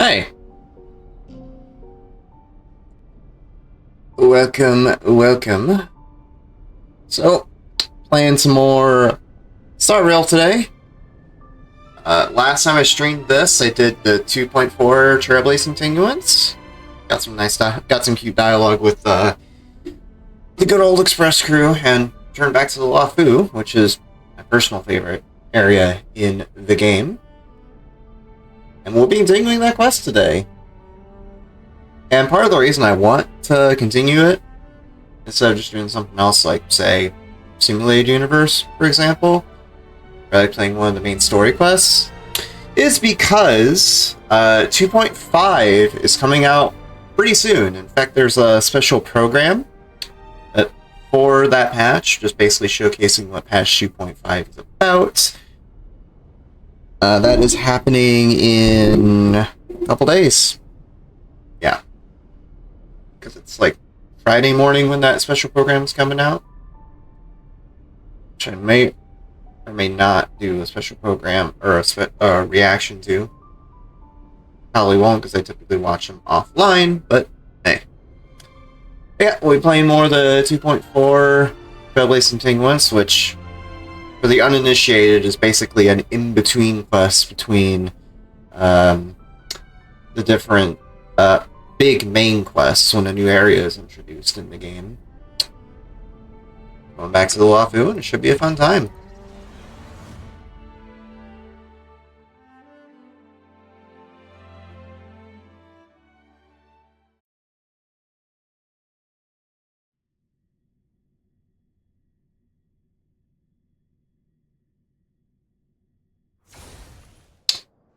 Hey, welcome. So, playing some more Star Rail today. Last time I streamed this, I did the 2.4 Trailblaze Continuance. Got some nice, got some cute dialogue with the good old Express crew, and turned back to the Lafu, which is my personal favorite area in the game. And we'll be continuing that quest today. And part of the reason I want to continue it, instead of just doing something else like, say, Simulated Universe, for example, or like playing one of the main story quests, is because 2.5 is coming out pretty soon. In fact, there's a special program for that patch, just basically showcasing what patch 2.5 is about. That is happening in a couple days. Yeah. Because it's like Friday morning when that special program is coming out. Which I may or may not do a special program or a reaction to. Probably won't because I typically watch them offline, but hey. Yeah, we'll be playing more of the 2.4 Trailblaze Continuance, which for the uninitiated is basically an in-between quest between the different big main quests when a new area is introduced in the game. Going back to the Lafu, and it should be a fun time.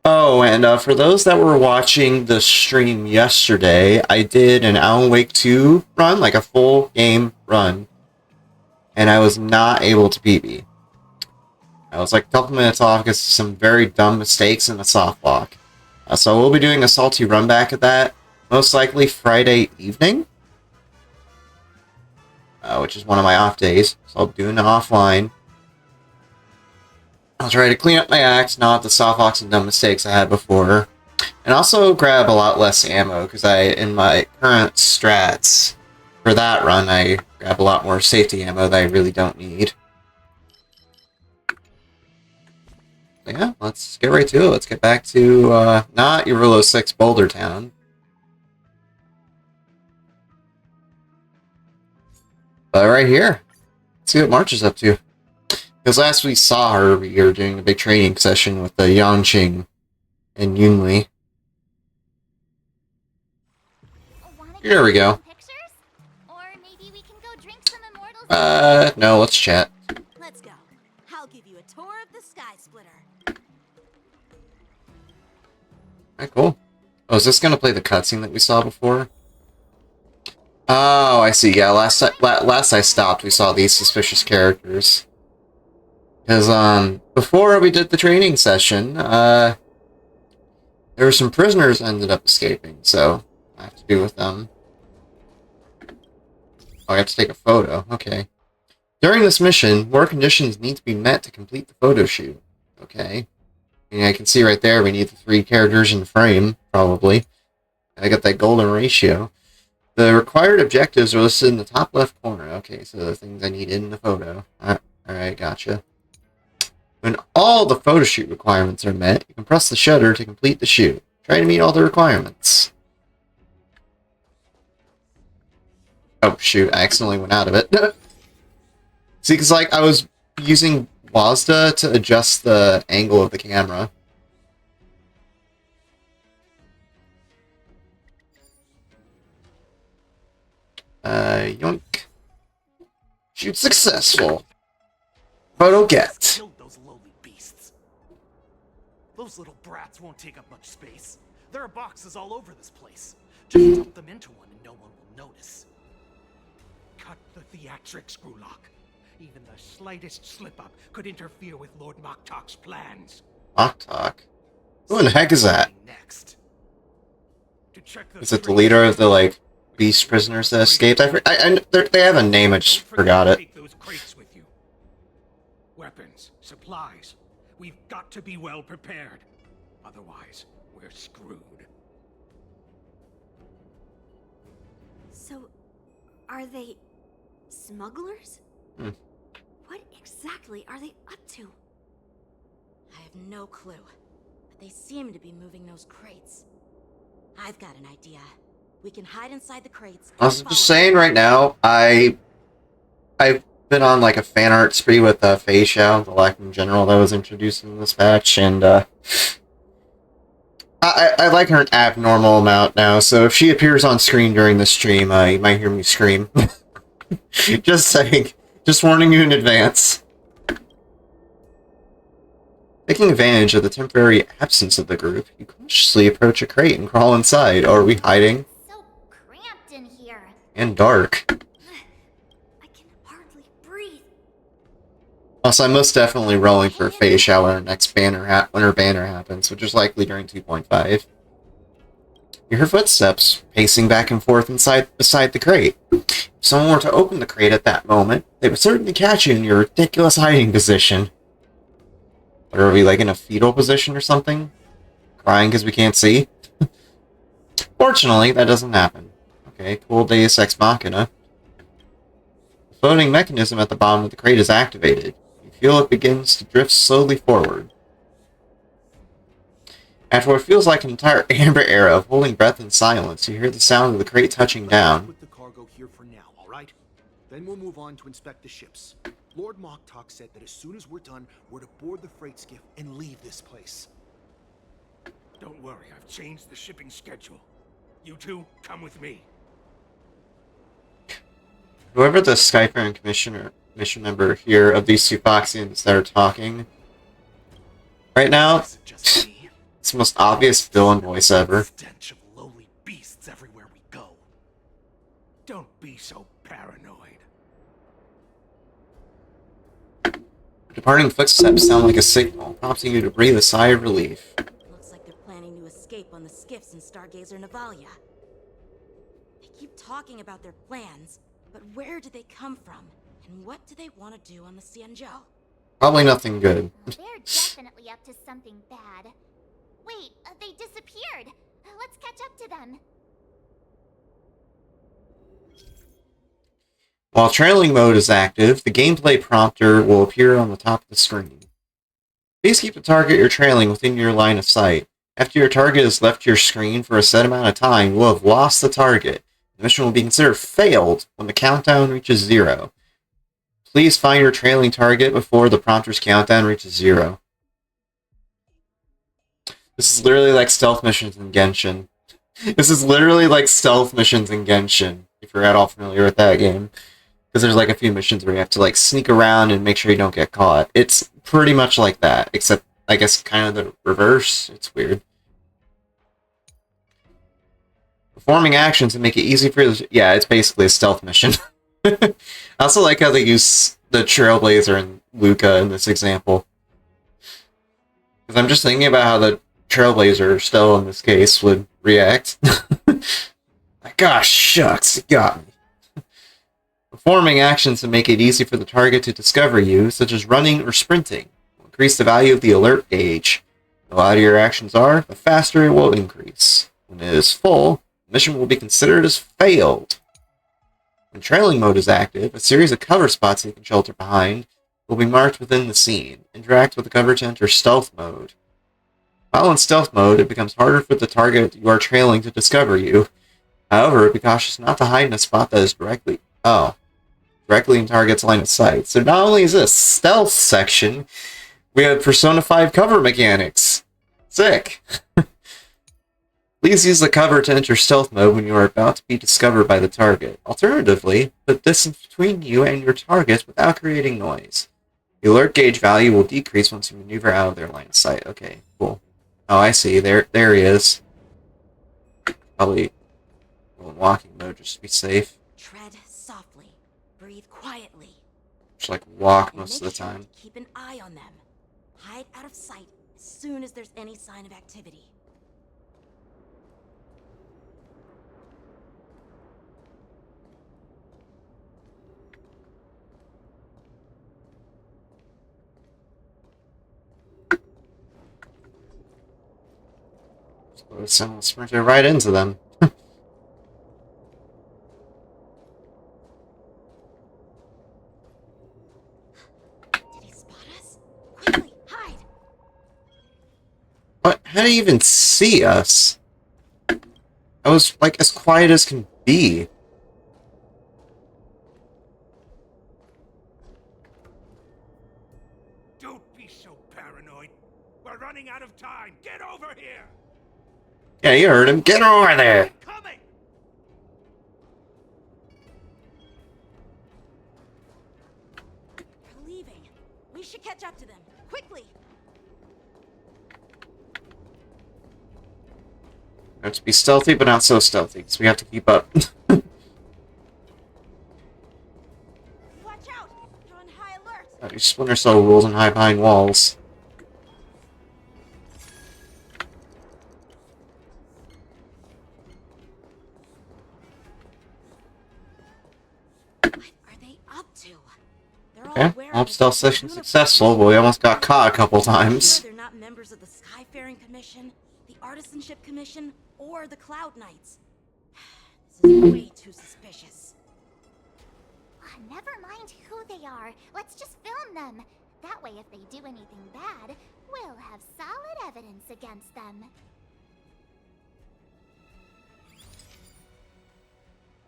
Oh, and for those that were watching the stream yesterday, I did an Alan Wake 2 run, like a full game run, and I was not able to PB. I was like a couple minutes off because of some very dumb mistakes in the soft lock. So we'll be doing a salty run back at that, most likely Friday evening, which is one of my off days, so I'll be doing it offline. I'll try to clean up my act, not the soft locks and dumb mistakes I had before, and also grab a lot less ammo, because in my current strats for that run, I grab a lot more safety ammo that I really don't need. So yeah, let's get right to it. Let's get back to, not Eurolo 6 Boulder Town, but right here. Let's see what March is up to. Because last we saw her, we were doing a big training session with the Yangqing and Yunli. Here we go. No, let's chat. Let's go. I'll give you a tour of the Sky Splitter. Alright, cool. Oh, is this gonna play the cutscene that we saw before? Oh, I see. Yeah, last I stopped, we saw these suspicious characters. Because, before we did the training session, there were some prisoners that ended up escaping, so I have to do with them. Oh, I have to take a photo. Okay. During this mission, more conditions need to be met to complete the photo shoot. Okay. And I can see right there we need the 3 characters in the frame, probably. I got that golden ratio. The required objectives are listed in the top left corner. Okay, so the things I need in the photo. Alright, gotcha. When all the photo shoot requirements are met, you can press the shutter to complete the shoot. Try to meet all the requirements. Oh, shoot, I accidentally went out of it. See, because, like, I was using WASD to adjust the angle of the camera. Yoink. Shoot successful. Photo get. Those lowly beasts. Those little brats won't take up much space. There are boxes all over this place. Just dump them into one and no one will notice. Cut the theatrics, Grulock. Even the slightest slip-up could interfere with Lord Moktalk's plans. Moktalk? Who in the heck is that? Next. Is it the leader of the, like, beast prisoners that escaped? They have a name, I just forgot it. Take those crates with you. Weapons, supplies. We've got to be well prepared. Otherwise, we're screwed. So, are they smugglers? Hmm. What exactly are they up to? I have no clue, but they seem to be moving those crates. I've got an idea. We can hide inside the crates. I was just saying right now, I've been on like a fan art spree with Fei Xiao, the Lacking General that was introduced in this patch, and I like her an abnormal amount now, so if she appears on screen during the stream, you might hear me scream. Just saying. Just warning you in advance. Taking advantage of the temporary absence of the group, you cautiously approach a crate and crawl inside. Oh, are we hiding? So cramped in here. And dark. I can hardly breathe. Also, I'm most definitely rolling for Fei Xiao when her next banner when her banner happens, which is likely during 2.5. You hear footsteps pacing back and forth beside the crate. If someone were to open the crate at that moment, they would certainly catch you in your ridiculous hiding position. What are we, like, in a fetal position or something? Crying because we can't see? Fortunately, that doesn't happen. Okay, cool Deus Ex Machina. The floating mechanism at the bottom of the crate is activated. You feel it begins to drift slowly forward. After what feels like an entire amber era of holding breath in silence, you hear the sound of the crate touching down. Put the cargo here for now, all right? Then we'll move on to inspect the ships. Lord Moktok said that as soon as we're done, we're to board the freight skiff and leave this place. Don't worry, I've changed the shipping schedule. You two, come with me. Whoever the Skyper and mission member here of these two Foxians that are talking right now, Is it just me? it's the most obvious villain voice ever. Stench of lowly beasts everywhere we go. Don't be so paranoid. Departing footsteps sound like a signal, prompting you to breathe a sigh of relief. Looks like they're planning to escape on the skiffs in Stargazer Navalia. They keep talking about their plans, but where do they come from? And what do they want to do on the Xianzhou? Probably nothing good. They're definitely up to something bad. Wait, they disappeared. Let's catch up to them. While trailing mode is active, the gameplay prompter will appear on the top of the screen. Please keep the target you're trailing within your line of sight. After your target has left your screen for a set amount of time, you will have lost the target. The mission will be considered failed when the countdown reaches 0. Please find your trailing target before the prompter's countdown reaches 0. This is literally like stealth missions in Genshin. This is literally like stealth missions in Genshin, if you're at all familiar with that game. Because there's like a few missions where you have to like sneak around and make sure you don't get caught. It's pretty much like that, except I guess kind of the reverse. It's weird. Performing actions to make it easy for you. Yeah, it's basically a stealth mission. I also like how they use the Trailblazer and Luca in this example. Because I'm just thinking about how the Trailblazer, still in this case, would react. Like, gosh, shucks, it got me. Performing actions to make it easy for the target to discover you, such as running or sprinting, will increase the value of the alert gauge. The louder your actions are, the faster it will increase. When it is full, the mission will be considered as failed. When trailing mode is active, a series of cover spots you can shelter behind will be marked within the scene. Interact with the cover to enter stealth mode. While in stealth mode, it becomes harder for the target you are trailing to discover you. However, be cautious not to hide in a spot that is directly in target's line of sight. So not only is this stealth section, we have Persona 5 cover mechanics. Sick. Please use the cover to enter stealth mode when you are about to be discovered by the target. Alternatively, put distance between you and your target without creating noise. The alert gauge value will decrease once you maneuver out of their line of sight. Okay, cool. Oh, I see. There he is. Probably in walking mode just to be safe. Tread softly. Breathe quietly. Just like walk And most of make the sure time. to keep an eye on them. Hide out of sight as soon as there's any sign of activity. So someone sprinted right into them. How did he even see us? I was, like, as quiet as can be. Don't be so paranoid. We're running out of time. Get over here. Yeah, you heard him. Get over there! Coming. They're leaving. We should catch up to them. Quickly! We have to be stealthy, but not so stealthy, because we have to keep up. Watch out! They're on high alert! These Splinter Cell rules and hide behind walls. What are they up to? They're all Okay, wearing well, stealth session uniforms. successful, but we almost got caught a couple No, times. they're not members of the Skyfaring Commission, the Artisanship Commission, or the Cloud Knights. This is way too suspicious. Never mind who they are. Let's just film them. That way, if they do anything bad, we'll have solid evidence against them.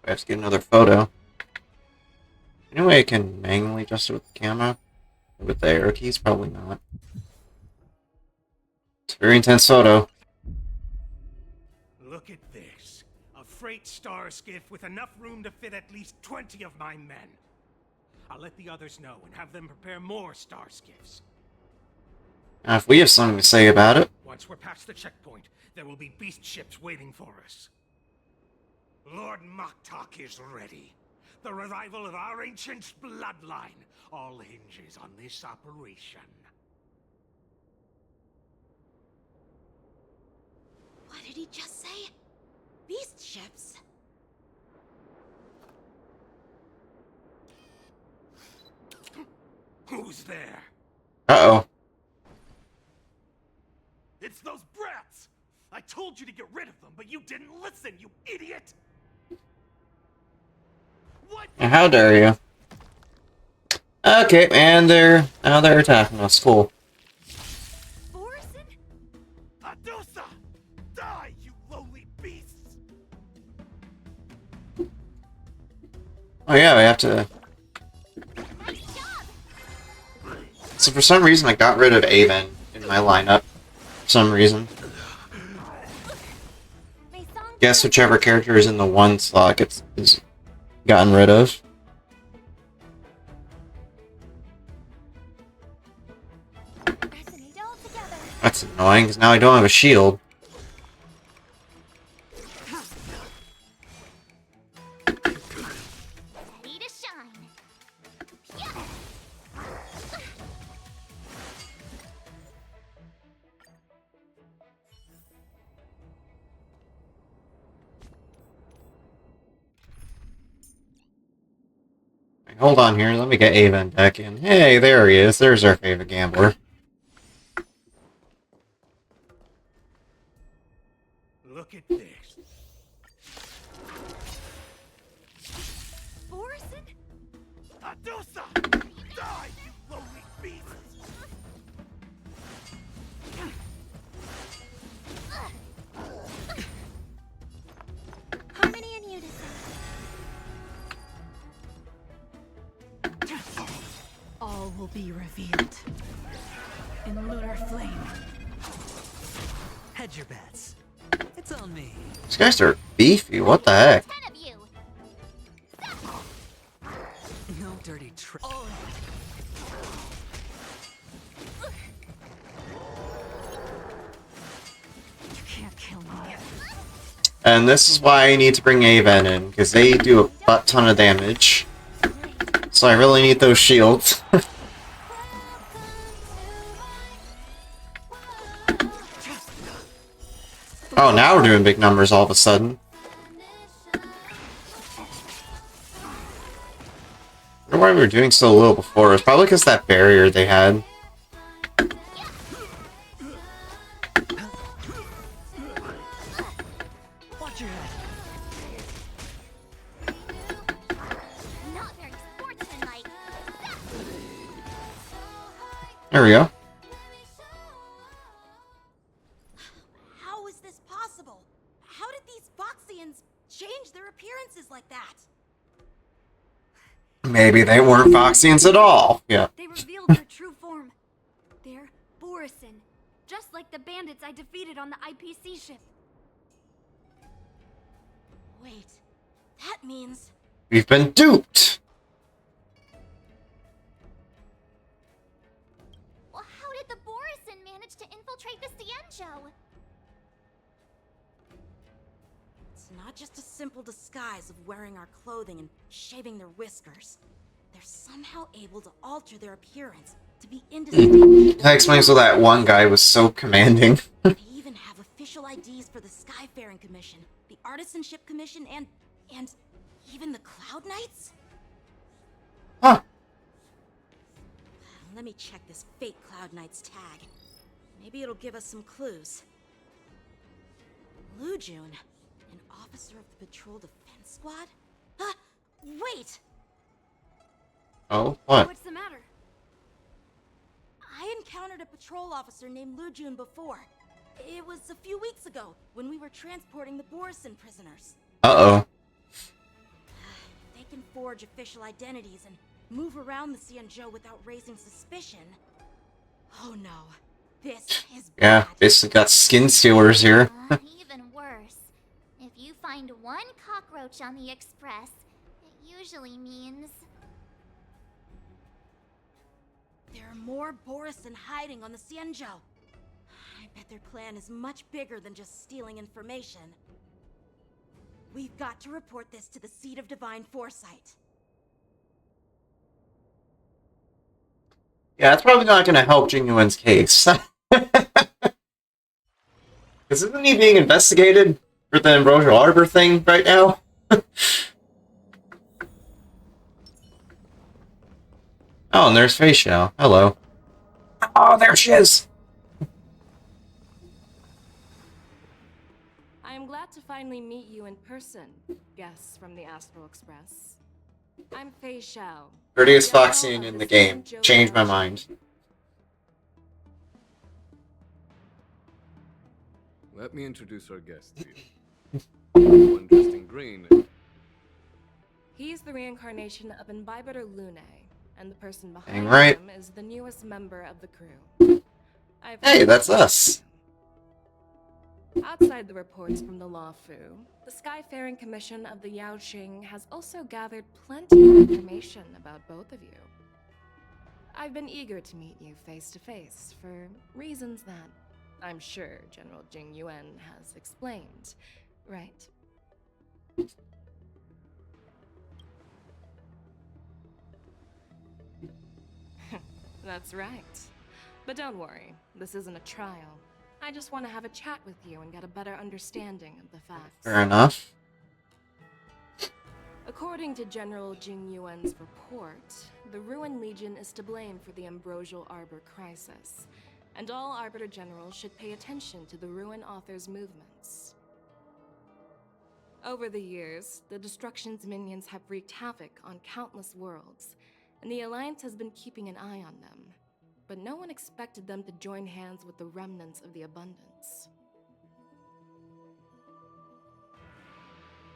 We have to get another photo. Any way I can manually adjust it with the camera? With the arrow keys? Probably not. It's a very intense photo. Look at this. A freight star skiff with enough room to fit at least 20 of my men. I'll let the others know and have them prepare more star skiffs. Now, if we have something to say about it, Once we're past the checkpoint, there will be beast ships waiting for us. Lord Moktok is ready. The revival of our ancient bloodline all hinges on this operation. What did he just say? Beast ships? Who's there? uh-oh. It's those brats! I told you to get rid of them, but you didn't listen, you idiot! What? How dare you? Okay, and now they're attacking us. Cool. Orson? Adusa! Die, you lowly beasts! Oh yeah, we have to... Nice job! So for some reason I got rid of Avon in my lineup. For some reason. Guess whichever character is in the one slot is gotten rid of. Resonate all together. That's annoying, because now I don't have a shield. Ready to shine. Yeah. Hold on here, let me get Avon back in. Hey, there he is. There's our favorite gambler. Look at this. Orson? Adusa! Die, you lowly beasts! How many in unison? All will be revealed in lunar flame. Hedge your bets. It's on me. These guys are beefy, what the heck? 10 of you. No dirty trick. You can't kill me. And this is why I need to bring Avon in, because they do a butt ton of damage. So I really need those shields. Oh, now we're doing big numbers all of a sudden. I wonder why we were doing so little before. It's probably because that barrier they had. Watch your head. Not very sportsmanlike. There we go. Maybe they weren't Foxians at all. Yeah. They revealed their true form. They're Borisin, just like the bandits I defeated on the IPC ship. Wait, that means... We've been duped! Well, how did the Borisin manage to infiltrate the Xianzhou? It's not just a simple disguise of wearing our clothing and shaving their whiskers. They're somehow able to alter their appearance to be indistinguishable. That explains why that one guy was so commanding. They even have official IDs for the Skyfaring Commission, the Artisanship Commission, and even the Cloud Knights? Huh. Let me check this fake Cloud Knight's tag. Maybe it'll give us some clues. Lujun, an officer of the Patrol Defense Squad? Wait! Oh, what? What's the matter? I encountered a patrol officer named Lujun before. It was a few weeks ago, when we were transporting the Borisin prisoners. Uh-oh. They can forge official identities and move around the Xianzhou without raising suspicion. Oh no, this is bad. Yeah, basically got skin stealers here. Even worse. If you find one cockroach on the Express, it usually means... There are more Borisin hiding on the Xianzhou. I bet their plan is much bigger than just stealing information. We've got to report this to the Seat of Divine Foresight. Yeah, that's probably not going to help Genuine's case. Isn't he being investigated for the Ambrosial Arbor thing right now? Oh, and there's Fei Xiao. Hello. Oh, there she is! I am glad to finally meet you in person, guests from the Astral Express. I'm Fei Xiao. Prettiest Foxian in the game. Changed my mind. Let me introduce our guest to you. One dressed in green. He's the reincarnation of Imbibitor Lune, and the person behind right. him is the newest member of the crew. Hey, that's us. Outside the reports from the Law Fu, the Skyfaring Commission of the Yaoqing has also gathered plenty of information about both of you. I've been eager to meet you face to face for reasons that I'm sure General Jing Yuan has explained, right? That's right. But don't worry, this isn't a trial. I just want to have a chat with you and get a better understanding of the facts. Fair enough. According to General Jing Yuan's report, the Ruin Legion is to blame for the Ambrosial Arbor crisis, and all Arbiter Generals should pay attention to the Ruin Author's movements. Over the years, the Destruction's minions have wreaked havoc on countless worlds, and the Alliance has been keeping an eye on them. But no one expected them to join hands with the remnants of the Abundance.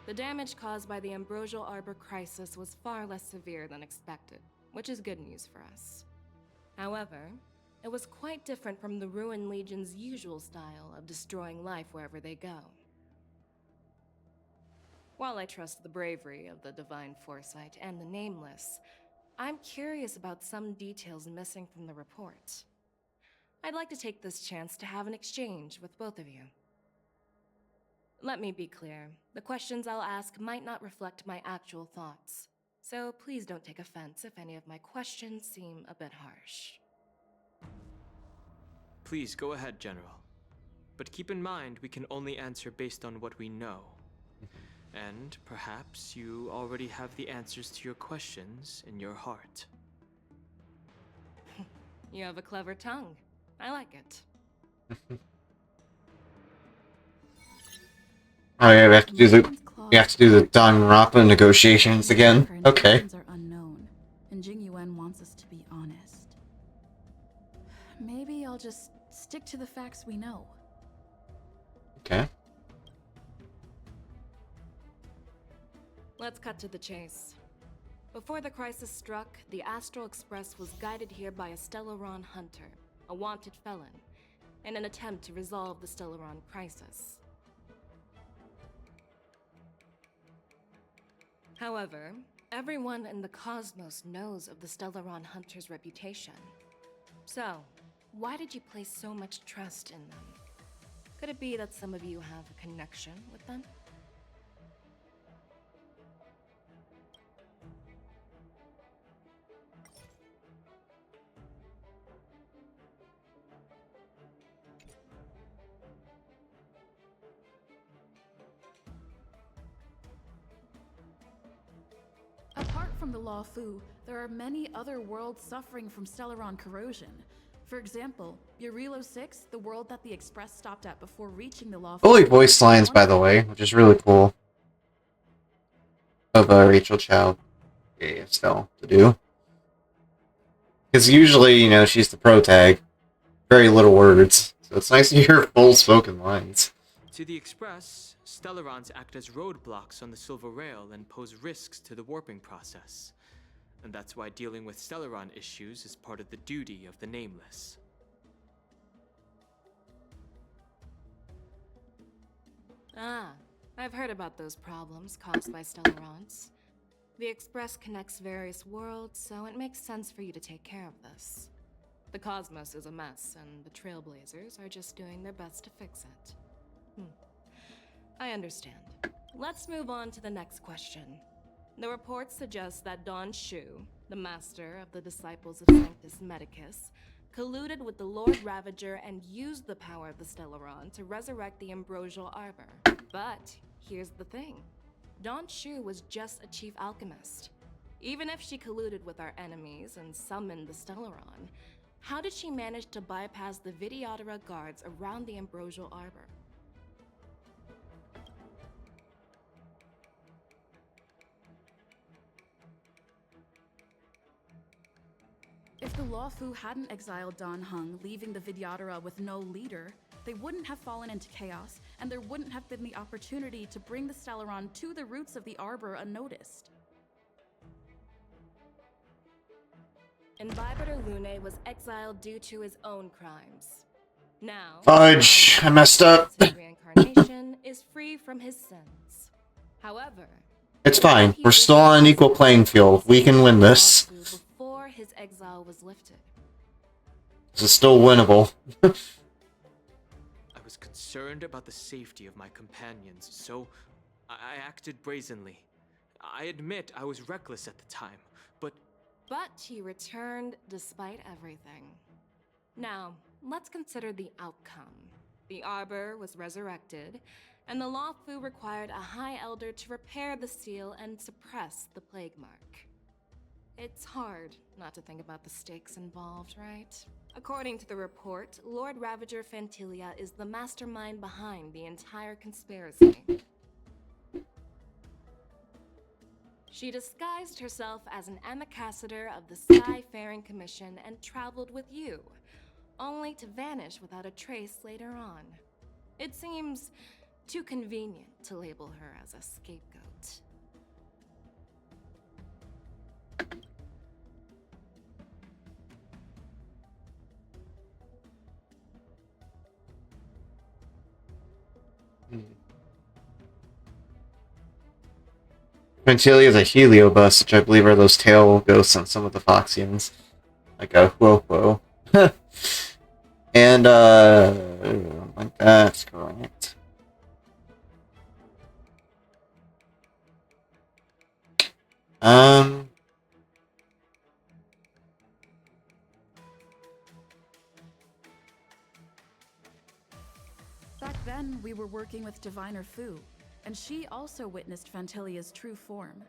The damage caused by the Ambrosial Arbor crisis was far less severe than expected, which is good news for us. However, it was quite different from the Ruin Legion's usual style of destroying life wherever they go. While I trust the bravery of the Divine Foresight and the Nameless, I'm curious about some details missing from the report. I'd like to take this chance to have an exchange with both of you. Let me be clear, the questions I'll ask might not reflect my actual thoughts, so please don't take offense if any of my questions seem a bit harsh. Please go ahead, General. But keep in mind we can only answer based on what we know. And perhaps you already have the answers to your questions in your heart. You have a clever tongue. I like it. Oh yeah, we have to do the Danganronpa negotiations again. Okay. Are unknown, and Jing Yuan wants us to be honest. Maybe I'll just stick to the facts we know. Okay. Let's cut to the chase. Before the crisis struck, the Astral Express was guided here by a Stellaron hunter, a wanted felon, in an attempt to resolve the Stellaron crisis. However, everyone in the cosmos knows of the Stellaron hunter's reputation. So, why did you place so much trust in them? Could it be that some of you have a connection with them? Apart from the Law Fu, there are many other worlds suffering from Stellaron corrosion. For example, Urilo 6, the world that the Express stopped at before reaching the Law Fu. Fully voiced lines, by the way, which is really cool. Of Rachel Chow. Yeah, still to do. Because usually, you know, she's the pro tag. Very little words. So it's nice to hear full spoken lines. To the Express, Stellarons act as roadblocks on the Silver Rail and pose risks to the warping process. And that's why dealing with Stellaron issues is part of the duty of the Nameless. Ah, I've heard about those problems caused by Stellarons. The Express connects various worlds, so it makes sense for you to take care of this. The cosmos is a mess, and the Trailblazers are just doing their best to fix it. I understand. Let's move on to the next question. The reports suggest that Don Shu, the master of the disciples of Sanctus Medicus, colluded with the Lord Ravager and used the power of the Stellaron to resurrect the Ambrosial Arbor. But here's the thing. Don Shu was just a chief alchemist. Even if she colluded with our enemies and summoned the Stellaron, how did she manage to bypass the Videodora guards around the Ambrosial Arbor? If the Law Fu hadn't exiled Dan Heng, leaving the Videodora with no leader, they wouldn't have fallen into chaos, and there wouldn't have been the opportunity to bring the Stellaron to the roots of the Arbor unnoticed. Imbibitor Lune was exiled due to his own crimes. Now, Fudge, I messed up. His reincarnation is free from his sins. However, It's fine. We're still on an equal playing field. We can win this. Before his exile was lifted. This is still winnable. I was concerned about the safety of my companions, so I acted brazenly. I admit I was reckless at the time, but he returned despite everything. Now, let's consider the outcome. The Arbor was resurrected, and the Law Fu required a High Elder to repair the seal and suppress the plague mark. It's hard not to think about the stakes involved, right? According to the report, Lord Ravager Fantilia is the mastermind behind the entire conspiracy. She disguised herself as an ambassador of the Skyfaring Commission and traveled with you, only to vanish without a trace later on. It seems too convenient to label her as a scapegoat. Quintilia is a heliobus, which I believe are those tail ghosts on some of the Foxians. Like a whoa. And, like that's correct. Back then, we were working with Diviner Fu, and she also witnessed Fantilia's true form.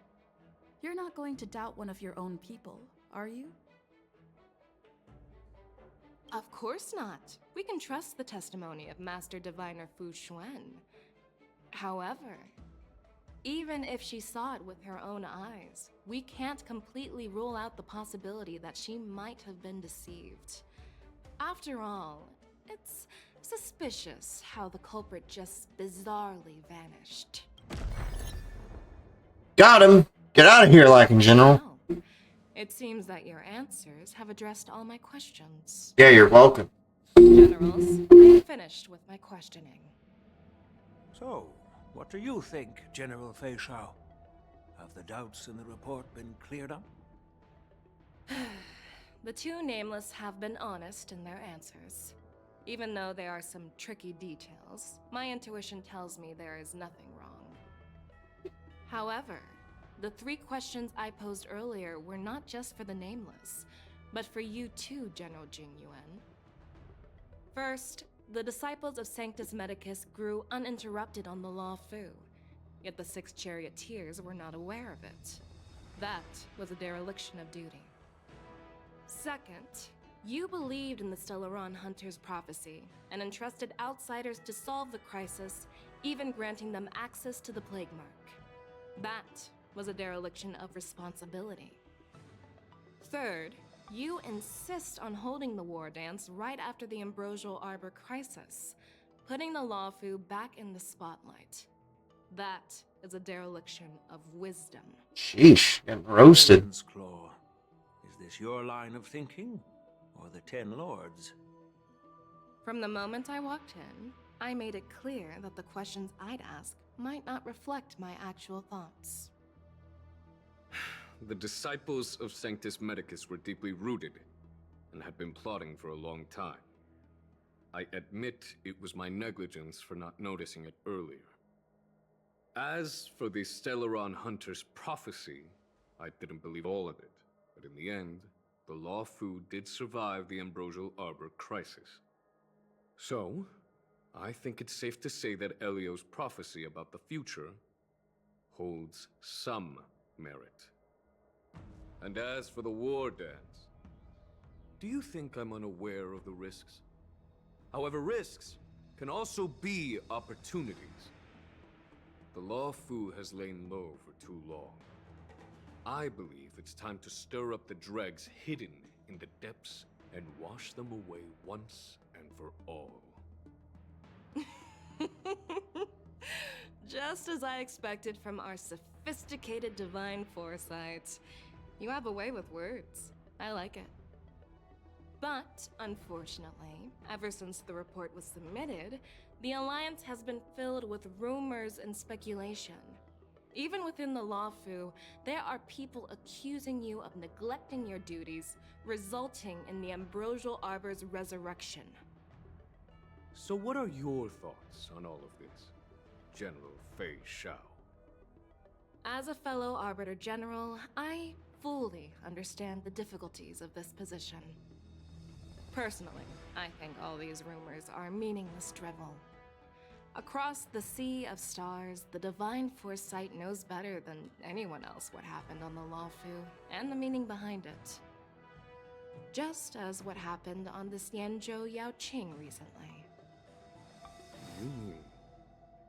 You're not going to doubt one of your own people, are you? Of course not. We can trust the testimony of Master Diviner Fu Xuan. However, even if she saw it with her own eyes, we can't completely rule out the possibility that she might have been deceived. After all, it's suspicious how the culprit just bizarrely vanished. Got him! Get out of here, Lacking General! Oh, It seems that your answers have addressed all my questions. Yeah, you're welcome. Generals, I am finished with my questioning. So, what do you think, General Fei Shao? Have the doubts in the report been cleared up? The two nameless have been honest in their answers. Even though there are some tricky details, my intuition tells me there is nothing wrong. However, the 3 questions I posed earlier were not just for the nameless, but for you too, General Jing Yuan. First, the disciples of Sanctus Medicus grew uninterrupted on the Law Fu, yet the 6 charioteers were not aware of it. That was a dereliction of duty. Second, you believed in the Stellaron Hunter's prophecy and entrusted outsiders to solve the crisis, even granting them access to the Plague Mark. That was a dereliction of responsibility. Third, you insist on holding the war dance right after the Ambrosial Arbor crisis, putting the Lawfu back in the spotlight. That is a dereliction of wisdom. Sheesh, getting roasted. Claw. Is this your line of thinking, or the 10 Lords? From the moment I walked in, I made it clear that the questions I'd ask might not reflect my actual thoughts. The disciples of Sanctus Medicus were deeply rooted and had been plotting for a long time. I admit it was my negligence for not noticing it earlier. As for the Stellaron Hunter's prophecy, I didn't believe all of it, but in the end, the Law Fu did survive the Ambrosial Arbor crisis. So, I think it's safe to say that Elio's prophecy about the future holds some merit. And as for the war dance, do you think I'm unaware of the risks? However, risks can also be opportunities. The Law Fu has lain low for too long. I believe it's time to stir up the dregs hidden in the depths and wash them away once and for all. Just as I expected from our sophisticated divine foresight. You have a way with words. I like it. But, unfortunately, ever since the report was submitted, the Alliance has been filled with rumors and speculation. Even within the Lawfu, there are people accusing you of neglecting your duties, resulting in the Ambrosial Arbor's resurrection. So what are your thoughts on all of this, General Fei Shao? As a fellow Arbiter General, I fully understand the difficulties of this position. Personally, I think all these rumors are meaningless drivel. Across the sea of stars, the divine foresight knows better than anyone else what happened on the Lawfu and the meaning behind it. Just as what happened on the Xianzhou Yaoqing recently.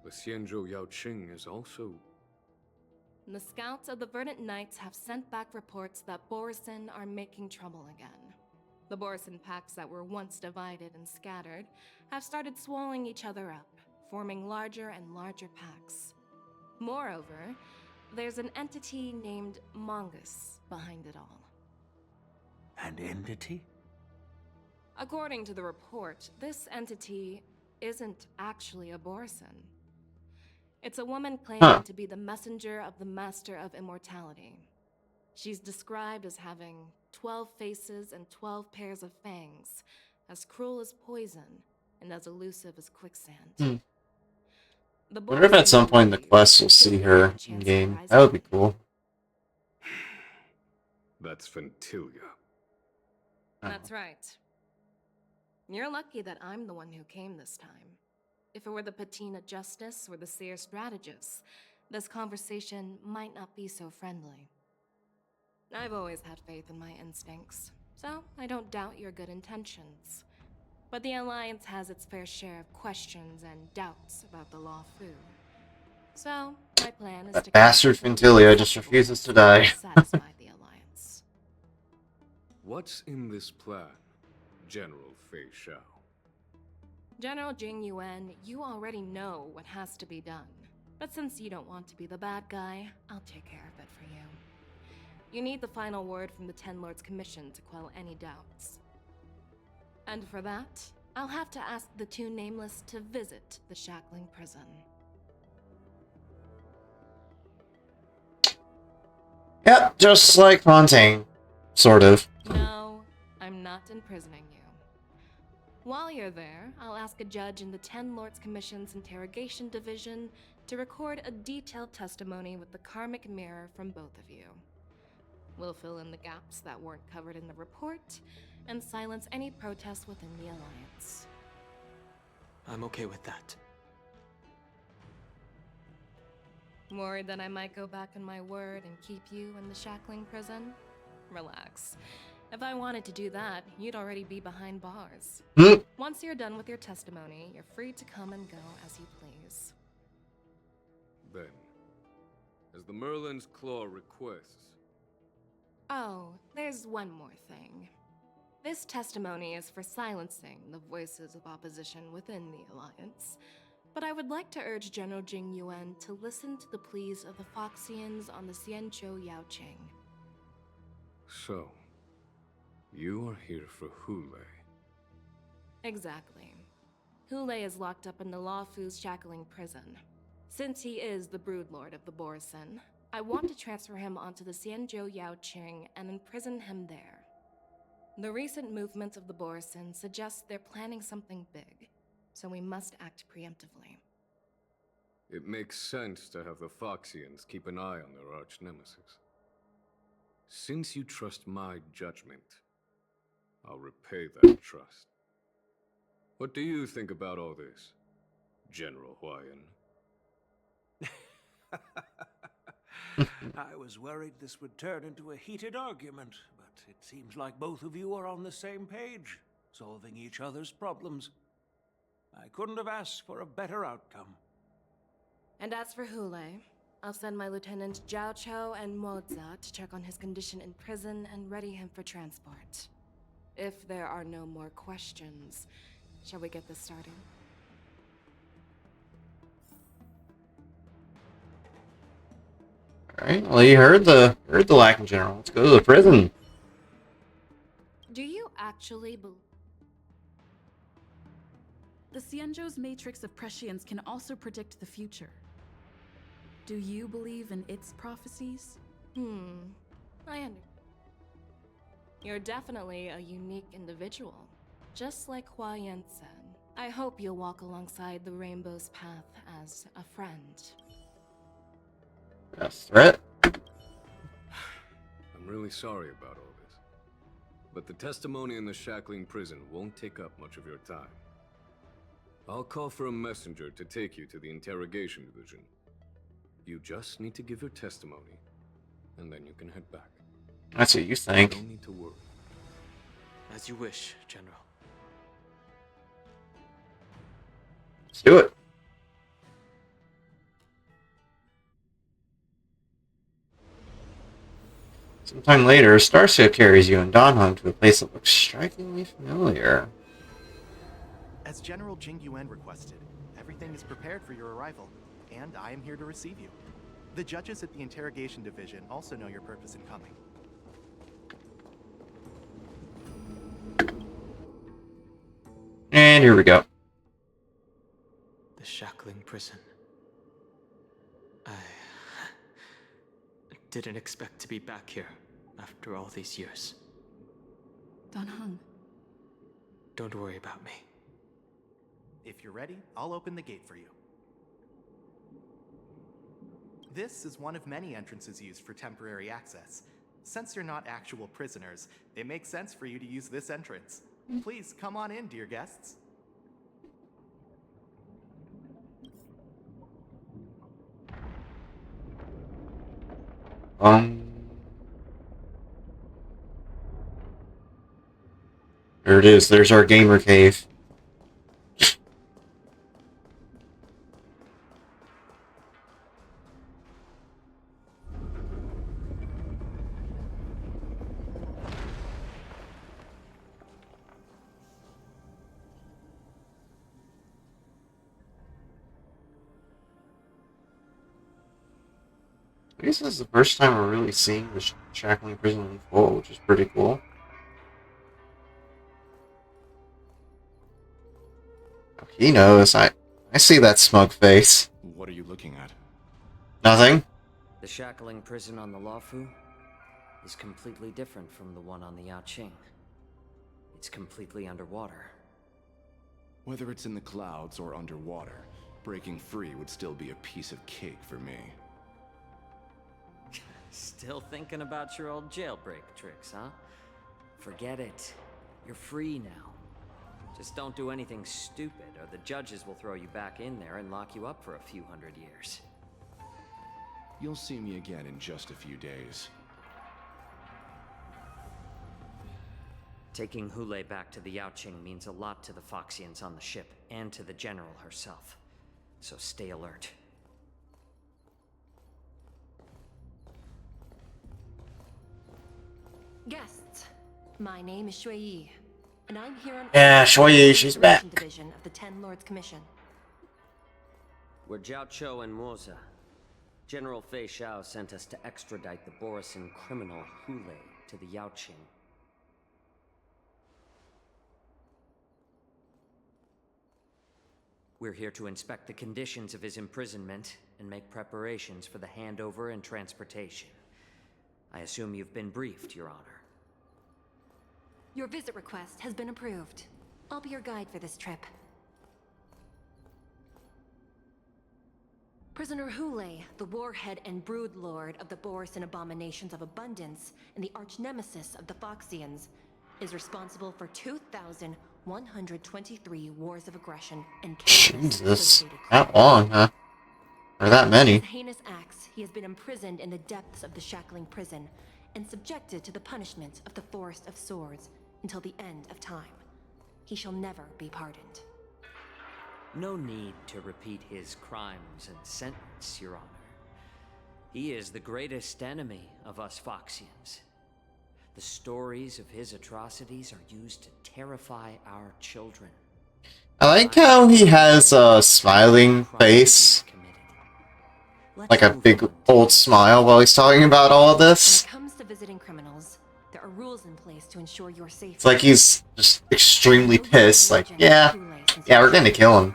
The Xianzhou Yaoqing is also... The scouts of the Verdant Knights have sent back reports that Borisin are making trouble again. The Borisin packs that were once divided and scattered have started swallowing each other up, forming larger and larger packs. Moreover, there's an entity named Mongus behind it all. An entity? According to the report, this entity isn't actually a Borisin. It's a woman claiming to be the messenger of the Master of Immortality. She's described as having 12 faces and 12 pairs of fangs, as cruel as poison, and as elusive as quicksand. I wonder if at some point in the quest we'll see her in-game. That would be cool. That's Ventilia. That's right. You're lucky that I'm the one who came this time. If it were the Patina Justice or the Seer Strategist, this conversation might not be so friendly. I've always had faith in my instincts, so I don't doubt your good intentions. But the Alliance has its fair share of questions and doubts about the Lawfu. So, my plan is to... Bastard Ventilia just refuses to die. Satisfy the Alliance. What's in this plan, General Fei Shao? General Jing Yuan, you already know what has to be done. But since you don't want to be the bad guy, I'll take care of it for you. You need the final word from the Ten Lords Commission to quell any doubts. And for that, I'll have to ask the two Nameless to visit the Shackling prison. Yep, just like Fontaine. Sort of. No, I'm not imprisoning you. While you're there, I'll ask a judge in the Ten Lords Commission's Interrogation Division to record a detailed testimony with the karmic mirror from both of you. We'll fill in the gaps that weren't covered in the report, and silence any protests within the Alliance. I'm okay with that. Worried that I might go back on my word and keep you in the Shackling prison? Relax. If I wanted to do that, you'd already be behind bars. Once you're done with your testimony, you're free to come and go as you please. Then, as the Merlin's Claw requests... Oh, there's one more thing. This testimony is for silencing the voices of opposition within the Alliance, but I would like to urge General Jing Yuan to listen to the pleas of the Foxians on the Xianzhou Yaoqing. So, you are here for Hule. Exactly. Hule is locked up in the Luofu's Shackling prison. Since he is the Broodlord of the Borison, I want to transfer him onto the Xianzhou Yaoqing and imprison him there. The recent movements of the Borison suggest they're planning something big, so we must act preemptively. It makes sense to have the Foxians keep an eye on their arch-nemesis. Since you trust my judgment, I'll repay that trust. What do you think about all this, General Huayan? I was worried this would turn into a heated argument, but it seems like both of you are on the same page, solving each other's problems. I couldn't have asked for a better outcome. And as for Hule, I'll send my Lieutenant Zhao Chou and Moza to check on his condition in prison and ready him for transport. If there are no more questions, shall we get this started? Alright, well you heard the Lacking General. Let's go to the prison. Do you actually believe... The Xianzhou's matrix of prescience can also predict the future. Do you believe in its prophecies? I understand. You're definitely a unique individual. Just like Huayan said, I hope you'll walk alongside the Rainbow's path as a friend. A threat? I'm really sorry about all this. But the testimony in the Shackling prison won't take up much of your time. I'll call for a messenger to take you to the interrogation division. You just need to give your testimony, and then you can head back. That's what you think. You don't need to worry. As you wish, General. Let's do it. Sometime later, a starship carries you and Dan Heng to a place that looks strikingly familiar. As General Jing Yuan requested, everything is prepared for your arrival, and I am here to receive you. The judges at the Interrogation Division also know your purpose in coming. And here we go. The Shackling prison. I didn't expect to be back here after all these years. Dan Heng. Don't worry about me. If you're ready, I'll open the gate for you. This is one of many entrances used for temporary access. Since you're not actual prisoners, it makes sense for you to use this entrance. Please come on in, dear guests. There it is. There's our gamer cave. I guess this is the first time we're really seeing the shackling prison in full, which is pretty cool. Oh, he knows. I see that smug face. What are you looking at? Nothing. The shackling prison on the Luofu is completely different from the one on the Yaoqing. It's completely underwater. Whether it's in the clouds or underwater, breaking free would still be a piece of cake for me. Still thinking about your old jailbreak tricks, huh? Forget it. You're free now. Just don't do anything stupid, or the judges will throw you back in there and lock you up for a few hundred years. You'll see me again in just a few days. Taking Hule back to the Yaoqing means a lot to the Foxians on the ship, and to the General herself. So stay alert. Guests, my name is Shui Yi, and I'm here on Yeah, Shui Yi, she's back. Division of the Ten Lords Commission. We're Jiao Chou and Moza. General Fei Xiao sent us to extradite the Borisan criminal Hule to the Yaoqing. We're here to inspect the conditions of his imprisonment and make preparations for the handover and transportation. I assume you've been briefed, Your Honor. Your visit request has been approved. I'll be your guide for this trip. Prisoner Hule, the warhead and brood lord of the Borisan abominations of abundance and the arch-nemesis of the Foxians, is responsible for 2,123 wars of aggression and Jesus, that long, huh? Or that many. For heinous acts, he has been imprisoned in the depths of the shackling prison and subjected to the punishment of the Forest of Swords until the end of time. He shall never be pardoned. No need to repeat his crimes and sentence, Your Honor. He is the greatest enemy of us Foxians. The stories of his atrocities are used to terrify our children. I like how he has a smiling face. Like a big old smile while he's talking about all of this. When it comes to visiting criminals, there are rules in place to ensure your safety. It's like he's just extremely pissed, like, yeah, we're gonna kill him.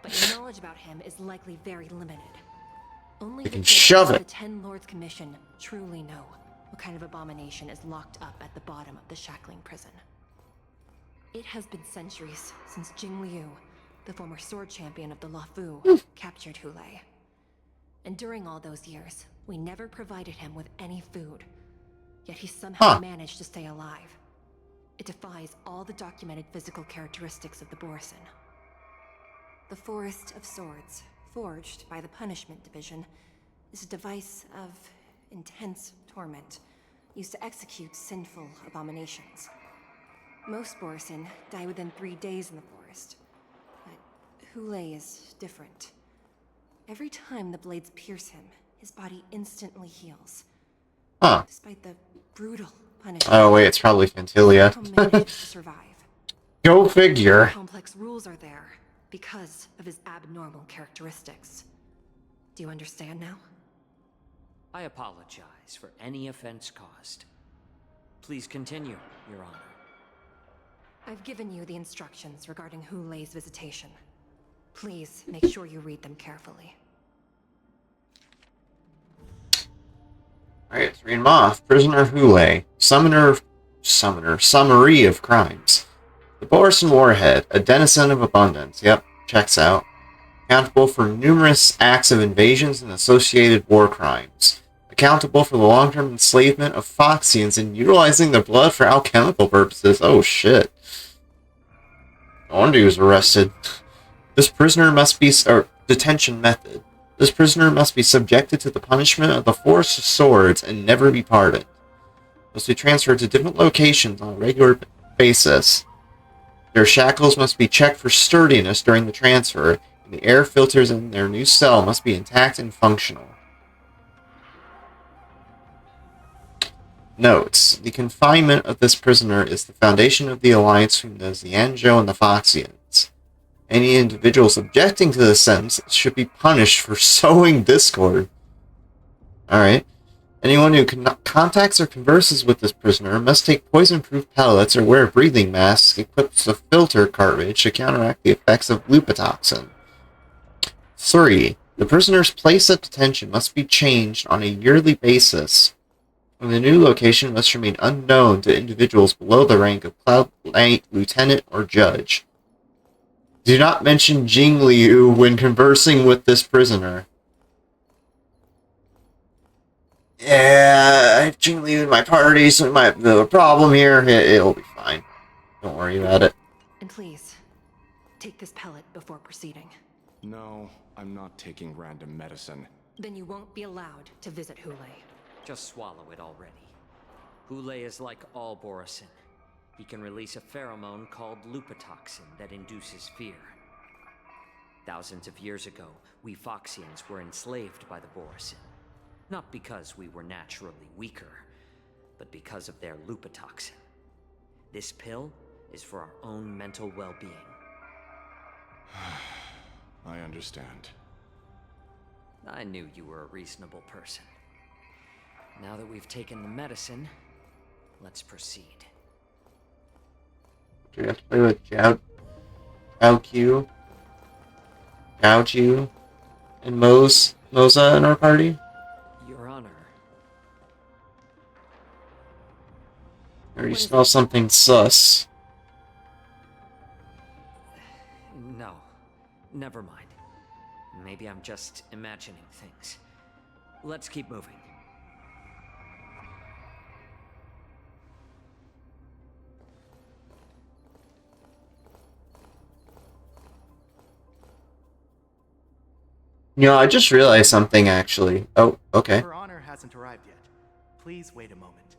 But your knowledge about him is likely very limited. Only They can the shove judges it. of the Ten Lords Commission truly know what kind of abomination is locked up at the bottom of the shackling prison. It has been centuries since Jing Liu, the former sword champion of the Luofu, captured Hule. And during all those years, we never provided him with any food. Yet he somehow managed to stay alive. It defies all the documented physical characteristics of the Borisan. The Forest of Swords, forged by the Punishment Division, is a device of intense torment, used to execute sinful abominations. Most Borisan die within 3 days in the forest, but Hule is different. Every time the blades pierce him, his body instantly heals. Despite the brutal punishment. Oh wait, it's probably Fantilia. To survive. Go figure. Complex rules are there because of his abnormal characteristics. Do you understand now? I apologize for any offense caused. Please continue, Your Honor. I've given you the instructions regarding Hule's visitation. Please make sure you read them carefully. Alright, let's read them off. Prisoner Hule. Summary of crimes. The Borisan Warhead, a denizen of abundance. Yep, checks out. Accountable for numerous acts of invasions and associated war crimes. Accountable for the long-term enslavement of Foxians and utilizing their blood for alchemical purposes. Oh shit. No wonder he was arrested. This prisoner must be... detention method. This prisoner must be subjected to the punishment of the Forest of Swords and never be pardoned. Must be transferred to different locations on a regular basis. Their shackles must be checked for sturdiness during the transfer, and the air filters in their new cell must be intact and functional. Notes. The confinement of this prisoner is the foundation of the alliance between the Xianzhou and the Foxians. Any individuals objecting to this sentence should be punished for sowing discord. Alright. Anyone who contacts or converses with this prisoner must take poison-proof pellets or wear breathing masks equipped with a filter cartridge to counteract the effects of lupatoxin. 3. The prisoner's place of detention must be changed on a yearly basis, and the new location must remain unknown to individuals below the rank of Cloud Knight, Lieutenant, or Judge. Do not mention Jing Liu when conversing with this prisoner. Yeah, I have Jing Liu in my party, so we might have a problem here. It'll be fine. Don't worry about it. And please, take this pellet before proceeding. No, I'm not taking random medicine. Then you won't be allowed to visit Hule. Just swallow it already. Hule is like all Borisin. He can release a pheromone called lupatoxin that induces fear. Thousands of years ago, we Foxians were enslaved by the Borisin. Not because we were naturally weaker, but because of their lupatoxin. This pill is for our own mental well-being. I understand. I knew you were a reasonable person. Now that we've taken the medicine, let's proceed. Do we have to play with Xiao Q, and Moza in our party? Your Honor. I already smell something sus. No, never mind. Maybe I'm just imagining things. Let's keep moving. You know, I just realized something, actually. Oh, okay. Her Honor hasn't arrived yet. Please wait a moment.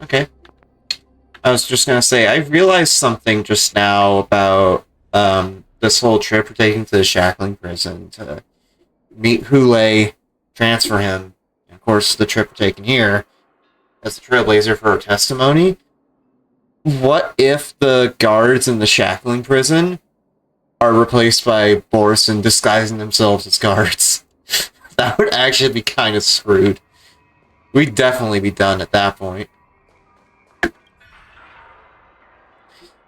Okay. I was just gonna say, I realized something just now about this whole trip we're taking to the Shackling prison to meet Hule, transfer him, and of course the trip we're taking here as the Trailblazer for our testimony. What if the guards in the Shackling prison are replaced by Borisin disguising themselves as guards? That would actually be kind of screwed. We'd definitely be done at that point.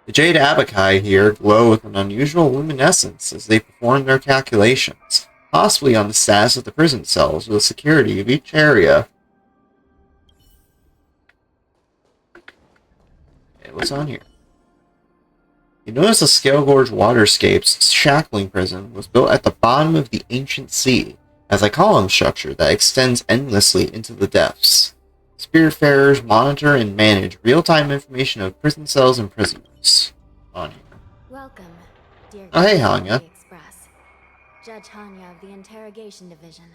The Jade Abakai here glow with an unusual luminescence as they perform their calculations, possibly on the status of the prison cells or the security of each area. Okay, what's on here? You notice the Scale Gorge Waterscape's Shackling prison was built at the bottom of the ancient sea, as a column structure that extends endlessly into the depths. Spiritfarers monitor and manage real-time information of prison cells and prisoners. On here. Welcome, dear. Oh, hey, Hanya. Express. Judge Hanya of the Interrogation Division.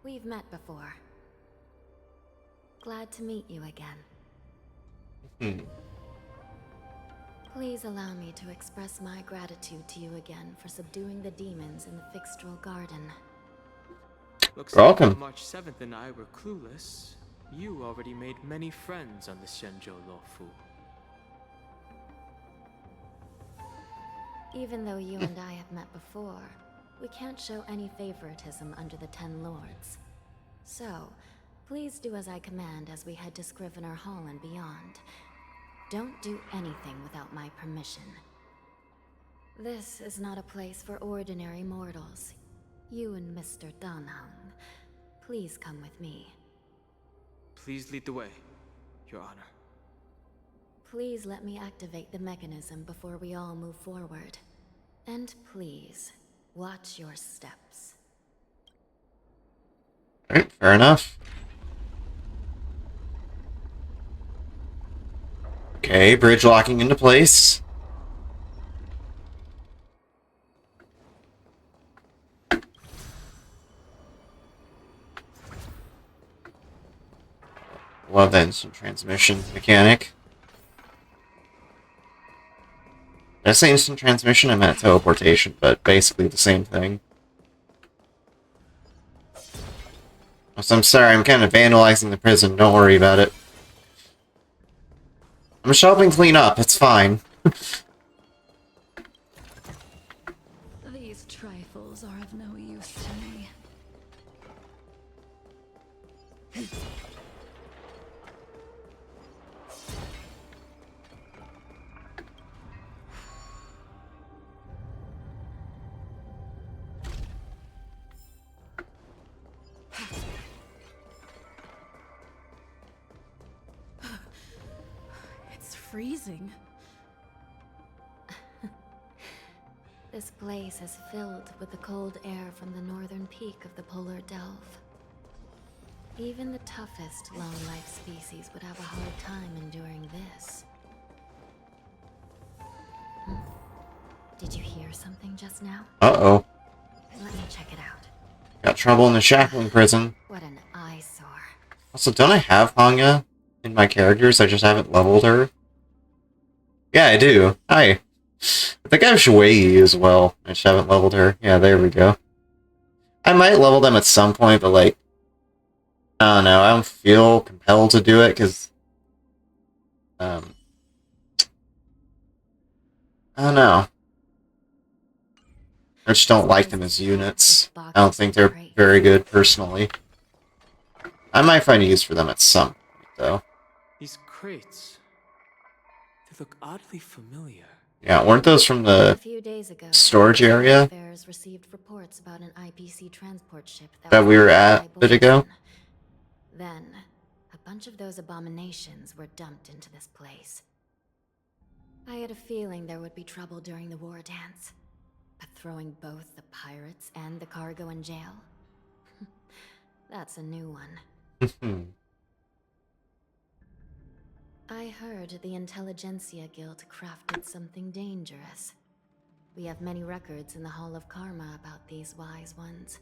We've met before. Glad to meet you again. Please allow me to express my gratitude to you again for subduing the demons in the Fixtral Garden. Looks Welcome. like March 7th and I were clueless. You already made many friends on the Xianzhou Luofu. Even though you and I have met before, we can't show any favoritism under the Ten Lords. So, please do as I command as we head to Scrivener Hall and beyond. Don't do anything without my permission. This is not a place for ordinary mortals. You and Mr. Danheng, please come with me. Please lead the way, Your Honor. Please let me activate the mechanism before we all move forward. And please, watch your steps. Alright, fair enough. Okay, bridge locking into place. Love that instant transmission mechanic. Did I say instant transmission? I meant teleportation, but basically the same thing. So I'm sorry, I'm kind of vandalizing the prison. Don't worry about it. I'm just helping clean up. It's fine. These trifles are of no use to me. It's freezing. This place is filled with the cold air from the northern peak of the polar delve. Even the toughest long-life species would have a hard time enduring this. Did you hear something just now? Uh-oh. Let me check it out. Got trouble in the shackling prison. What an eyesore. Also, don't I have Hanya in my characters? I just haven't leveled her. Yeah, I do. Hi. I think I have Shuei as well. I just haven't leveled her. Yeah, there we go. I might level them at some point, but like, I don't know. I don't feel compelled to do it because, I don't know. I just don't like them as units. I don't think they're very good personally. I might find a use for them at some point, though. These crates, they look oddly familiar. Yeah, weren't those from the A few days ago, storage area affairs received reports about an IPC transport ship that we were at a bit ago? Then, a bunch of those abominations were dumped into this place. I had a feeling there would be trouble during the war dance, but throwing both the pirates and the cargo in jail? That's a new one. I heard the Intelligentsia Guild crafted something dangerous. We have many records in the Hall of Karma about these wise ones.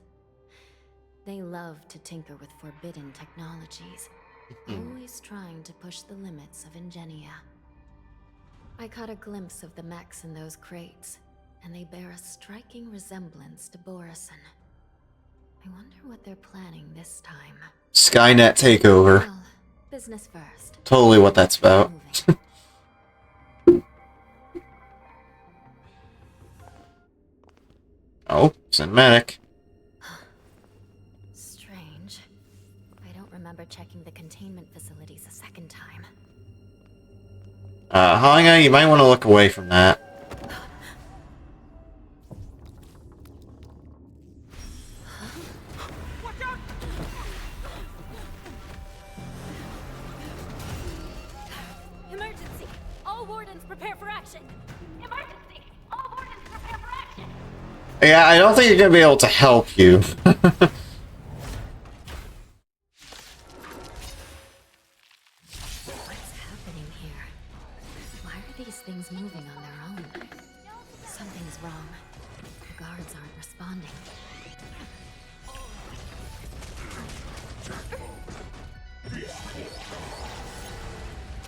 They love to tinker with forbidden technologies, always trying to push the limits of ingenia. I caught a glimpse of the mechs in those crates, and they bear a striking resemblance to Borison. I wonder what they're planning this time. Skynet takeover. Well, business first. Totally what that's about. Oh, cinematic. Strange. I don't remember checking the containment facilities a second time. Hanya, you might want to look away from that. Emergency! All wardens prepare for action! Emergency! All wardens prepare for action! Yeah, I don't think you're gonna be able to help you. What's happening here? Why are these things moving on their own? Something's wrong. The guards aren't responding.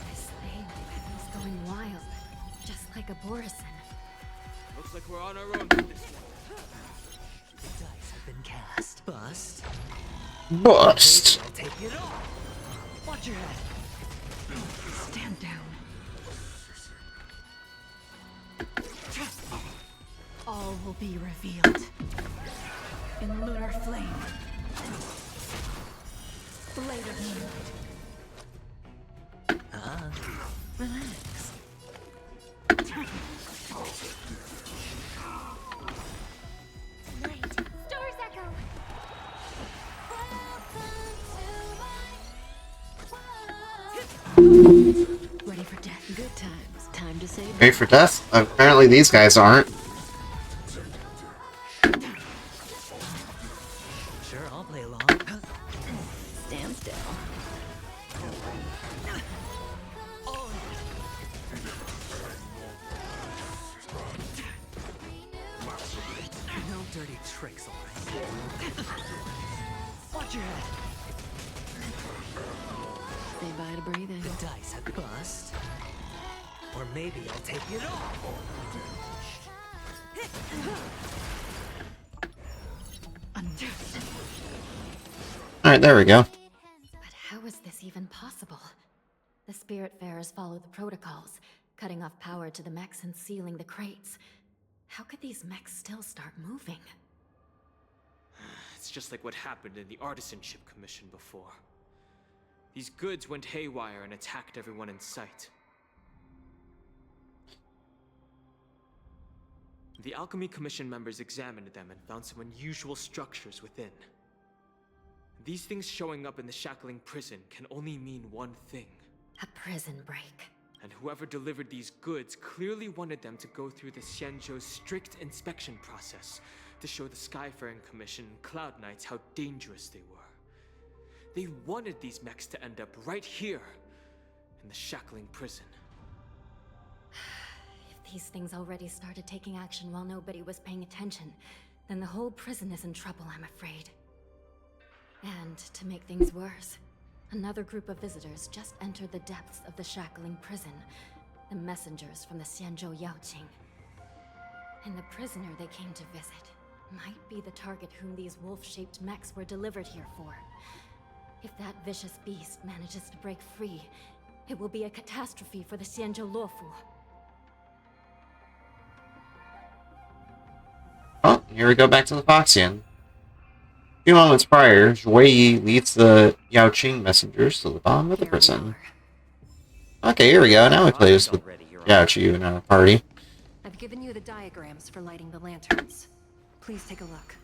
This thing is going wild, just like a Borison. Looks like we're on our own with this one. The dice have been cast. Bust. Bust. I'll take it all. Watch your head. Stand down. All will be revealed. In lunar flame. Blade of moonlight. Relax. Night. Stars echo. Ready for death. Good times. Time to save. Ready for death? Apparently these guys aren't. Sure, I'll play along. Stand still. No dirty tricks, alright? Watch your head. Say bye to breathing. The dice have bust. Or maybe I'll take it all. Alright, there we go. But how is this even possible? The Spiritfarers follow the protocols, cutting off power to the mechs and sealing the crates. How could these mechs still start moving? It's just like what happened in the Artisanship Commission before. These goods went haywire and attacked everyone in sight. The Alchemy Commission members examined them and found some unusual structures within. These things showing up in the shackling prison can only mean one thing. A prison break. And whoever delivered these goods clearly wanted them to go through the Xianzhou's strict inspection process to show the Skyfaring Commission and Cloud Knights how dangerous they were. They wanted these mechs to end up right here, in the shackling prison. If these things already started taking action while nobody was paying attention, then the whole prison is in trouble, I'm afraid. And to make things worse, another group of visitors just entered the depths of the shackling prison. The messengers from the Xianzhou Yaoqing. And the prisoner they came to visit might be the target whom these wolf-shaped mechs were delivered here for. If that vicious beast manages to break free, it will be a catastrophe for the Xianzhou Luofu. Oh, here we go back to the Foxian. A few moments prior, Zhui leads the Yaoqing messengers to the bottom of the prison. Okay, here we go. Now we play this with Yaoqing in our party. I've given you the diagrams for lighting the lanterns. Please take a look.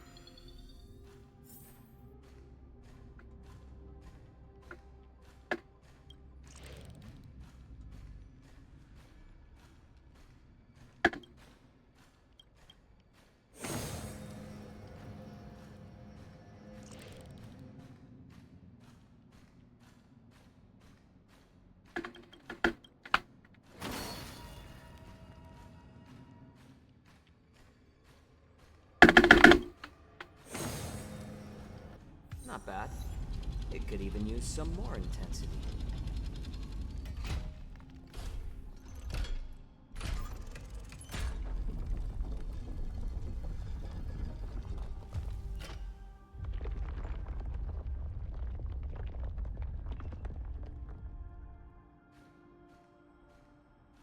Not bad. It could even use some more intensity.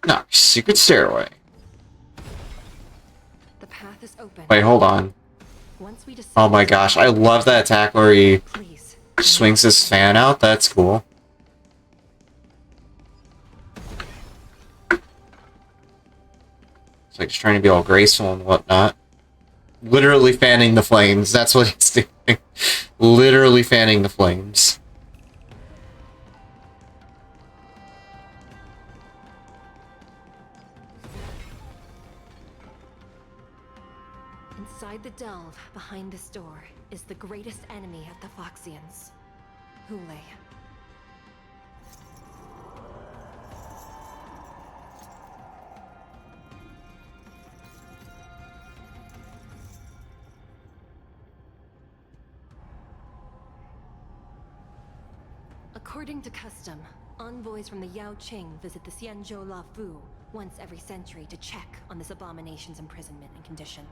No, secret stairway. The path is open. Wait, hold on. Oh my gosh, I love that attack where he swings his fan out. That's cool. It's like he's trying to be all graceful and whatnot. Literally fanning the flames. That's what he's doing. Literally fanning the flames. Inside the delve, behind this door, is the greatest enemy of the Foxians, Hulei. According to custom, envoys from the Yaoqing visit the Xianzhou Luofu once every century to check on this abomination's imprisonment and condition.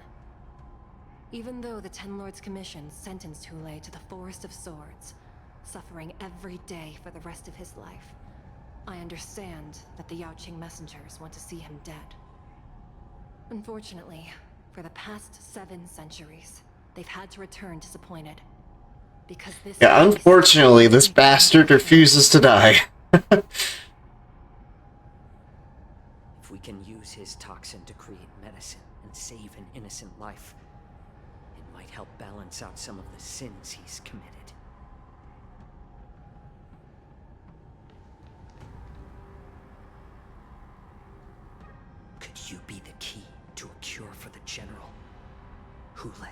Even though the Ten Lords Commission sentenced Hulei to the Forest of Swords, suffering every day for the rest of his life, I understand that the Yaoqing messengers want to see him dead. Unfortunately, for the past 7 centuries, they've had to return disappointed. Because this unfortunately, this bastard refuses to die. If we can use his toxin to create medicine and save an innocent life, it might help balance out some of the sins he's committed. Could you be the key to a cure for the General, Hulei?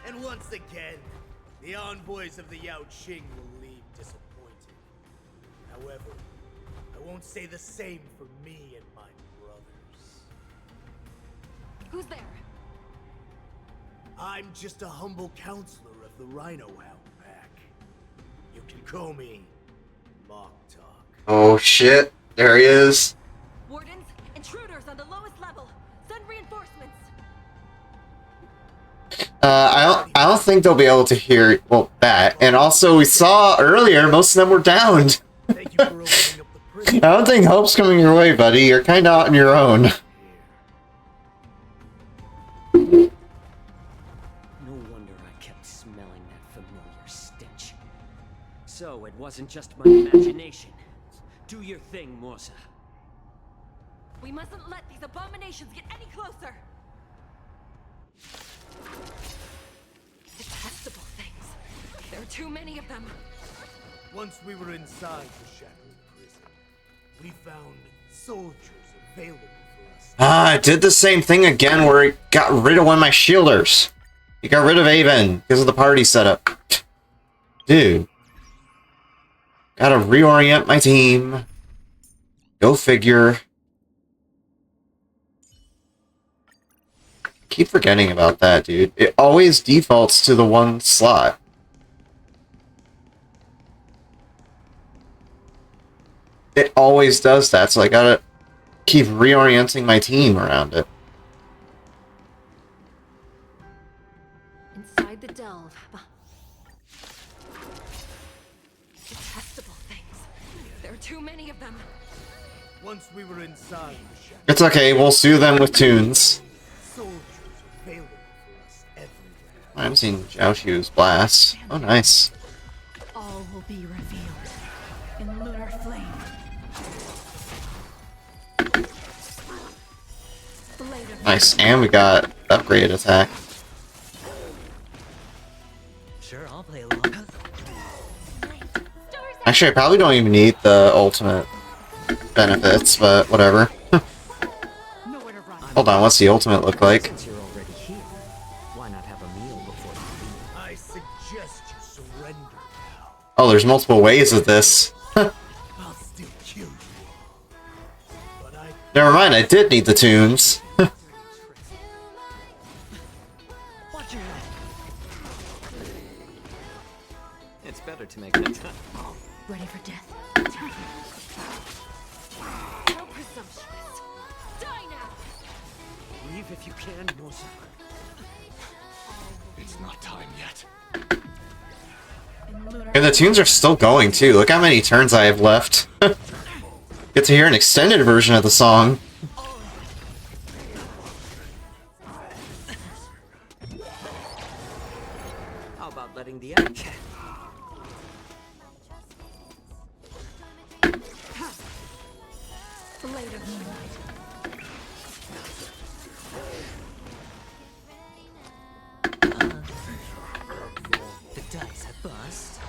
And once again, the envoys of the Yaoqing will leave disappointed. However, I won't say the same for me and my brothers. Who's there? I'm just a humble counselor of the Rhino Hound Pack. You can call me Mock Talk. Oh shit, there he is. Wardens, intruders on the lowest level. Send reinforcements. I don't think they'll be able to hear, well, that. And also, we saw earlier, most of them were downed. I don't think help's coming your way, buddy. You're kind of out on your own. wasn't just my imagination. Do your thing, Morsa. We mustn't let these abominations get any closer. Detestable things. There are too many of them. Once we were inside the Shadowed prison, we found soldiers available for us. I did the same thing again where it got rid of one of my shielders. He got rid of Avon because of the party setup. Dude. Gotta reorient my team. Go figure. Keep forgetting about that, dude. It always defaults to the one slot. It always does that, so I gotta keep reorienting my team around it. Inside the delve. Detestable things. There are too many of them. Once we were inside the Shadowed, It's okay, we'll sue them with tunes. soldiers available for us everywhere. I haven't seen Xianzhou's blast. Oh, nice. All will be revealed in lunar flame. Blade of Nice, and we got upgraded attack. Sure, I'll play along. Actually, I probably don't even need the ultimate benefits, but whatever. Hold on, what's the ultimate look like? Since you're already here, why not have a meal before you leave? I suggest you surrender now. Oh, there's multiple ways of this. I'll still kill you. But I Never mind, I did need the tunes. Watch your head. It's better to make it. ready for death. No presumptuous. Die now. Leave if you can, Morsa. It's not time yet. In lunar And the tunes are still going too. Look how many turns I have left. Get to hear an extended version of the song. How about letting the other cat? blade of moonlight. The dice have bust.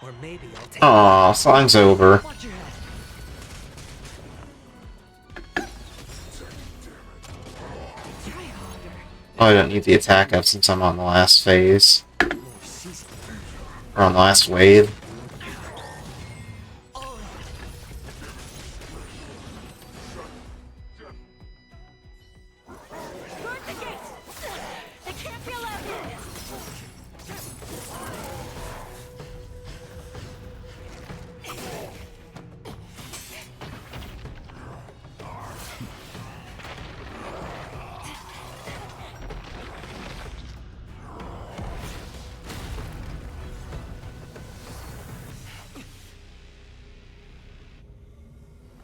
Or maybe I'll take. Aw, song's over. Watch your head. Oh, I don't need the attack up since I'm on the last phase. Or on the last wave. Guard the gates. They can't be allowed in.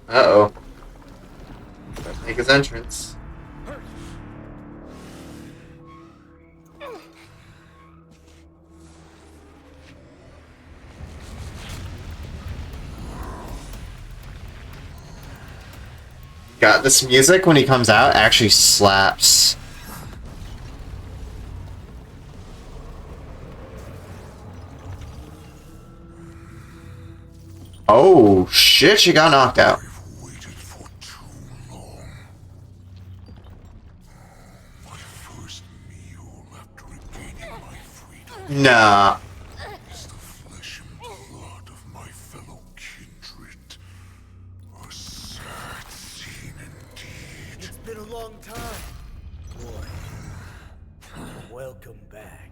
Uh-oh. Make his entrance. God, this music when he comes out actually slaps. Oh shit, she got knocked out. Nah. It's the flesh and blood of my fellow kindred. A sad scene indeed. It's been a long time, boy. Welcome back.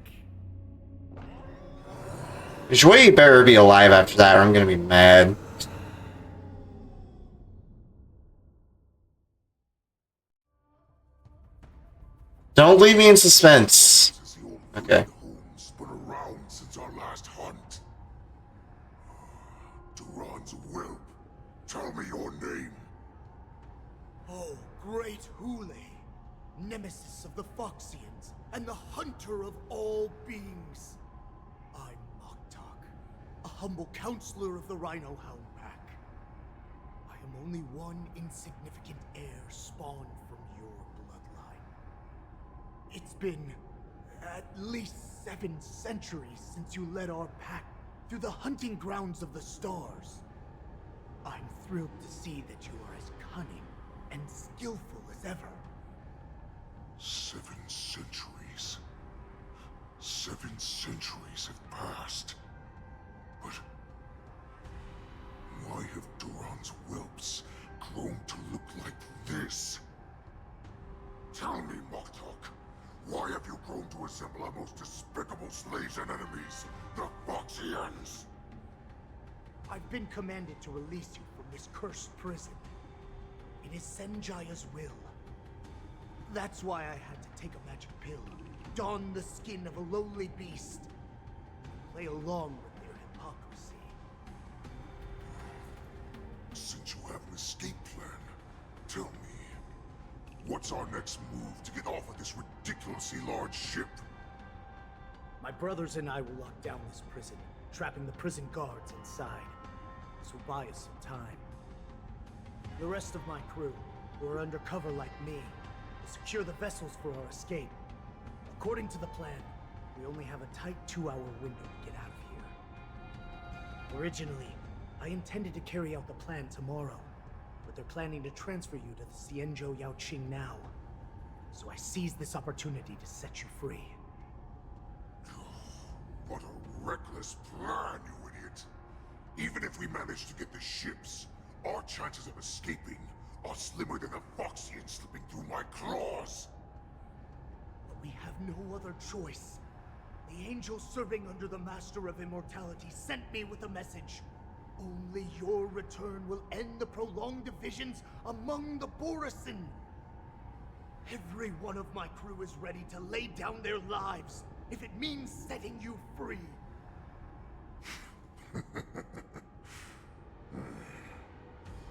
Shui better be alive after that or I'm gonna be mad. Don't leave me in suspense. Okay. Home's been around since our last hunt. Duran's whelp. Tell me your name. Oh, great Hule, nemesis of the Foxians, and the hunter of all beings. I'm Moktok, a humble counselor of the Rhino Hound Pack. I am only one insignificant heir spawned from your bloodline. It's been at least 7 centuries since you led our pack through the hunting grounds of the stars. I'm thrilled to see that you are as cunning and skillful as ever. 7 centuries. 7 centuries have passed. But why have Duran's whelps grown to look like this? Tell me, Moktok, why have you grown to resemble our most despicable slaves and enemies, the Foxians? I've been commanded to release you from this cursed prison. It is Senjaya's will. That's why I had to take a magic pill, don the skin of a lowly beast, and play along with their hypocrisy. Since you have an escape plan, tell me, what's our next move to get off of this ridiculously large ship? My brothers and I will lock down this prison, trapping the prison guards inside. This will buy us some time. The rest of my crew, who are undercover like me, will secure the vessels for our escape. According to the plan, we only have a tight 2-hour window to get out of here. Originally, I intended to carry out the plan tomorrow, but they're planning to transfer you to the Xianzhou Yaoqing now. So I seized this opportunity to set you free. What a reckless plan, you idiot! Even if we manage to get the ships, our chances of escaping are slimmer than the Foxians slipping through my claws! But we have no other choice. The angel serving under the Master of Immortality sent me with a message. Only your return will end the prolonged divisions among the Borisin. Every one of my crew is ready to lay down their lives if it means setting you free.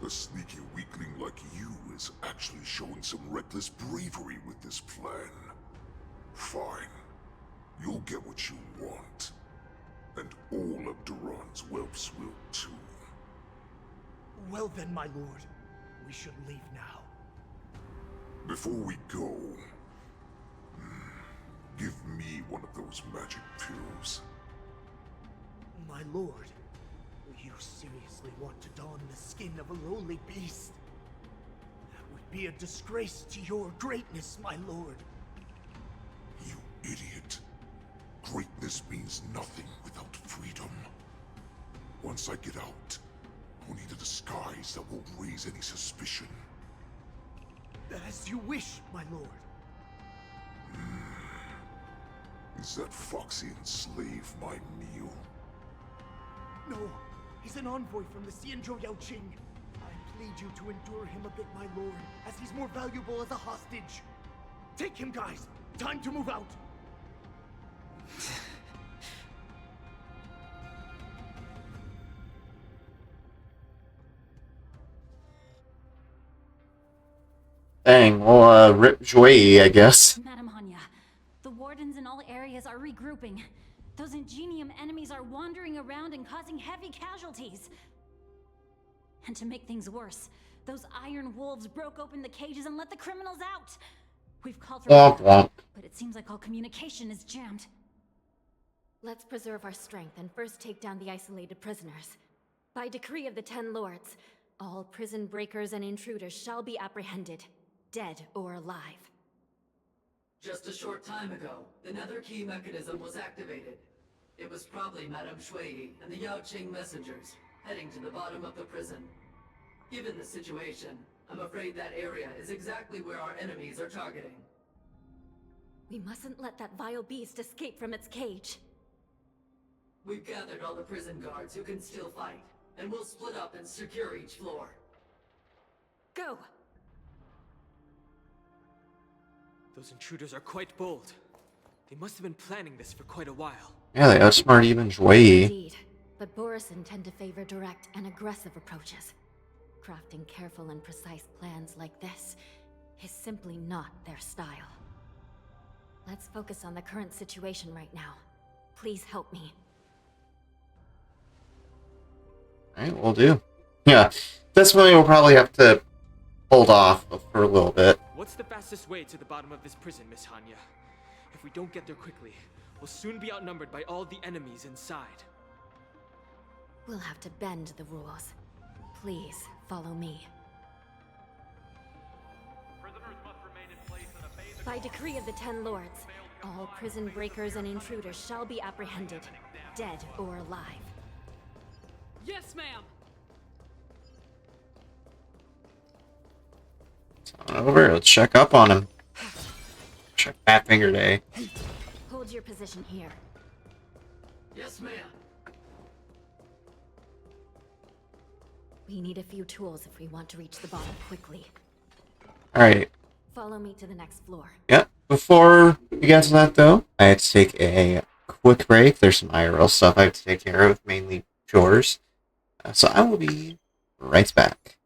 A sneaky weakling like you is actually showing some reckless bravery with this plan. Fine. You'll get what you want. And all of Duran's whelps will too. Well then, my lord. We should leave now. Before we go, give me one of those magic pills. My lord, you seriously want to don the skin of a lowly beast? That would be a disgrace to your greatness, my lord. You idiot. Greatness means nothing without freedom. Once I get out, I'll need a disguise that won't raise any suspicion. As you wish, my lord. Is that Foxian slave my meal? No, he's an envoy from the Xianzhou Yaoqing. I plead you to endure him a bit, my lord, as he's more valuable as a hostage. Take him, guys. Time to move out. Dang, well, rip Joey, I guess. Madam Hanya, the wardens in all areas are regrouping. Those ingenium enemies are wandering around and causing heavy casualties. And to make things worse, those iron wolves broke open the cages and let the criminals out. We've called for backup, but it seems like all communication is jammed. Let's preserve our strength and first take down the isolated prisoners. By decree of the 10 Lords, all prison breakers and intruders shall be apprehended, dead or alive. Just a short time ago, the nether key mechanism was activated. It was probably Madame Shui and the Yaoqing messengers, heading to the bottom of the prison. Given the situation, I'm afraid that area is exactly where our enemies are targeting. We mustn't let that vile beast escape from its cage. We've gathered all the prison guards who can still fight, and we'll split up and secure each floor. Go! Those intruders are quite bold. They must have been planning this for quite a while. Yeah, they outsmart even Joey. Indeed, but Borisin tend to favor direct and aggressive approaches. Crafting careful and precise plans like this is simply not their style. Let's focus on the current situation right now. Please help me. Alright, we'll do. Yeah, this one we'll probably have to hold off for a little bit. What's the fastest way to the bottom of this prison, Miss Hanya? If we don't get there quickly, we'll soon be outnumbered by all the enemies inside. We'll have to bend the rules. Please, follow me. By decree of the Ten Lords, all prison breakers and intruders shall be apprehended, dead or alive. Yes, ma'am. Over, let's check up on him. Check Fat Finger Day. Hold your position here. Yes, ma'am. We need a few tools if we want to reach the bottom quickly. Alright. Follow me to the next floor. Yeah, before we get to that though, I had to take a quick break. There's some IRL stuff I have to take care of, mainly chores. So I will be right back.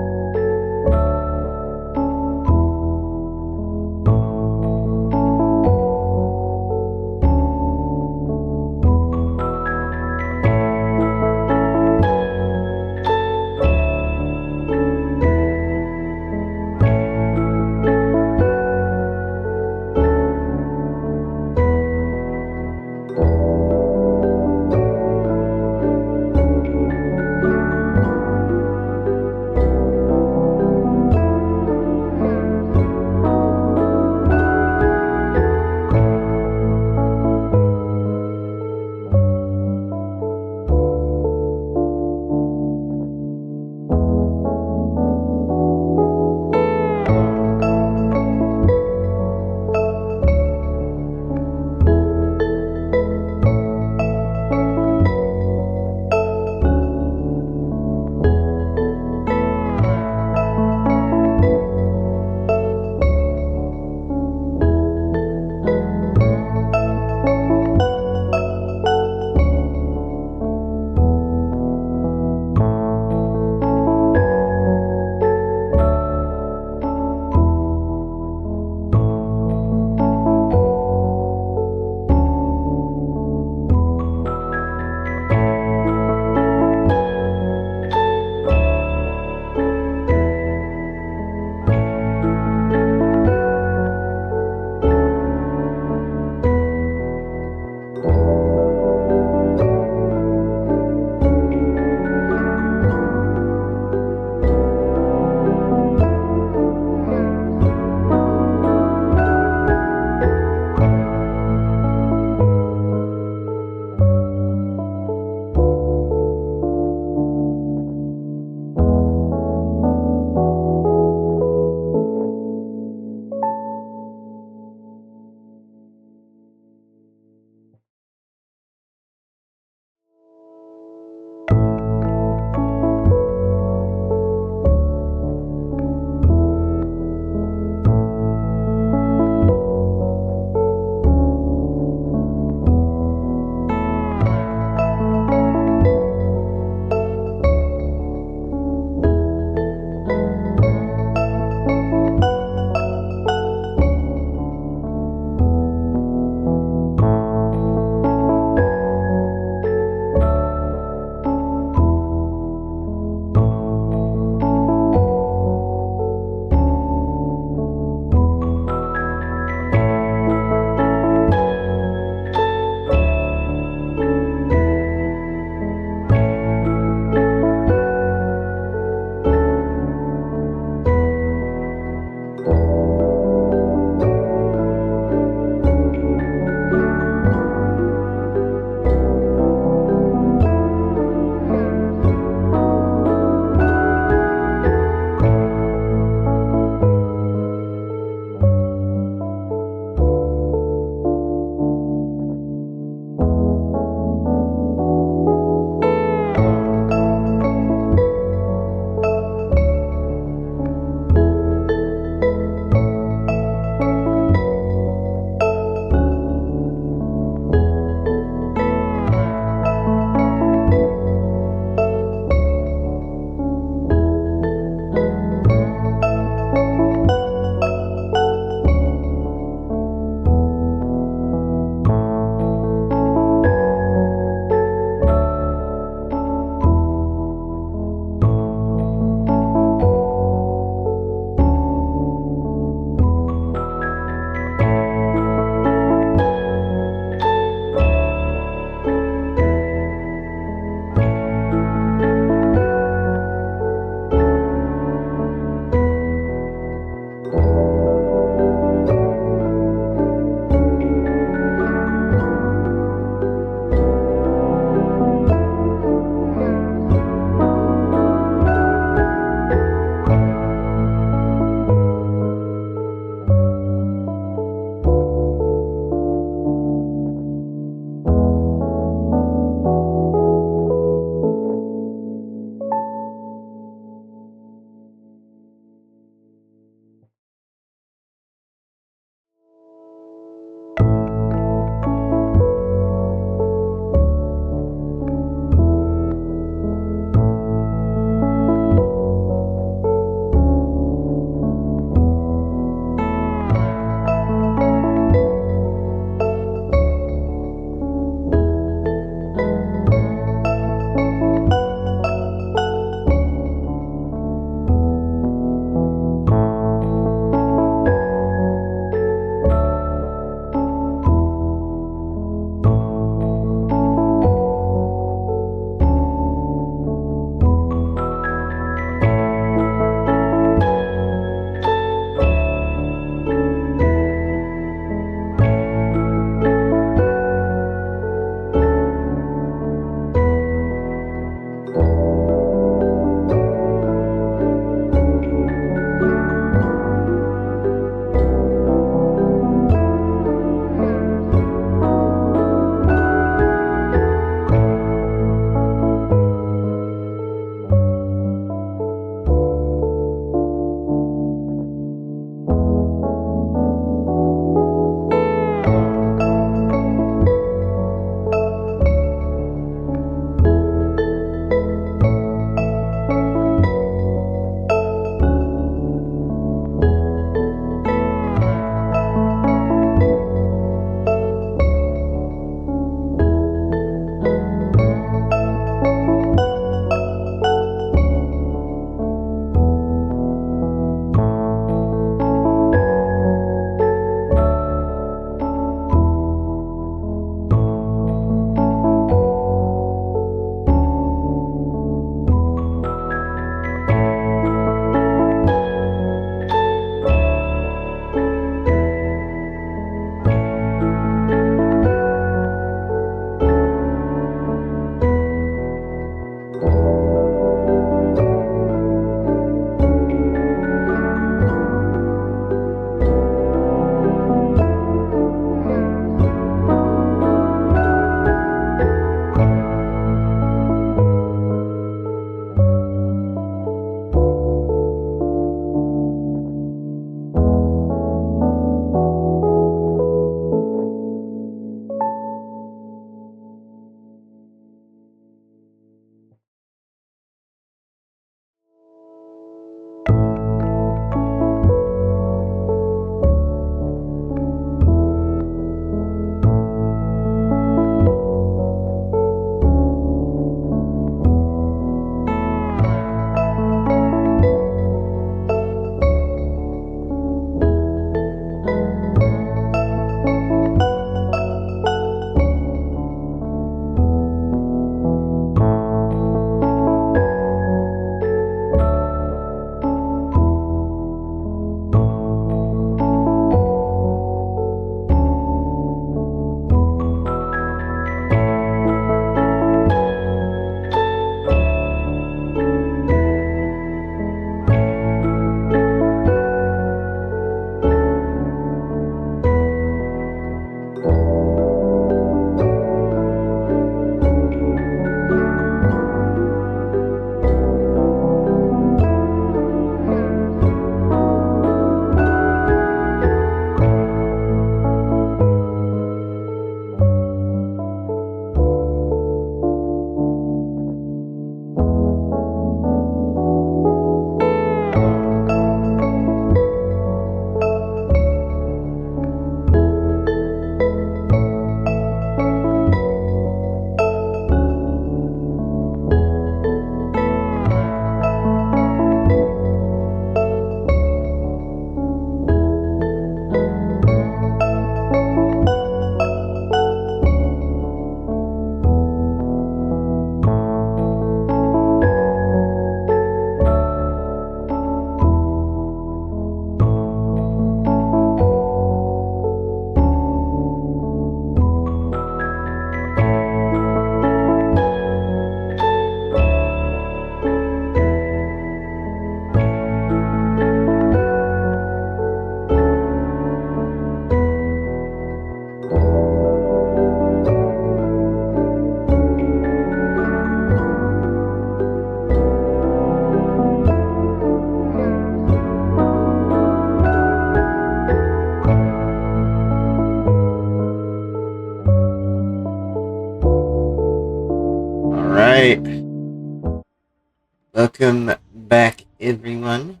welcome back, everyone.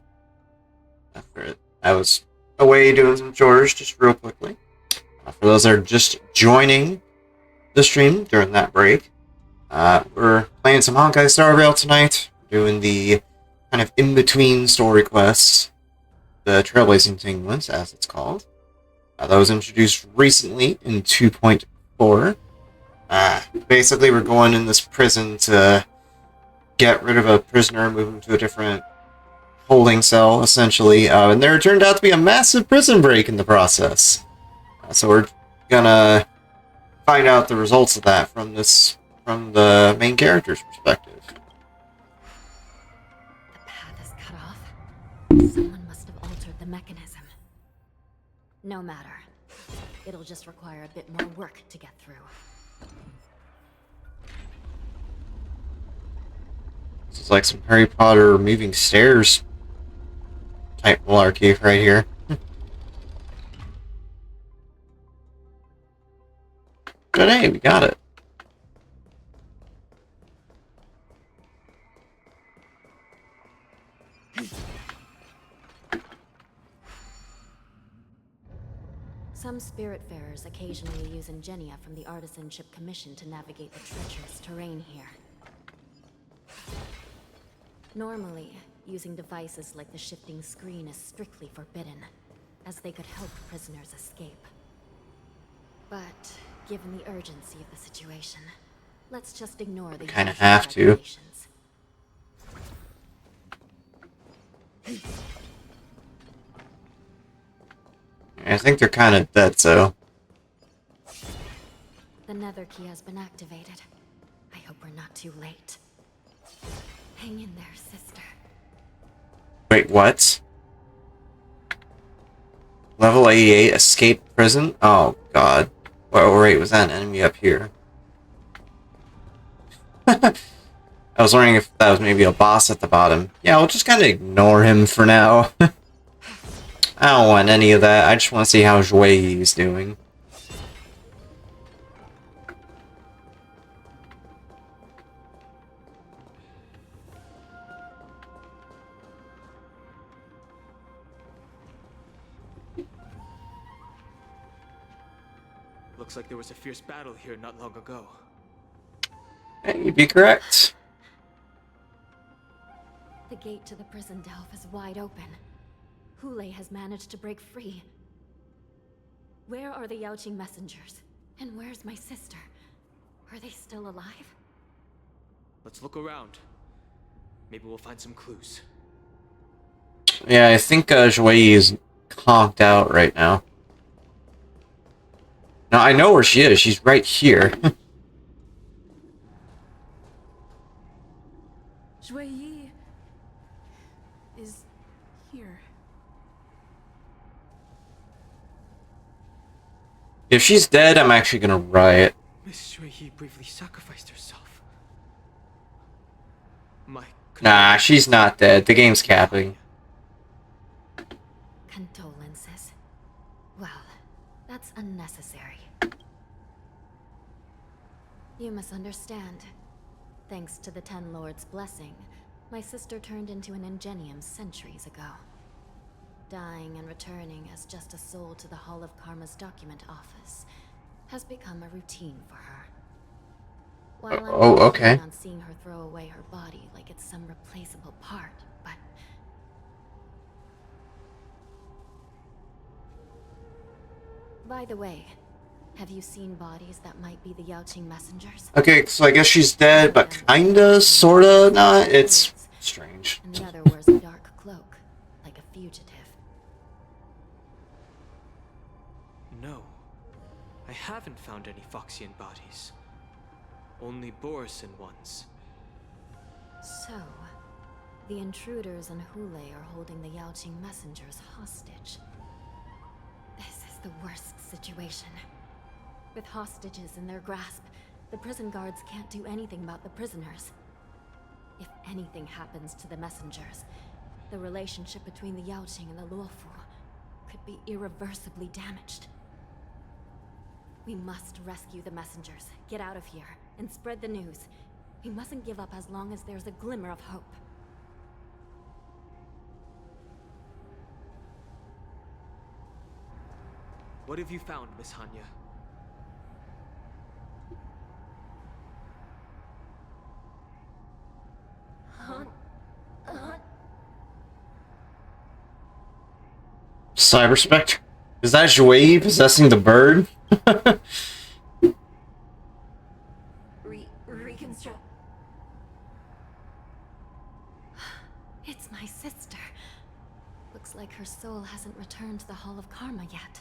I was away doing some chores just real quickly. For those that are just joining the stream during that break, we're playing some Honkai Star Rail tonight, doing the kind of in-between story quests, the Trailblaze Continuance, as it's called. That was introduced recently in 2.4. Basically, we're going in this prison to get rid of a prisoner, move him to a different holding cell, essentially. And there turned out to be a massive prison break in the process. So we're gonna find out the results of that from the main character's perspective. The path is cut off. Someone must have altered the mechanism. No matter. It'll just require a bit more work to get through. This is like some Harry Potter moving stairs type malarkey right here. But hey, we got it. Some Spiritfarers occasionally use Ingenia from the Artisanship Commission to navigate the treacherous terrain here. Normally, using devices like the shifting screen is strictly forbidden, as they could help prisoners escape. But, given the urgency of the situation, let's just ignore the Kinda usual have to. regulations. I think they're kind of dead, so. The nether key has been activated. I hope we're not too late. Hang in there, sister. Wait, what? Level 88, escape prison? Oh, God. Well, wait, was that an enemy up here? I was wondering if that was maybe a boss at the bottom. Yeah, we'll just kind of ignore him for now. I don't want any of that. I just want to see how Zhui is doing. Looks like there was a fierce battle here not long ago. Hey, you'd be correct. The gate to the prison delve is wide open. Hule has managed to break free. Where are the Yaoqing messengers? And where's my sister? Are they still alive? Let's look around. Maybe we'll find some clues. Yeah, I think Zhui is conked out right now. No, I know where she is. She's right here. Zhui is here. If she's dead, I'm actually gonna riot. Miss Zhui bravely sacrificed herself. Nah, she's not dead. The game's capping. Condolences. Well, that's unnecessary. You must understand. Thanks to the Ten Lords' blessing, my sister turned into an Ingenium centuries ago. Dying and returning as just a soul to the Hall of Karma's document office has become a routine for her. While I'm not okay. keen on seeing her throw away her body like it's some replaceable part, but... By the way, have you seen bodies that might be the Yaoqing messengers? Okay, so I guess she's dead, but kinda, sorta not. It's strange. And the other wears a dark cloak, like a fugitive. No. I haven't found any Foxian bodies. Only Borisin ones. So, the intruders and Hule are holding the Yaoqing messengers hostage. This is the worst situation. With hostages in their grasp, the prison guards can't do anything about the prisoners. If anything happens to the messengers, the relationship between the Yaoqing and the Luofu could be irreversibly damaged. We must rescue the messengers, get out of here, and spread the news. We mustn't give up as long as there's a glimmer of hope. What have you found, Miss Hanya? Cyber Spectre? Is that Zhui possessing the bird? Reconstruct. It's my sister. Looks like her soul hasn't returned to the Hall of Karma yet.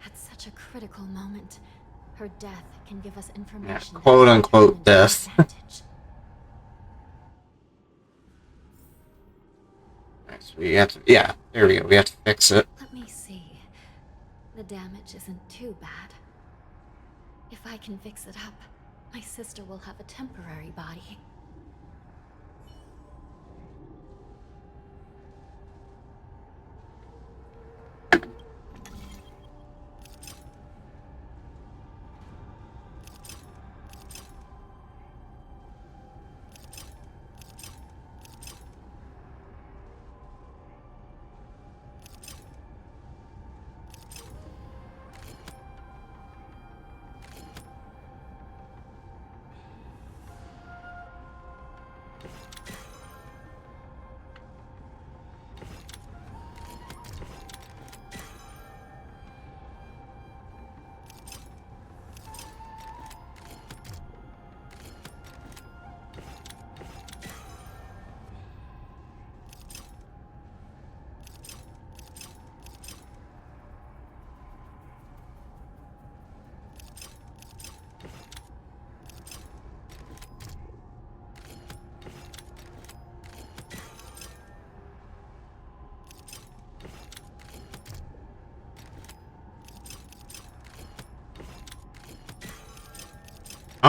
At such a critical moment, her death can give us information. Yeah, quote unquote death. So we have to, yeah, there we go. We have to fix it. Let me see. The damage isn't too bad. If I can fix it up, my sister will have a temporary body.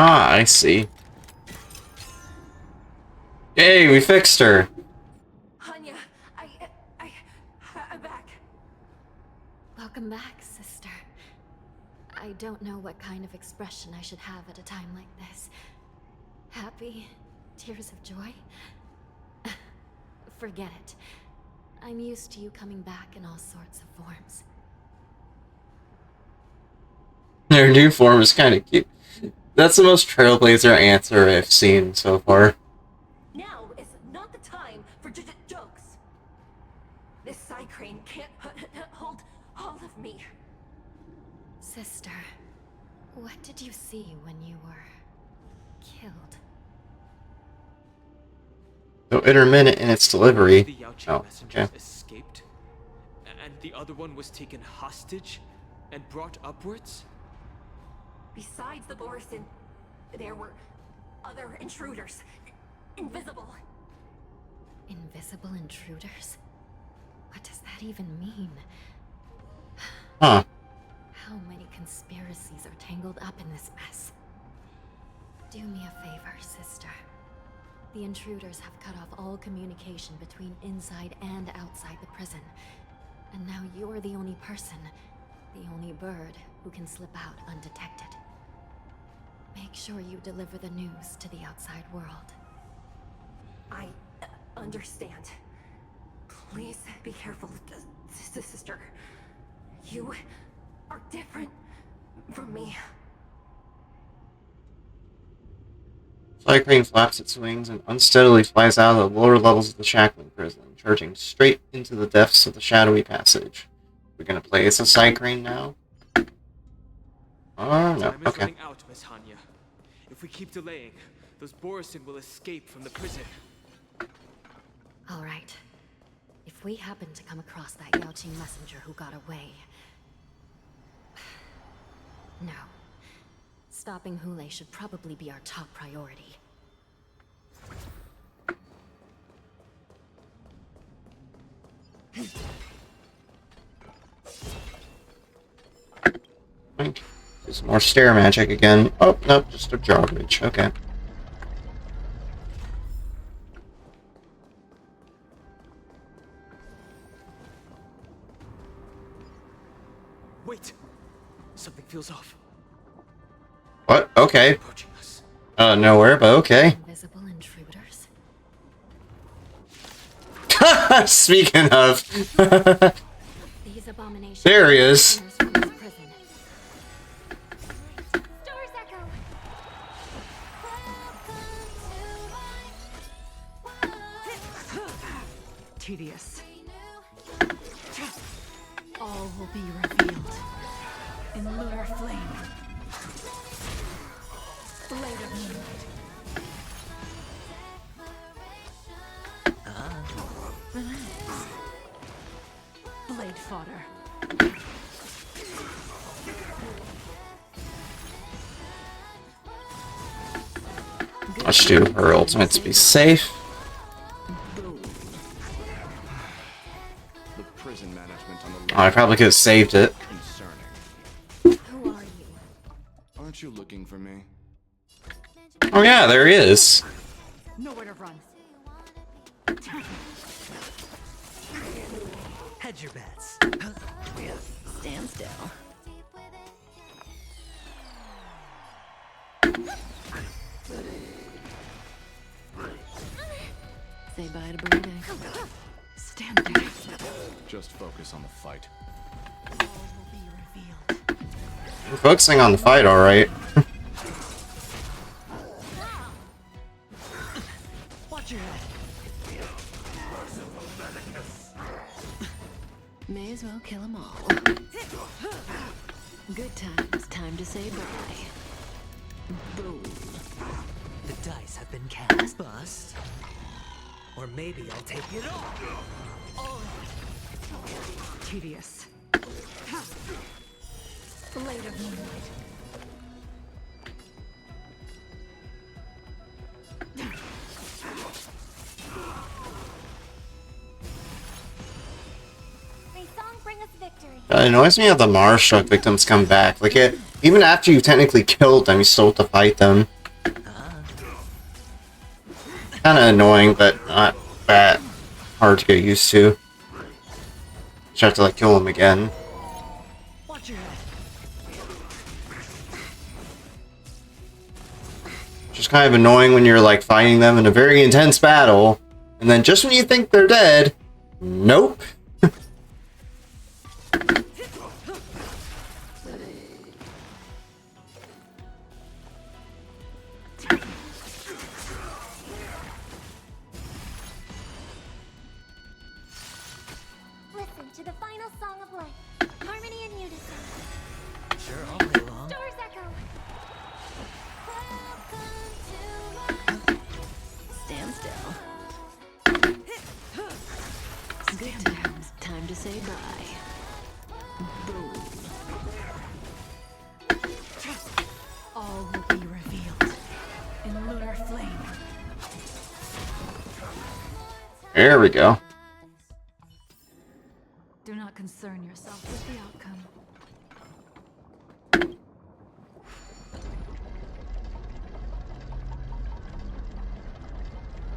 Ah, I see. Yay, we fixed her. Hanya, I'm back. Welcome back, sister. I don't know what kind of expression I should have at a time like this. Happy? Tears of joy? Forget it. I'm used to you coming back in all sorts of forms. Her new form is kind of cute. That's the most Trailblazer answer I've seen so far. Now is not the time for jokes. This side crane can't hold all of me. Sister, what did you see when you were killed? So intermittent in its delivery. The Yaoqing Oh, messengers okay. escaped, and the other one was taken hostage and brought upwards? Besides the Borison, there were other intruders. Invisible. Invisible intruders? What does that even mean? Huh. How many conspiracies are tangled up in this mess? Do me a favor, sister. The intruders have cut off all communication between inside and outside the prison. And now you're the only person, the only bird, who can slip out undetected. Make sure you deliver the news to the outside world. I understand. Please be careful, sister. You are different from me. Flycrane flaps its wings and unsteadily flies out of the lower levels of the Shackling prison, charging straight into the depths of the shadowy passage. We're gonna play as a Cycrane now? Oh, no. Time is Okay. running out, Miss Hanya. If we keep delaying, those Borison will escape from the prison. All right. If we happen to come across that Yaoqing messenger who got away... No. Stopping Hule should probably be our top priority. Right. Do some more stair magic again. Oh, no, just a drawbridge. Okay. Wait! Something feels off. What? Okay. Nowhere, but okay. Invisible intruders? Speaking of. These abominations abomination. There he is. Tedious. All will be revealed in lunar flame. Blade of moonlight. Relax. Blade fodder. Let's do her ultimate to be safe. The prison management on the Oh, I probably could have saved it. concerning. Who are you? Aren't you looking for me? Oh yeah, there he is. Nowhere to run. Hedge your bets. Stand still. Say bye to breathing. Stand down. Just focus on the fight. All will be revealed. We're focusing on the fight, alright. Watch your head. May as well kill them all. Good times. Time to say bye. Boom. The dice have been cast. Bust. Or maybe I'll take it all. Tedious. Blade of moonlight. May song bring us victory. It annoys me how the Mars struck victims come back. Like, even after you technically killed them, you still have to fight them. Kinda annoying, but not that hard to get used to. Just have to, like, kill them again. Watch your head. Just kind of annoying when you're, like, fighting them in a very intense battle, and then just when you think they're dead, nope. Listen to the final song of life. Harmony and unison. Sure, I'll play along. Stars echo. Stand still. Good times. Time to say bye. Boom. All will be revealed in lunar flame. There we go. Do not concern yourself with the outcome.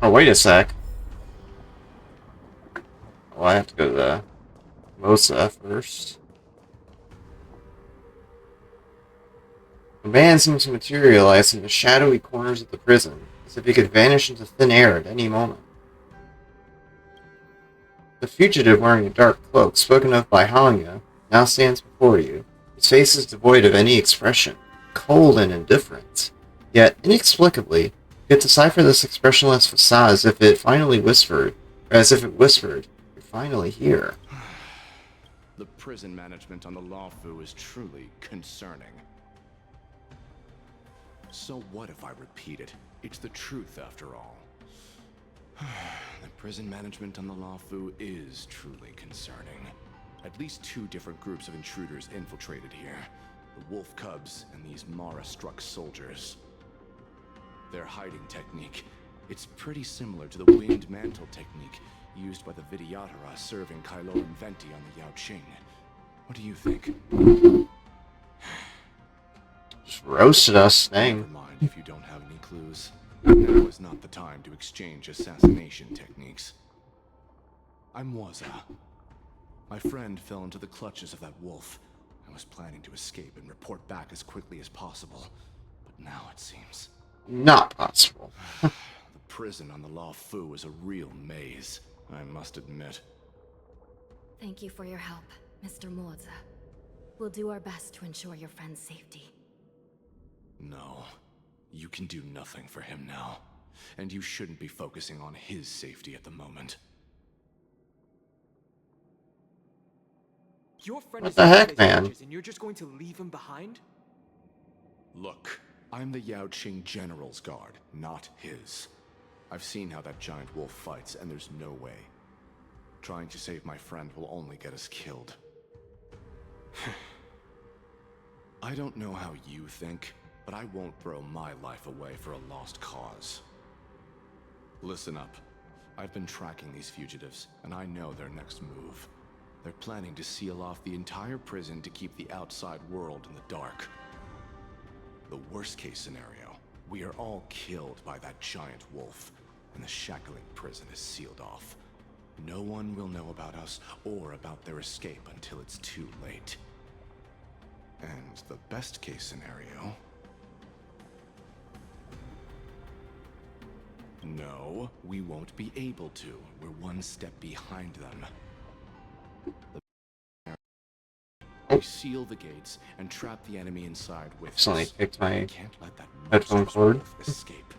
Oh, wait a sec. Oh, I have to go to the Mosa first. The man seems to materialize in the shadowy corners of the prison, as if he could vanish into thin air at any moment. The fugitive wearing a dark cloak, spoken of by Hanya, now stands before you. His face is devoid of any expression, cold and indifferent. Yet, inexplicably, you could decipher this expressionless facade as if it whispered, "You're finally here." The prison management on the Lawfu is truly concerning. So what if I repeat it? It's the truth after all. The prison management on the Lawfu is truly concerning. At least 2 different groups of intruders infiltrated here. The Wolf Cubs and these Mara-struck soldiers. Their hiding technique, it's pretty similar to the Winged Mantle technique used by the Vidyadhara serving Kylo and Venti on the Yaoqing. What do you think? Just roasted us, dang. Never mind if you don't have any clues. Now is not the time to exchange assassination techniques. I'm Waza. My friend fell into the clutches of that wolf. I was planning to escape and report back as quickly as possible. But now it seems... not possible. The prison on the Lawfu is a real maze, I must admit. Thank you for your help. Mr. Morza, we'll do our best to ensure your friend's safety. No. You can do nothing for him now. And you shouldn't be focusing on his safety at the moment. Your friend What is the heck, Trailblaze man? Rangers, and you're just going to leave him behind? Look, I'm the Yaoqing General's guard, not his. I've seen how that giant wolf fights, and there's no way. Trying to save my friend will only get us killed. I don't know how you think, but I won't throw my life away for a lost cause. Listen up. I've been tracking these fugitives, and I know their next move. They're planning to seal off the entire prison to keep the outside world in the dark. The worst case scenario, we are all killed by that giant wolf, and the shackling prison is sealed off. No one will know about us or about their escape until it's too late. And the best case scenario... No, we won't be able to. We're one step behind them. We seal the gates and trap the enemy inside with Accidentally us. picked my Can't let that headphone cord. escape.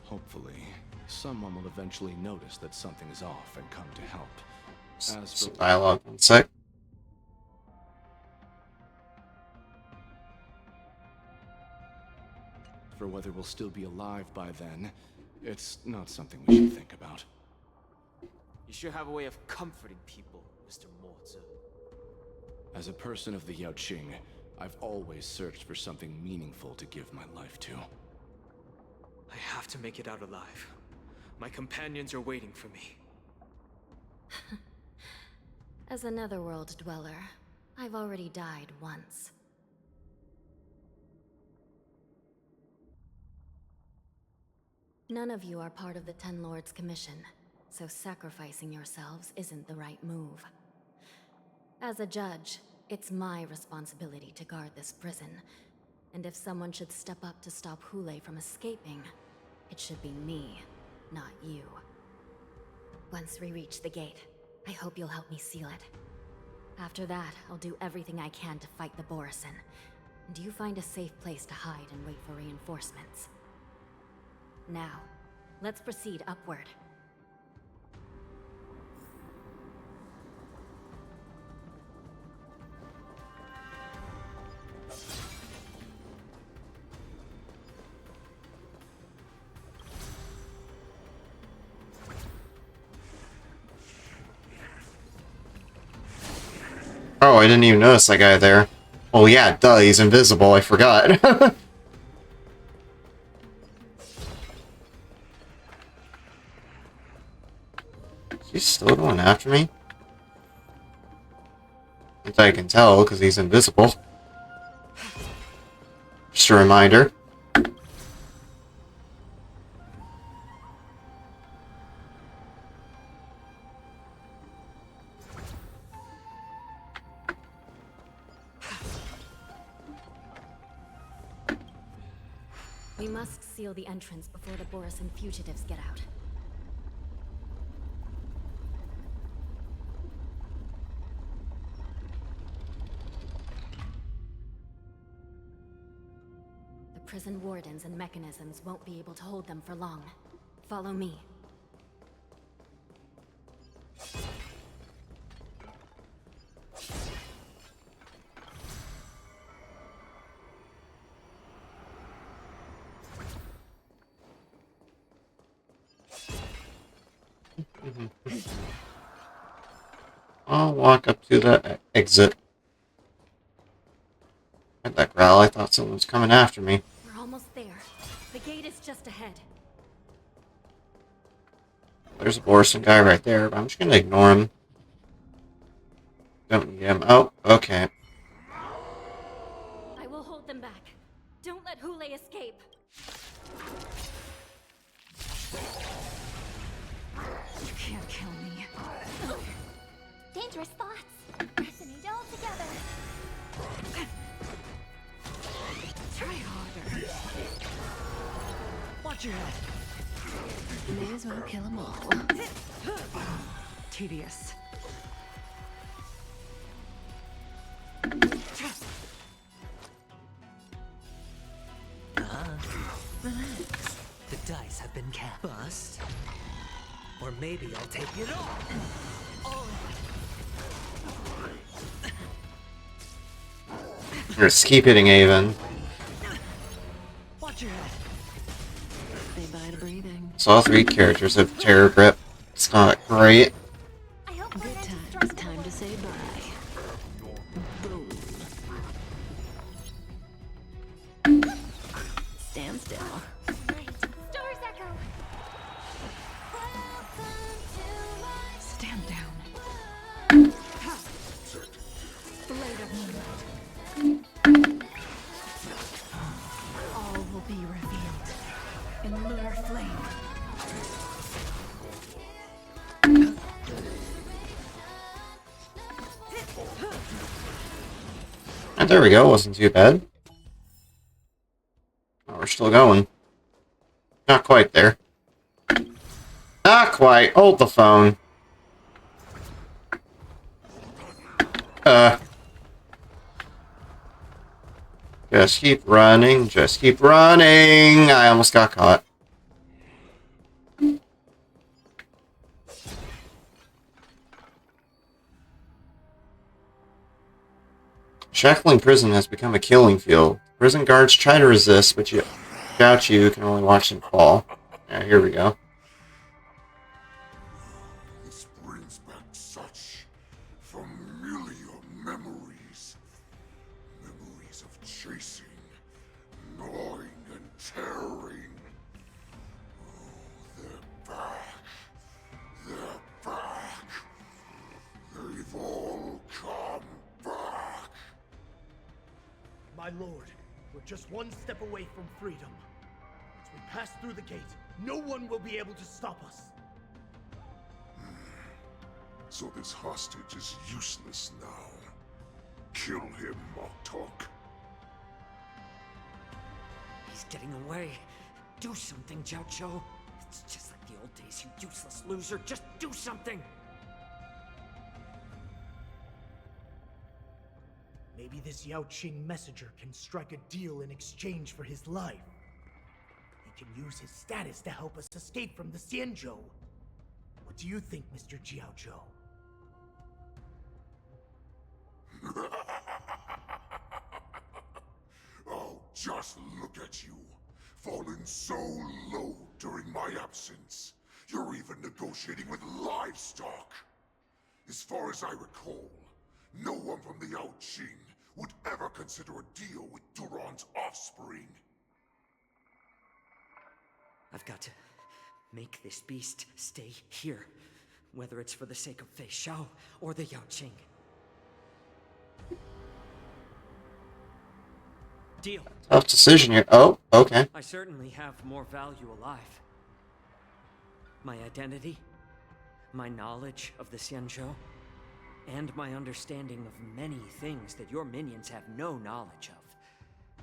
Hopefully, someone will eventually notice that something is off and come to help. As Some for dialogue, one sec. whether we'll still be alive by then, it's not something we should think about. You sure have a way of comforting people, Mr. Morza. As a person of the Yaoqing, I've always searched for something meaningful to give my life to. I have to make it out alive. My companions are waiting for me. As a netherworld dweller, I've already died once. None of you are part of the Ten Lords' Commission, so sacrificing yourselves isn't the right move. As a judge, it's my responsibility to guard this prison, and if someone should step up to stop Hule from escaping, it should be me, not you. Once we reach the gate, I hope you'll help me seal it. After that, I'll do everything I can to fight the Borisin, and you find a safe place to hide and wait for reinforcements. Now, let's proceed upward. Oh, I didn't even notice that guy there. Oh yeah, duh, he's invisible, I forgot. He's still going after me? As I can tell, because he's invisible. Just a reminder. We must seal the entrance before the Borisin fugitives get out. The prison wardens and mechanisms won't be able to hold them for long. Follow me. I'll walk up to the exit. At that growl, I thought someone was coming after me. We're almost there. The gate is just ahead. There's a Borisin guy right there, but I'm just gonna ignore him. Don't need him. Oh, okay. I will hold them back. Don't let Hule escape. You can't kill me. Dangerous thoughts. Resonate all together. Try harder. Watch your head. May as well kill them all. Tedious. have been cast. Bust. Or maybe I'll take it all. Just keep hitting Avon. Watch your head. Say bye to breathing. So all three characters have Terror Grip. It's not great. Good times. Time to say bye. Boom. Stand still. Stars echo. Stand down. Blade of moonlight. All will be revealed in lunar flame. And there we go, wasn't too bad. Oh, we're still going. Not quite there. Not quite. Hold the phone. Just keep running. Just keep running. I almost got caught. Shackling Prison has become a killing field. Prison guards try to resist, but you can only watch them fall. Yeah, here we go. This brings back such familiar memories. Memories of chasing, gnawing, and tearing. Oh, they're back. They're back. They've all come back. My lord, we're just one step away from freedom. Once we pass through the gate, no one will be able to stop us. So this hostage is useless now. Kill him, Moktok. He's getting away. Do something, Xianzhou. It's just like the old days, you useless loser. Just do something! Maybe this Yaoqing messenger can strike a deal in exchange for his life. He can use his status to help us escape from the Xianzhou. What do you think, Mr. Xiaozhou? Oh, just look at you. Fallen so low during my absence. You're even negotiating with livestock. As far as I recall, no one from the Yaoqing would ever consider a deal with Duran's offspring. I've got to make this beast stay here, whether it's for the sake of Fei Xiao or the Yaoqing. Deal. Tough decision here. Oh, okay. I certainly have more value alive. My identity, my knowledge of the Xianzhou, and my understanding of many things that your minions have no knowledge of.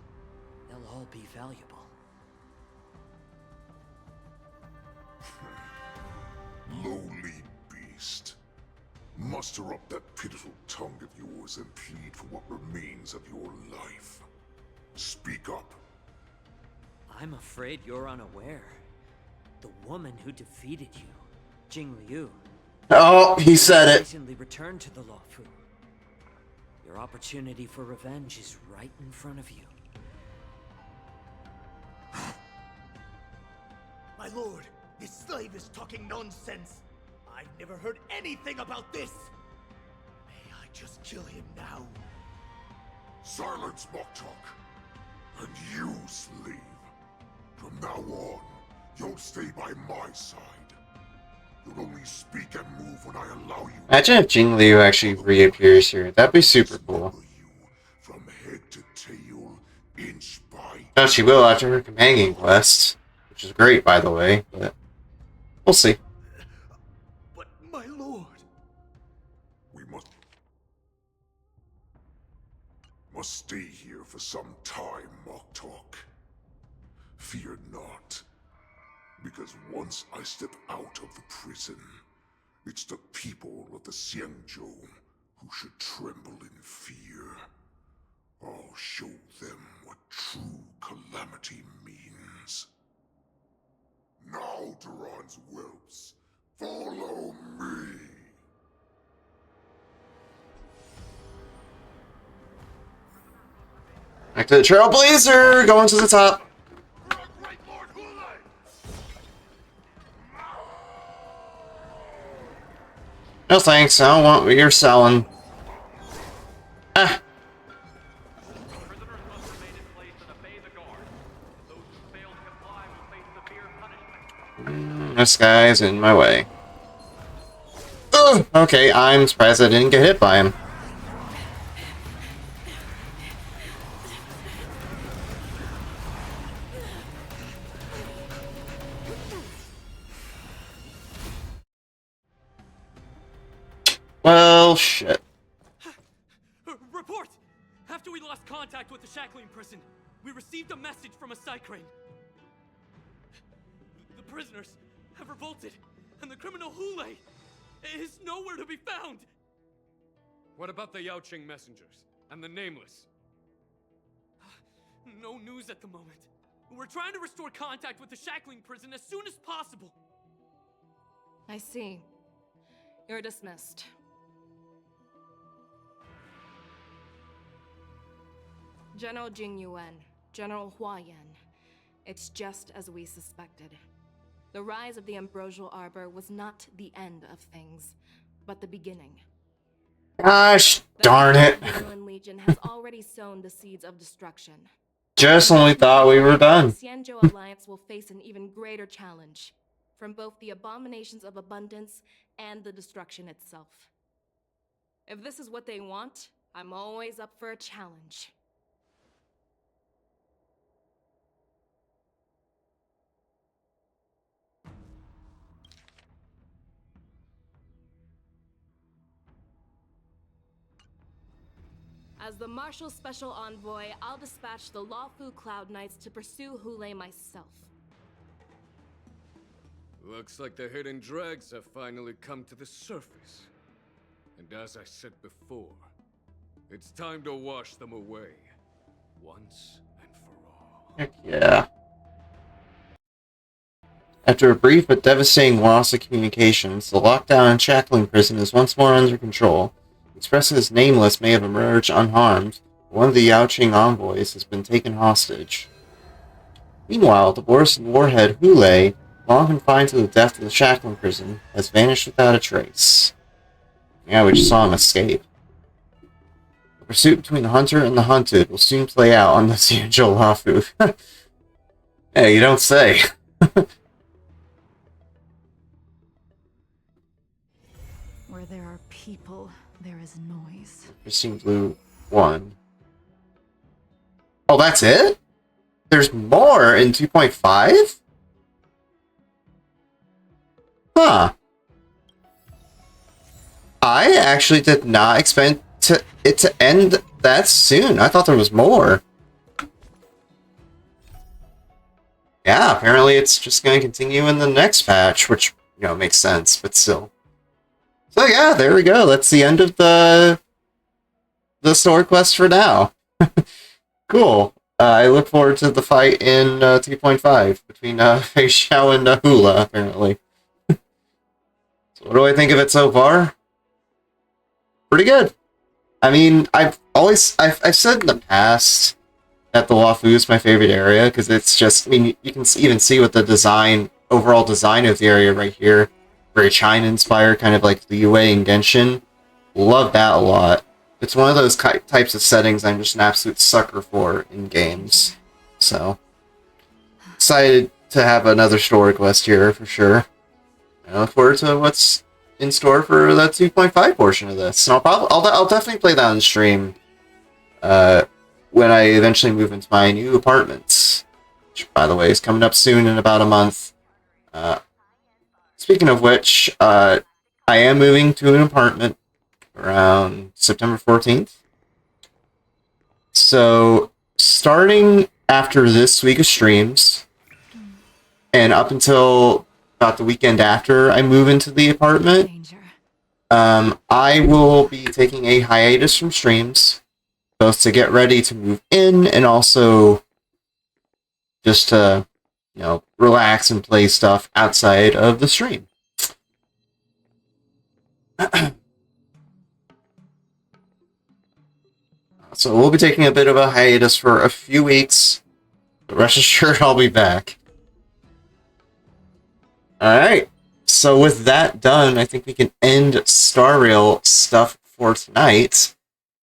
They'll all be valuable. Lowly beast. Muster up that pitiful tongue of yours and plead for what remains of your life. Speak up. I'm afraid you're unaware. The woman who defeated you, Jing Liu. Oh, he said it. Recently returned to the Luofu. Your opportunity for revenge is right in front of you. My lord, this slave is talking nonsense. I've never heard anything about this. May I just kill him now? Silence, Moktok. And you, slave. From now on, you'll stay by my side. You'll only speak and move when I allow you. Imagine if Jing Liu actually reappears here. That'd be super cool. From head to tail, inch by... No, she will after her companion quest, which is great, by the way, but we'll see. But my lord... We must stay here for some time, Moktok. Fear not. Because once I step out of the prison, it's the people of the Xianzhou who should tremble in fear. I'll show them what true calamity means. Now, Duran's whelps, follow me. Back to the Trailblazer, going to the top. No thanks, I don't want what you're selling. Ah. This guy's in my way. Ugh! Okay, I'm surprised I didn't get hit by him. Well, shit. Report! After we lost contact with the shackling prison, we received a message from a Psycrane. The prisoners have revolted, and the criminal Hule is nowhere to be found. What about the Yaoqing messengers and the Nameless? No news at the moment. We're trying to restore contact with the shackling prison as soon as possible. I see. You're dismissed. General Jing Yuan, General Hua Yan. It's just as we suspected. The rise of the Ambrosial Arbor was not the end of things, but the beginning. Gosh darn it. The Villain Legion has already sown the seeds of destruction. Just when we thought we were done. The Xianzhou Alliance will face an even greater challenge, from both the abominations of abundance and the destruction itself. If this is what they want, I'm always up for a challenge. As the Marshal Special Envoy, I'll dispatch the Lawfu Cloud Knights to pursue Hule myself. Looks like the hidden dregs have finally come to the surface. And as I said before, it's time to wash them away, once and for all. Heck yeah. After a brief but devastating loss of communications, the lockdown and shackling prison is once more under control. Expresses Nameless may have emerged unharmed, but one of the Yaoqing envoys has been taken hostage. Meanwhile, the Borison warhead Hule, long confined to the depth of the shackling prison, has vanished without a trace. Yeah, we just saw him escape. The pursuit between the hunter and the hunted will soon play out on the Xianzhou Lafu. Hey, you don't say. Where there are people, there is noise. Pristine Blue 1. Oh, that's it? There's more in 2.5? Huh. I actually did not expect it to end that soon. I thought there was more. Yeah, apparently it's just going to continue in the next patch, which, you know, makes sense, but still. So yeah, there we go. That's the end of the story quest for now. Cool. I look forward to the fight in 2.5 between Fei Xiao and Hula, apparently. So what do I think of it so far? Pretty good. I mean, I've said in the past that the Luofu is my favorite area, because it's just, I mean, you can even see with the overall design of the area right here. Very China-inspired, kind of like the UA and Genshin. Love that a lot. It's one of those types of settings I'm just an absolute sucker for in games. So, excited to have another story quest here, for sure. I look forward to what's in store for the 2.5 portion of this. And I'll definitely play that on stream when I eventually move into my new apartments. Which, by the way, is coming up soon in about a month. Speaking of which, I am moving to an apartment around September 14th. So, starting after this week of streams, and up until about the weekend after I move into the apartment, I will be taking a hiatus from streams, both to get ready to move in, and also just to, relax and play stuff outside of the stream. So we'll be taking a bit of a hiatus for a few weeks. But rest assured, I'll be back. Alright. So with that done, I think we can end Star Rail stuff for tonight.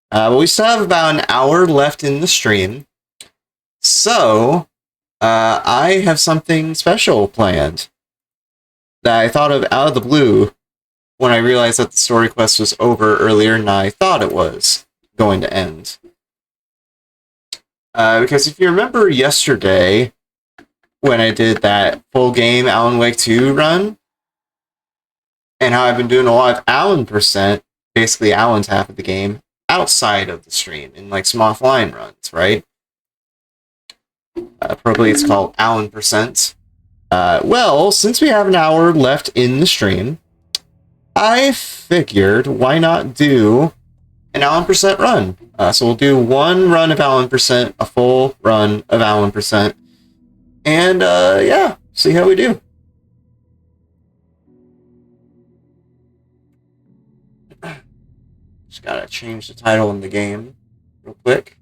But we still have about an hour left in the stream. So, I have something special planned that I thought of out of the blue when I realized that the story quest was over earlier than I thought it was going to end. Because if you remember yesterday, when I did that full game Alan Wake 2 run, and how I've been doing a lot of Alan %, basically Alan's half of the game, outside of the stream, in like some offline runs, right? Probably it's called Alan %. Well, since we have an hour left in the stream, I figured why not do an Alan % run. So we'll do one run of Alan %, a full run of Alan %, and yeah, see how we do. Just gotta change the title in the game real quick.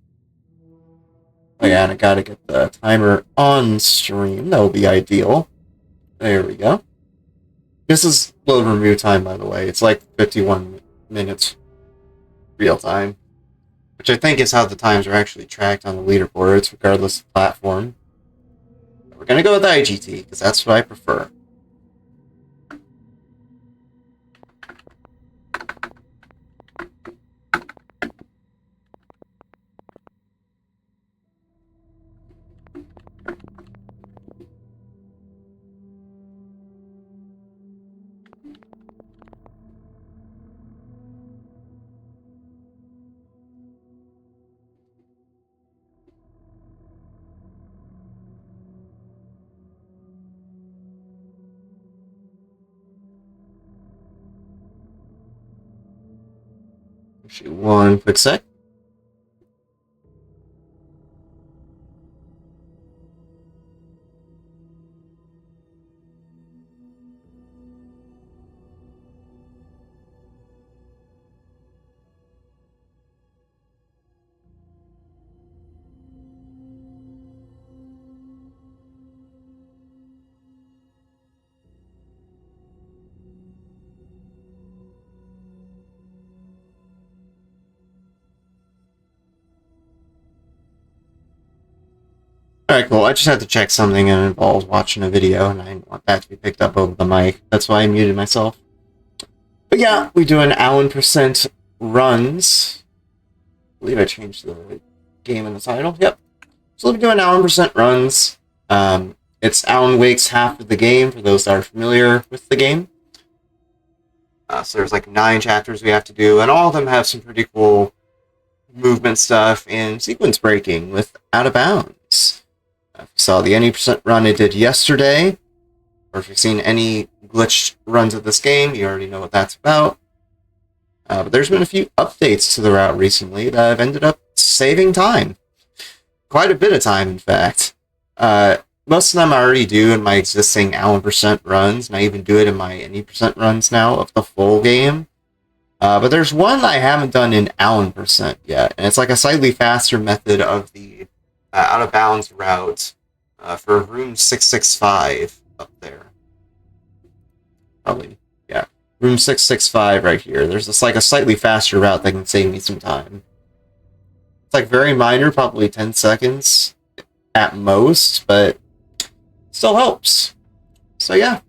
Oh yeah, and I gotta get the timer on stream. That will be ideal. There we go. This is load review time, by the way. It's like 51 minutes real time, which I think is how the times are actually tracked on the leaderboards, regardless of platform. We're gonna go with IGT, because that's what I prefer. Actually, one quick sec. Alright, cool. I just had to check something and it involves watching a video, and I didn't want that to be picked up over the mic. That's why I muted myself. But yeah, we do an Alan % runs. I believe I changed the game in the title. Yep. So we'll be doing Alan % runs. It's Alan Wake's half of the game, for those that are familiar with the game. So there's like 9 chapters we have to do, and all of them have some pretty cool movement stuff and sequence breaking with Out of Bounds. If you saw the any % run I did yesterday, or if you've seen any glitched runs of this game, you already know what that's about. But there's been a few updates to the route recently that have ended up saving time. Quite a bit of time, in fact. Most of them I already do in my existing Alan % runs, and I even do it in my any % runs now of the full game. But there's one that I haven't done in Alan % yet, and it's like a slightly faster method of the Out of Bounds route for room 665 up there. Probably, yeah. Room 665 right here. There's this like a slightly faster route that can save me some time. It's like very minor, probably 10 seconds at most, but still helps. So yeah.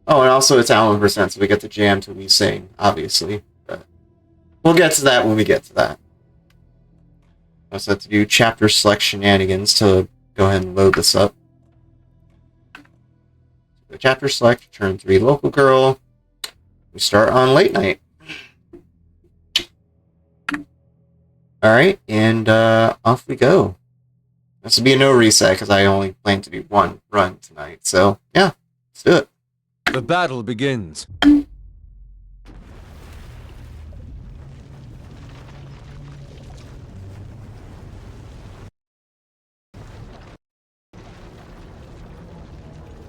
Oh, and also it's Alan %, so we get to jam till we sing, obviously. But we'll get to that when we get to that. I also have to do chapter select shenanigans to go ahead and load this up. So chapter select, turn 3 local girl. We start on late night. Alright, and off we go. This will be a no reset because I only plan to do one run tonight. So, yeah, let's do it. The battle begins.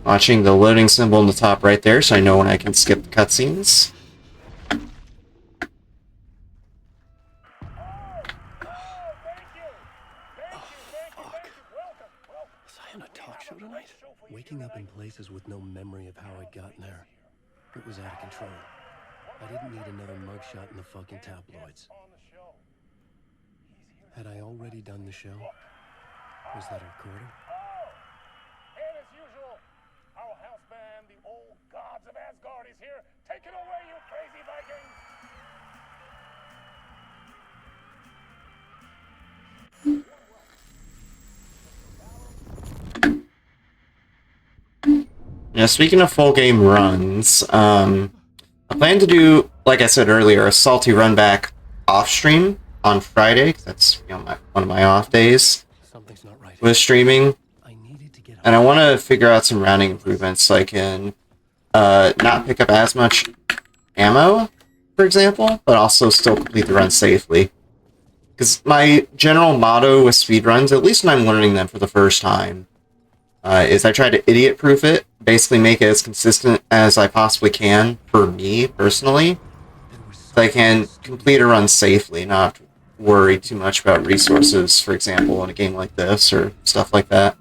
Watching the loading symbol in the top right there, so I know when I can skip the cutscenes. Waking up in places with no memory of how I'd gotten there. It was out of control. I didn't need another mugshot in the fucking tabloids. Had I already done the show? Was that a recording? And as usual, our house band, the old gods of Asgard, is here. Take it away, you crazy Vikings! Yeah, speaking of full game runs, I plan to do, like I said earlier, a salty run back off stream on Friday. 'Cause that's one of my off days with streaming, and I want to figure out some rounding improvements so I can not pick up as much ammo, for example, but also still complete the run safely. Because my general motto with speedruns, at least when I'm learning them for the first time, is I try to idiot-proof it, basically make it as consistent as I possibly can for me, personally, so I can complete a run safely, not worry too much about resources, for example, in a game like this, or stuff like that.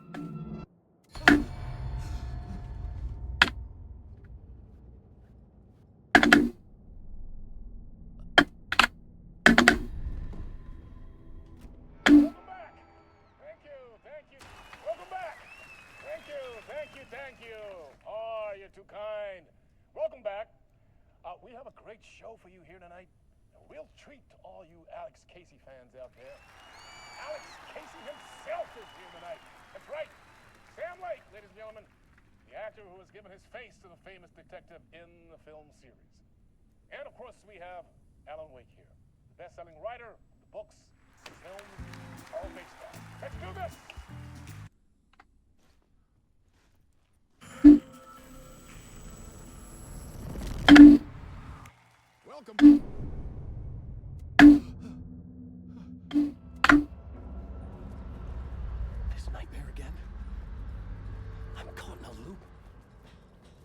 Thank you. Oh, you're too kind. Welcome back. We have a great show for you here tonight. A real treat to all you Alex Casey fans out there. Alex Casey himself is here tonight. That's right. Sam Lake, ladies and gentlemen. The actor who has given his face to the famous detective in the film series. And of course, we have Alan Wake here. The best-selling writer of the books, the films, all based on. Let's do this! Welcome. This nightmare again? I'm caught in a loop.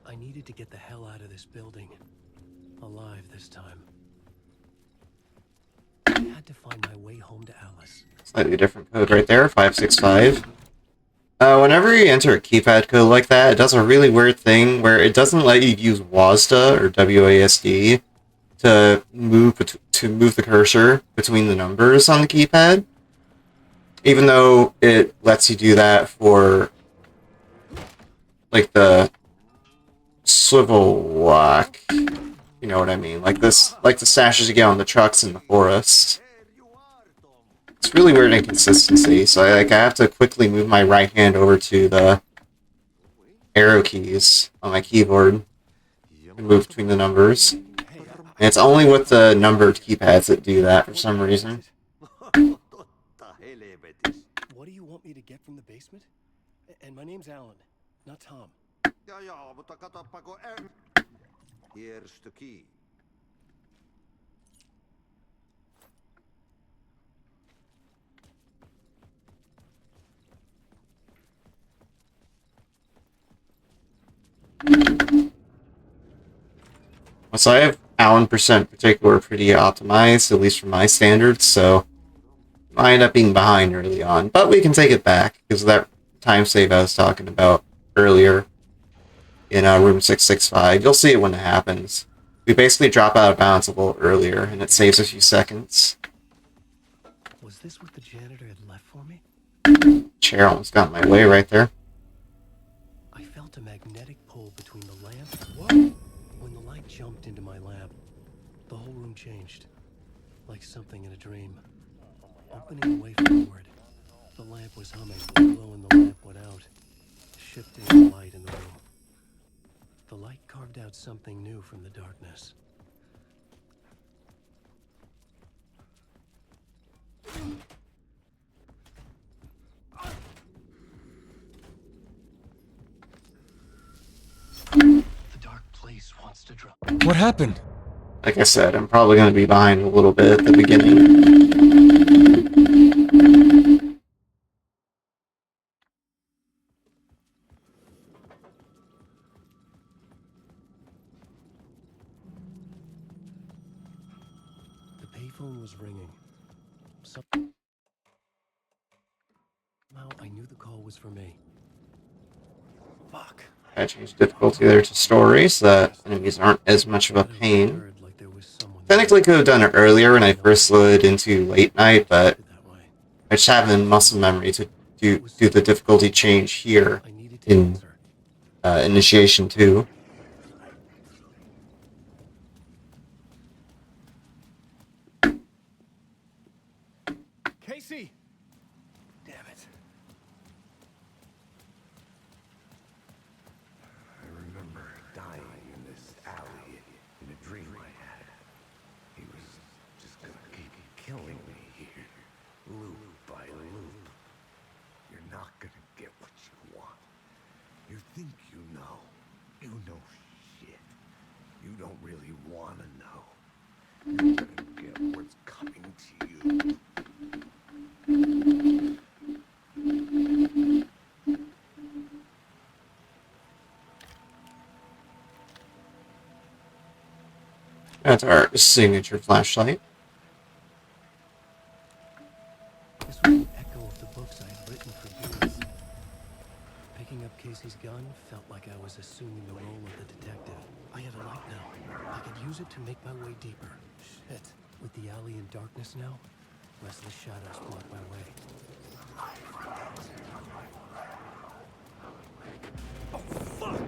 I needed to get the hell out of this building. Alive this time. I had to find my way home to Alice. Slightly different code right there, 565. Whenever you enter a keypad code like that, it does a really weird thing where it doesn't let you use WASD or WASD to move the cursor between the numbers on the keypad, even though it lets you do that for like the swivel lock. You know what I mean? Like this, like the stashes you get on the trucks in the forest. It's really weird inconsistency, so I have to quickly move my right hand over to the arrow keys on my keyboard and move between the numbers. And it's only with the numbered keypads that do that for some reason. What do you want me to get from the basement? And my name's Alan, not Tom. Here's the key. So I have Alan percent particular pretty optimized, at least for my standards, so I end up being behind early on. But we can take it back, because of that time save I was talking about earlier in room 665. You'll see it when it happens. We basically drop out of bounds a little earlier, and it saves a few seconds. Was this what the janitor had left for me? Chair almost got in my way right there. I felt a magnetic pull between the lamp. When the light jumped into my lab, the whole room changed, like something in a dream. Opening away forward, the lamp was humming, the glow in the lamp went out, shifting the light in the room. The light carved out something new from the darkness. The dark place wants to drop. What happened? Like I said, I'm probably going to be behind a little bit at the beginning. payphone was ringing. Somehow I knew the call was for me. Fuck. I changed difficulty there to story so that enemies aren't as much of a pain. Technically could have done it earlier when I first loaded into late night, but I just have the muscle memory to do the difficulty change here in Initiation 2. Casey! Damn it. I remember dying in this alley in a dream I had. He was just gonna keep killing me here, loop by loop. You're not gonna get what you want. You think you know. You know shit. You don't really wanna know. You're gonna get what's coming to you. That's our signature flashlight. This was an echo of the books I had written for years. Picking up Casey's gun felt like I was assuming the role of the detective. I had a light now. I could use it to make my way deeper. Shit. With the alley in darkness now, restless shadows block my way. Oh, fuck!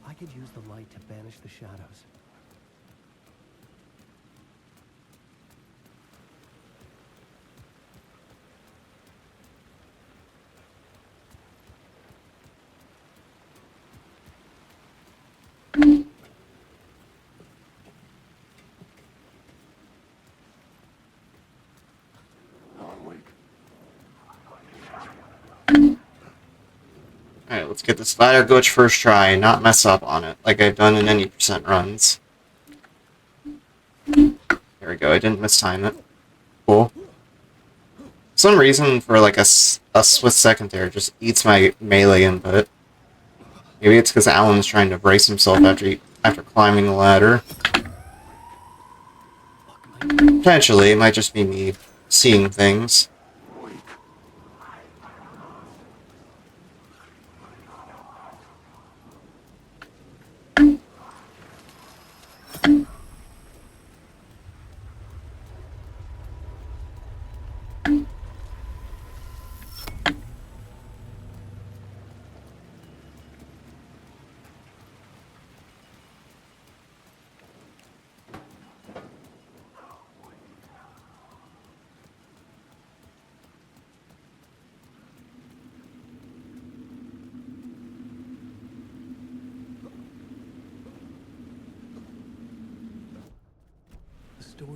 I could use the light to banish the shadows. Alright, let's get this ladder glitch first try and not mess up on it, like I've done in any percent runs. There we go, I didn't mistime it. Cool. For some reason, for like a split second there, it just eats my melee input. Maybe it's because Alan's trying to brace himself after climbing the ladder. Potentially, it might just be me seeing things.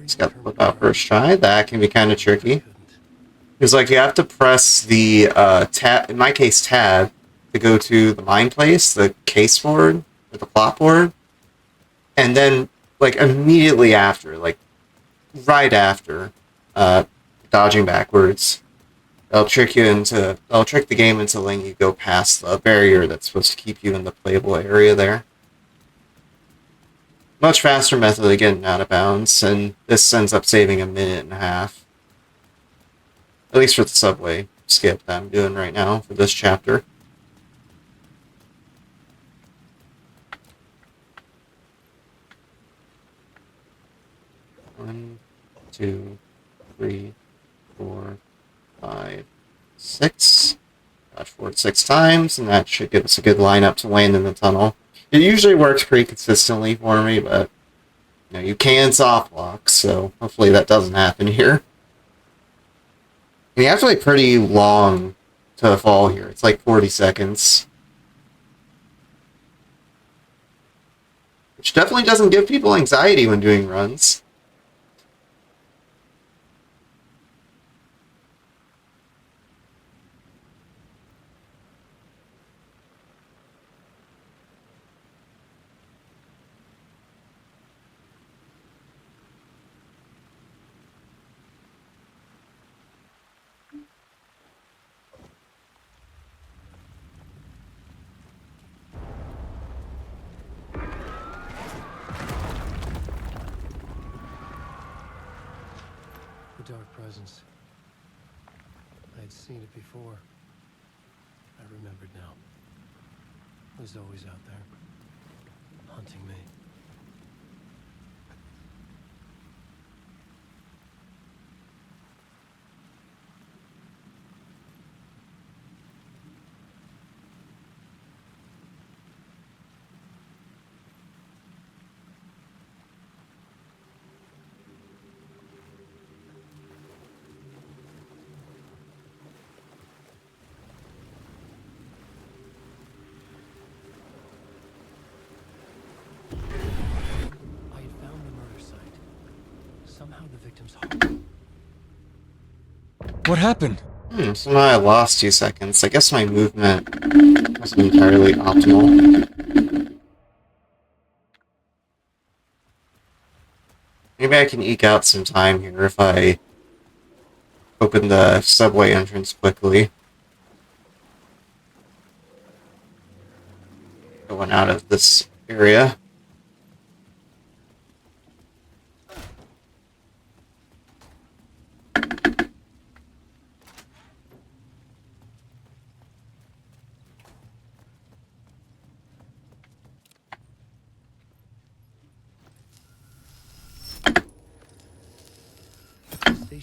Just got to flip out first try. That can be kind of tricky. Because, like, you have to press the tab, in my case, tab, to go to the mine place, the case board, or the plot board. And then, like, immediately after, like, right after, dodging backwards, it'll trick the game into letting you go past the barrier that's supposed to keep you in the playable area there. Much faster method of getting out of bounds, and this ends up saving a minute and a half. At least for the subway skip that I'm doing right now for this chapter. One, 2, 3, 4, 5, 6. Dodge forward 6 times, and that should give us a good lineup to land in the tunnel. It usually works pretty consistently for me, but you know, you can soft lock, so hopefully that doesn't happen here. And you have to wait pretty long to fall here. It's like 40 seconds. which definitely doesn't give people anxiety when doing runs. The dark presence. I had seen it before. I remembered now. It was always out there, hunting me. I had found the murder site. Somehow the victim's heart. What happened? So now I lost 2 seconds. I guess my movement wasn't entirely optimal. Maybe I can eke out some time here if I open the subway entrance quickly. Going out of this area.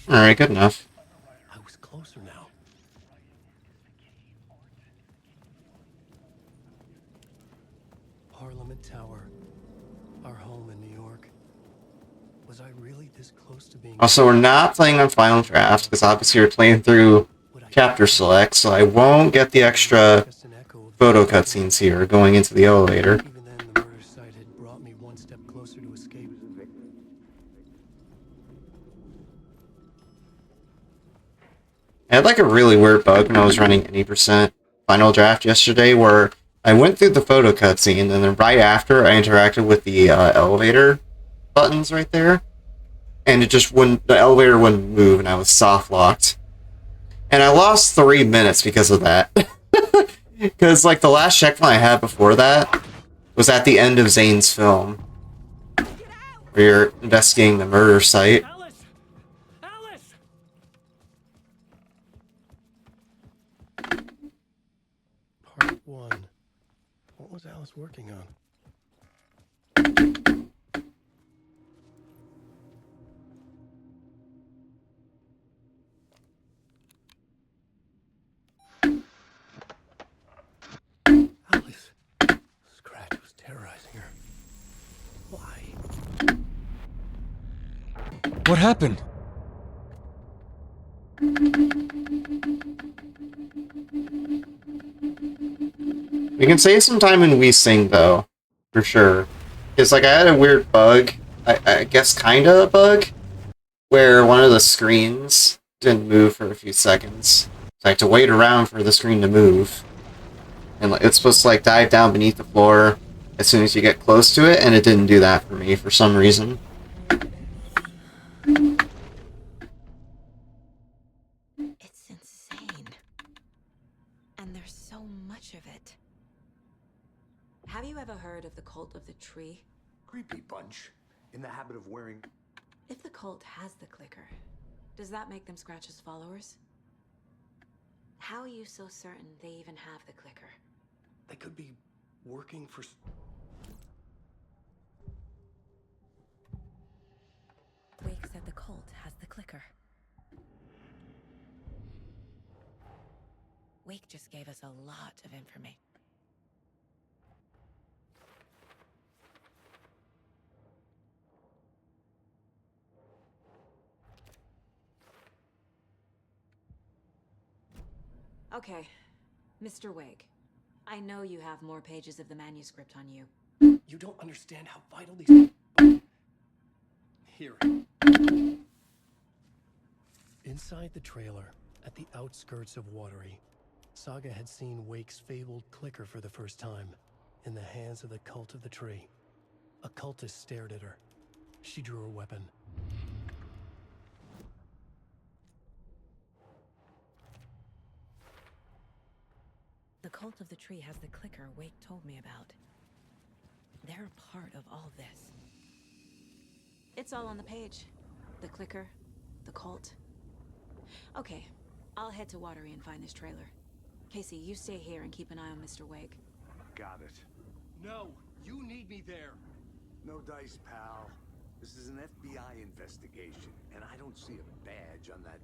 Alright, good enough. I was closer now. Parliament Tower. Our home in New York. Was I really this close to being... Also, we're not playing on Final Draft, because obviously we're playing through Chapter Select, so I won't get the extra photo cutscenes here going into the elevator. Even then, the murder site had brought me one step closer to escape. I had like a really weird bug when I was running any % Final Draft yesterday, where I went through the photo cutscene, and then right after I interacted with the elevator buttons right there, and it just wouldn't, the elevator wouldn't move, and I was soft locked. And I lost 3 minutes because of that. Because like the last checkpoint I had before that was at the end of Zane's film, where you're investigating the murder site. Part 1. What was Alice working on? Alice. Scratch was terrorizing her. Why? What happened? We can save some time when we sing, though, for sure. Because, like, I had a weird bug, I guess kinda a bug, where one of the screens didn't move for a few seconds. So I had to wait around for the screen to move. And like, it's supposed to, like, dive down beneath the floor as soon as you get close to it, and it didn't do that for me for some reason. It's insane. And there's so much of it. Have you ever heard of the cult of the tree? Creepy bunch. In the habit of wearing... If the cult has the clicker, does that make them Scratch's followers? How are you so certain they even have the clicker? They could be working for... Wake said the cult has the clicker. Wake just gave us a lot of information. Okay, Mr. Wake. I know you have more pages of the manuscript on you. You don't understand how vital these... Here. Inside the trailer, at the outskirts of Watery, Saga had seen Wake's fabled clicker for the first time, in the hands of the Cult of the Tree. A cultist stared at her. She drew her weapon. The Cult of the Tree has the clicker Wake told me about. They're a part of all this. It's all on the page. The clicker, the cult. Okay, I'll head to Watery and find this trailer. Casey, you stay here and keep an eye on Mr. Wake. Got it. No, you need me there. No dice, pal. This is an FBI investigation, and I don't see a badge on that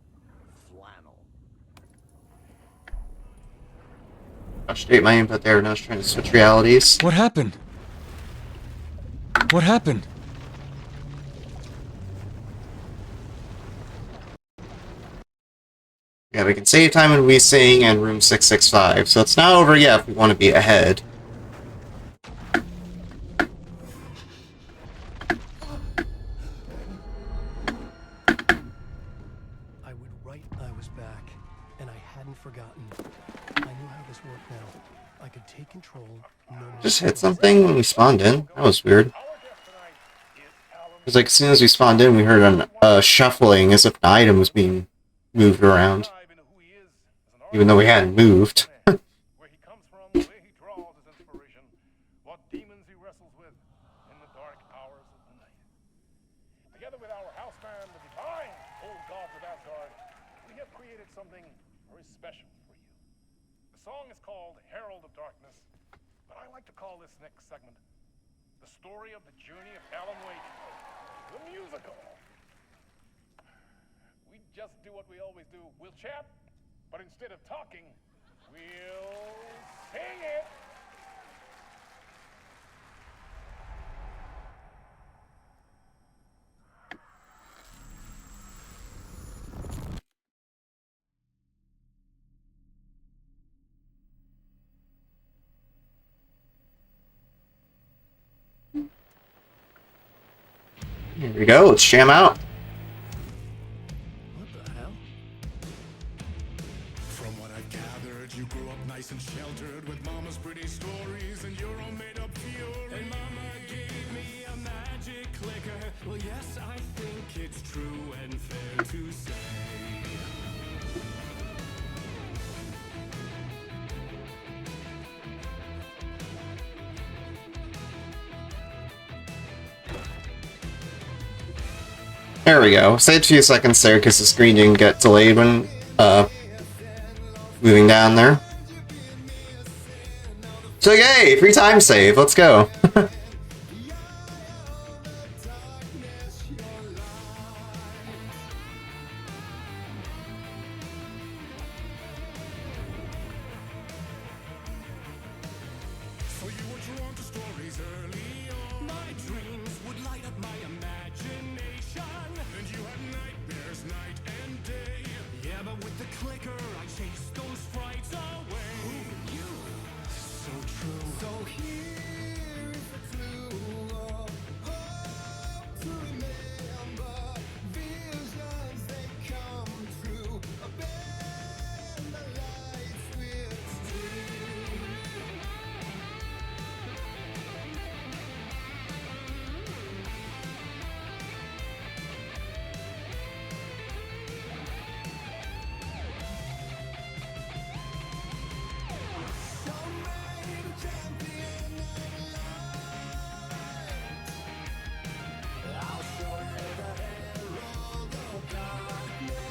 flannel. I'll state my input there, and I was trying to switch realities. What happened? What happened? Yeah, we can save time when we sing and room 665, so it's not over yet if we want to be ahead. I would write I was back, and I hadn't forgotten. I knew how this worked now. I could take control. Just hit something when we spawned in? That was weird. It was like as soon as we spawned in, we heard a shuffling as if an item was being moved around. Even though we hadn't moved. Where he comes from, where he draws his inspiration, what demons he wrestles with in the dark hours of the night. Together with our house band, the divine old gods of Asgard, we have created something very special for you. The song is called Herald of Darkness, but I like to call this next segment the story of the journey of Alan Wake, the musical. We just do what we always do. We'll chat. But instead of talking, we'll sing it. Here we go, let's jam out. You grew up nice and sheltered with mama's pretty stories and your own made-up fury. And mama gave me a magic clicker. Well, yes, I think it's true and fair to say. There we go. Stayed a few seconds there because the screen didn't get delayed when moving down there. So yay! Free time save. Let's go.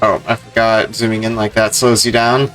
Oh, I forgot. Zooming in like that slows you down.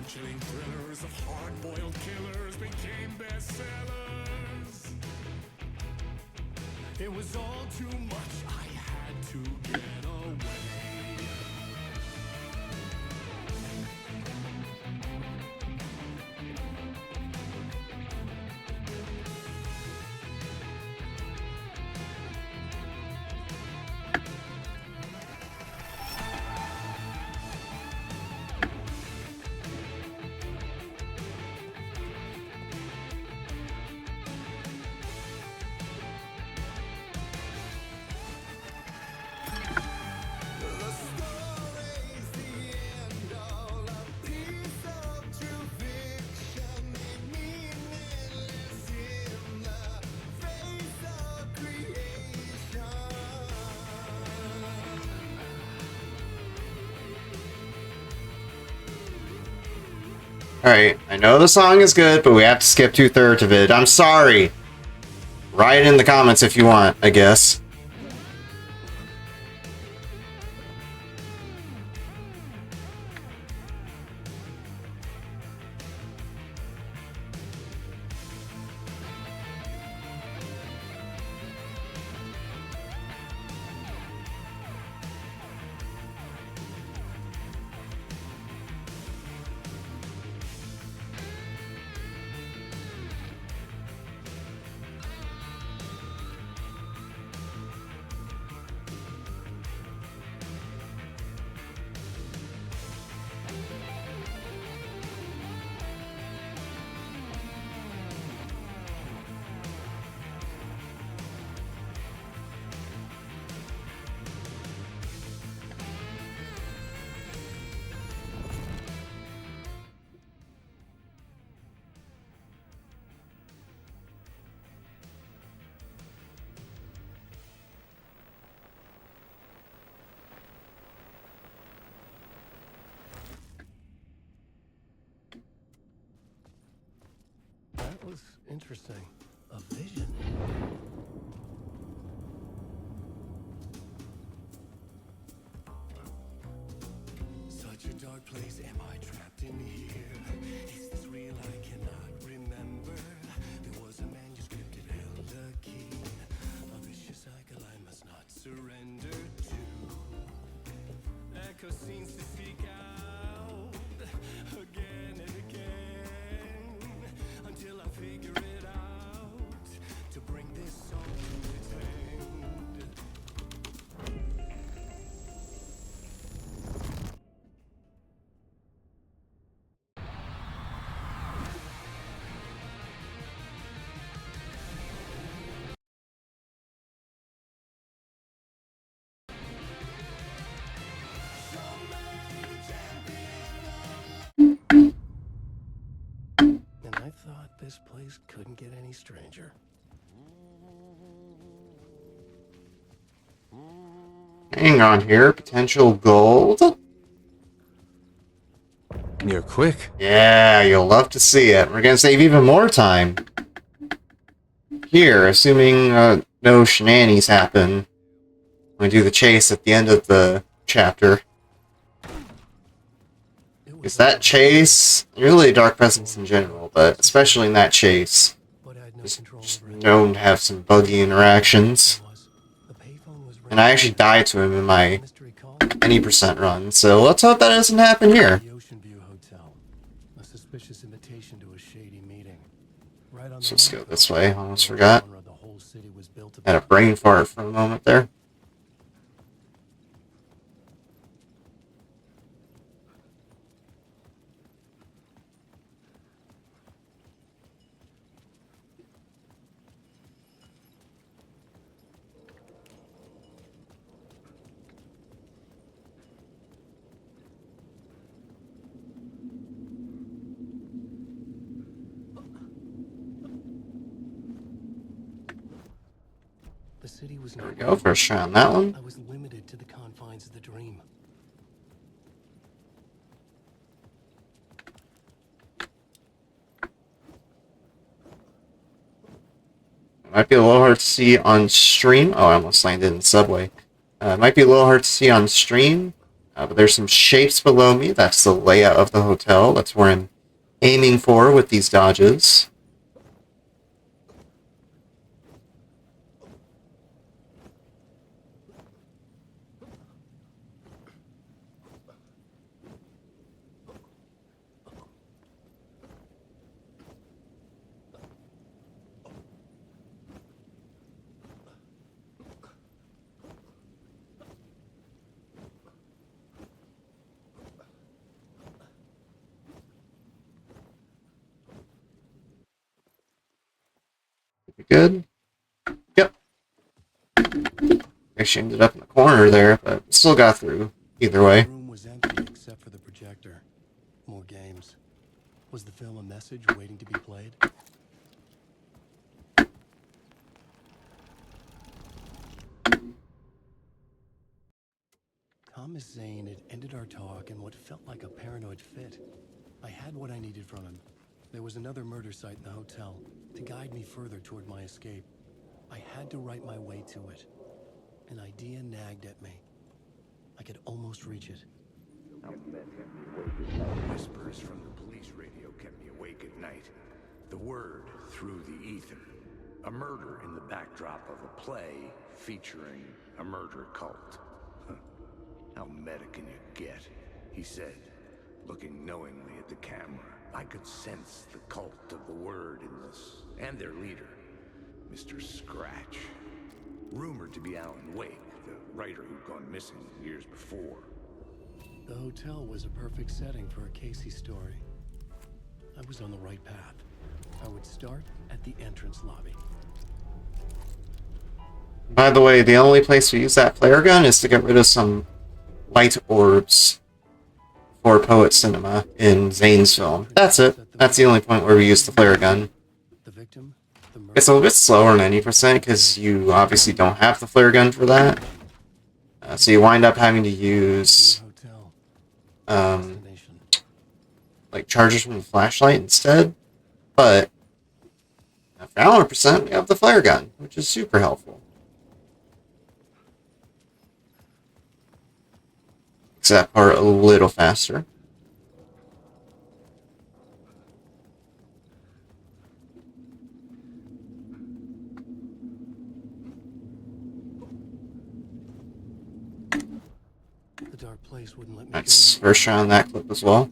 Chilling thrillers of hard-boiled killers became bestsellers. It was all too much. I had to get away. Alright, I know the song is good, but we have to skip 2/3 of it. I'm sorry. Write in the comments if you want, I guess. That was interesting. A vision. Such a dark place, am I trapped in here? Is this real? I cannot remember. There was a manuscript, it held a key. A vicious cycle I must not surrender to. Echo scenes to seek out again and again until I figure it out to bring this song to its end. And I thought this place couldn't get any stranger. Hang on here. Potential gold. You're quick. Yeah, you'll love to see it. We're gonna save even more time. Here, assuming no shenanigans happen. We do the chase at the end of the chapter. Is that chase, really Dark Presence in general, but especially in that chase, just known to have some buggy interactions. And I actually died to him in my any % run, so let's hope that doesn't happen here. A suspicious invitation to a shady meeting. Right on So let's go this way, almost forgot. Had a brain fart for a moment there. The city was There we go, first try on that one. I was limited to the confines of the dream. Might be a little hard to see on stream. Oh, I almost landed in the subway. Might be a little hard to see on stream, but there's some shapes below me. That's the layout of the hotel. That's where I'm aiming for with these dodges. We good? Yep. She ended up in the corner there, but still got through. Either way. The room was empty except for the projector. More games. Was the film a message waiting to be played? Thomas Zane had ended our talk in what felt like a paranoid fit. I had what I needed from him. There was another murder site in the hotel to guide me further toward my escape. I had to write my way to it. An idea nagged at me. I could almost reach it. Whispers from the police radio kept me awake at night. The word through the ether. A murder in the backdrop of a play featuring a murder cult. How meta can you get? He said, looking knowingly at the camera. I could sense the cult of the word in this, and their leader, Mr. Scratch. Rumored to be Alan Wake, the writer who'd gone missing years before. The hotel was a perfect setting for a Casey story. I was on the right path. I would start at the entrance lobby. By the way, the only place we use that flare gun is to get rid of some light orbs for Poet Cinema in Zane's film. That's it. That's the only point where we use the flare gun. It's a little bit slower than 90% because you obviously don't have the flare gun for that. So you wind up having to use like charges from the flashlight instead. But for 100%, we have the flare gun, which is super helpful. Makes that part a little faster. The dark place wouldn't let me That's first try on that clip as well.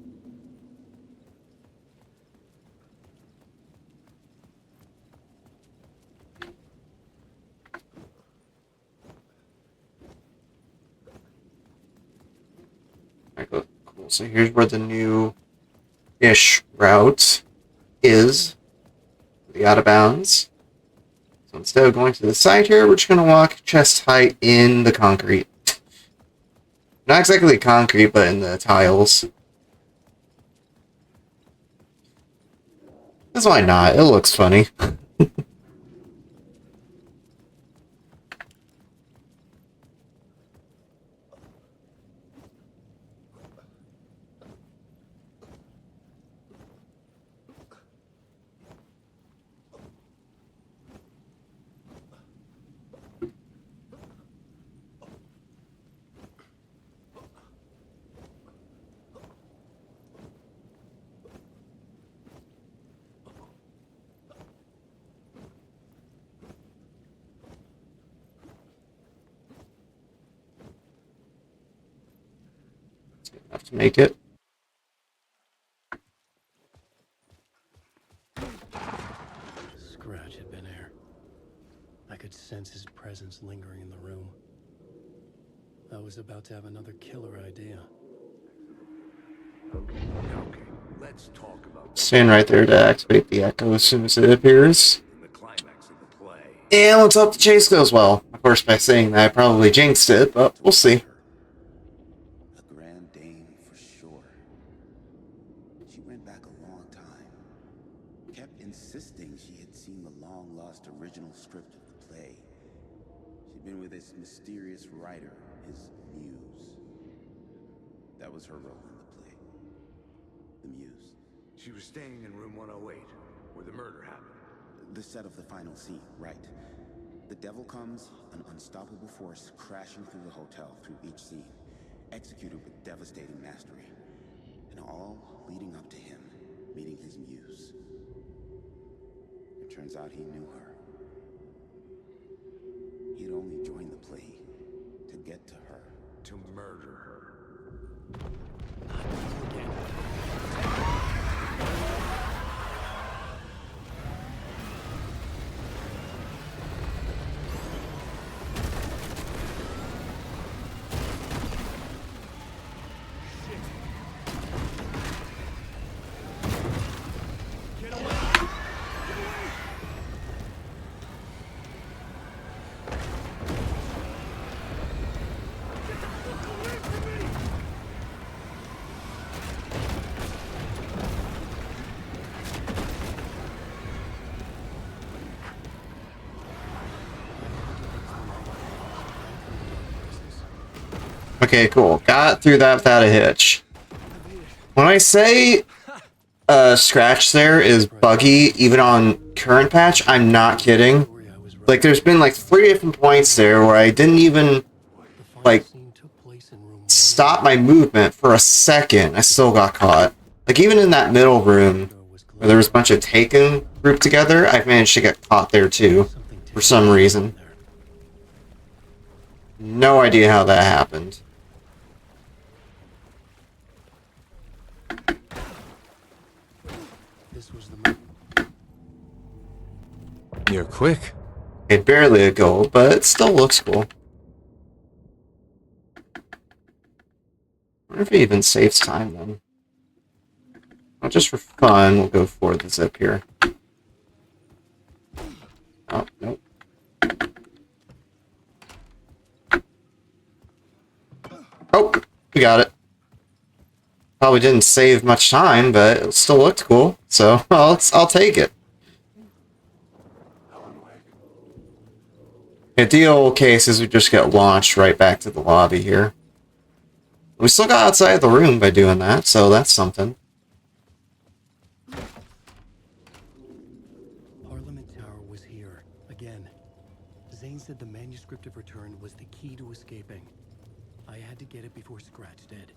Alright, cool. So here's where the new-ish route is. The out of bounds. So instead of going to the side here, we're just going to walk chest height in the concrete. Not exactly concrete, but in the tiles. That's why not. It looks funny. Enough to make it. Scratch had been here. I could sense his presence lingering in the room. I was about to have another killer idea. Okay, let's talk about Stand right there to activate the echo as soon as it appears. the climax of the play. And let's hope the chase goes well. Of course, by saying that, I probably jinxed it, but we'll see. A grand dame for sure. She went back a long time. Kept insisting she had seen the long-lost original script of the play. She'd been with this mysterious writer, his muse. That was her role in the play. The muse. She was staying in room 108, where the murder happened. The set of the final scene, right. The devil comes, an unstoppable force crashing through the hotel through each scene, executed with devastating mastery, and all leading up to him meeting his muse. It turns out he knew her. He'd only joined the play to get to her. To murder her. Okay, cool. Got through that without a hitch. When I say Scratch there is buggy, even on current patch, I'm not kidding. Like, there's been like 3 different points there where I didn't even, like, stop my movement for a second. I still got caught. Like, even in that middle room where there was a bunch of Taken grouped together, I've managed to get caught there too, for some reason. No idea how that happened. You're quick. It's barely a gold, but it still looks cool. I wonder if it even saves time then. Well, just for fun, we'll go for the zip here. Oh, nope. Oh, we got it. Probably didn't save much time, but it still looked cool. So, well, I'll take it. Ideal case is we just get launched right back to the lobby here. We still got outside the room by doing that, so that's something. Parliament Tower was here, again. Zane said the manuscript of return was the key to escaping. I had to get it before Scratch did.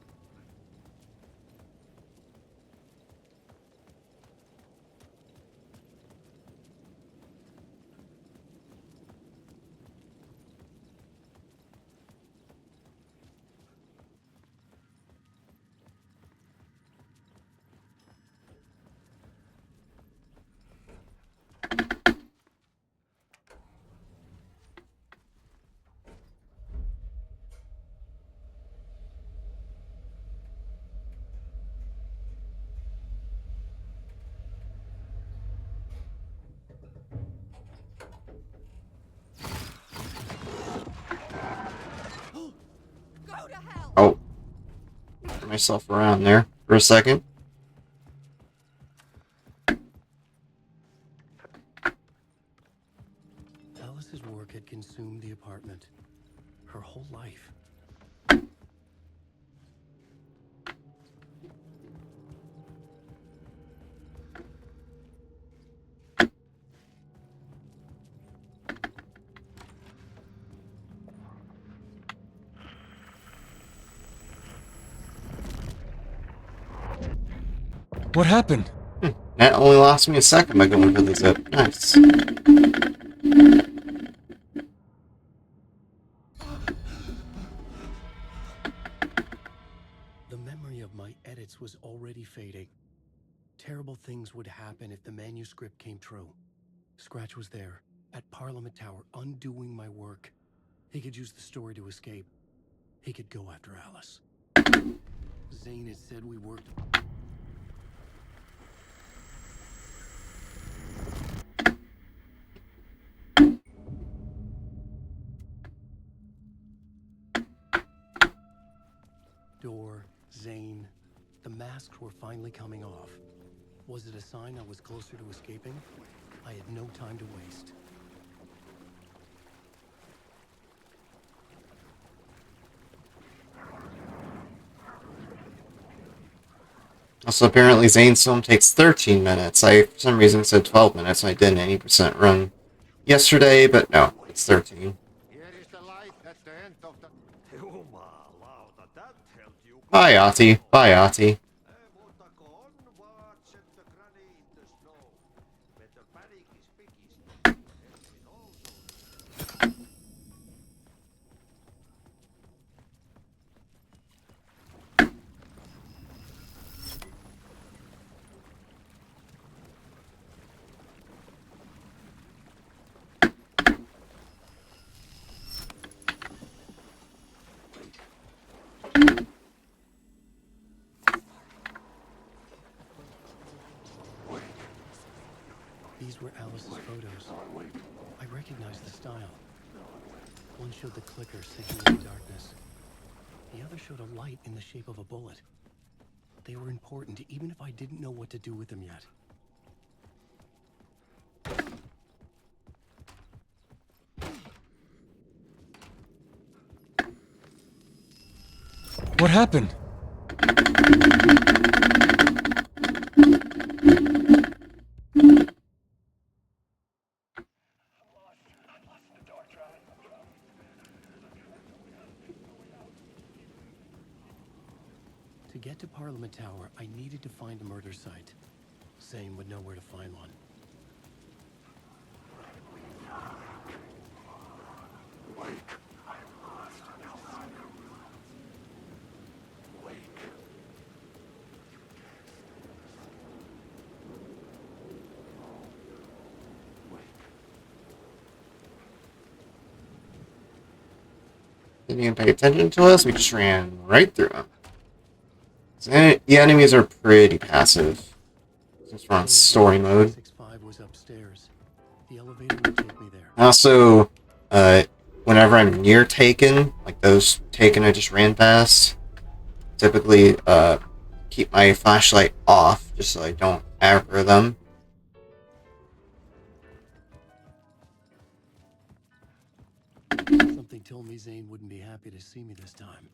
Oh. Turn myself around there for a second. Alice's work had consumed the apartment. Her whole life. What happened? That only lost me a second by going for the zip. Nice. The memory of my edits was already fading. Terrible things would happen if the manuscript came true. Scratch was there, at Parliament Tower, undoing my work. He could use the story to escape. He could go after Alice. Zane had said we worked... Door, Zane, the masks were finally coming off. Was it a sign I was closer to escaping? I had no time to waste. Also, apparently Zane's film takes 13 minutes. I, for some reason, said 12 minutes. I did an 80% run yesterday, but no, it's 13. Bye, Ati. Bye, Ati. These were Alice's photos. I recognized the style. One showed the clicker signaling the darkness. The other showed a light in the shape of a bullet. They were important, even if I didn't know what to do with them yet. What happened? To get to Parliament Tower, I needed to find a murder site. Zane would know where to find one. Didn't even pay attention to us, we just ran right through them. The enemies are pretty passive. Since we're on story mode. 65 was upstairs. The elevator would take me there. Also, whenever I'm near Taken, like those Taken I just ran past, typically keep my flashlight off just so I don't aggro them. Something told me Zane wouldn't be happy to see me this time.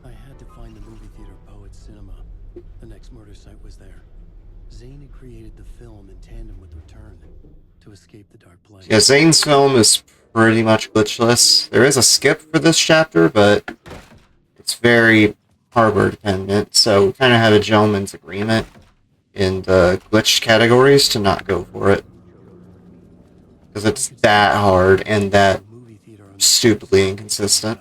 I had to find the movie theater Poet Cinema. The next murder site was there. Zane had created the film in tandem with Return to escape the dark place. Yeah, Zane's film is pretty much glitchless. There is a skip for this chapter, but it's very hardware dependent, so we kind of have a gentleman's agreement in the glitched categories to not go for it. Because it's that hard and that stupidly inconsistent.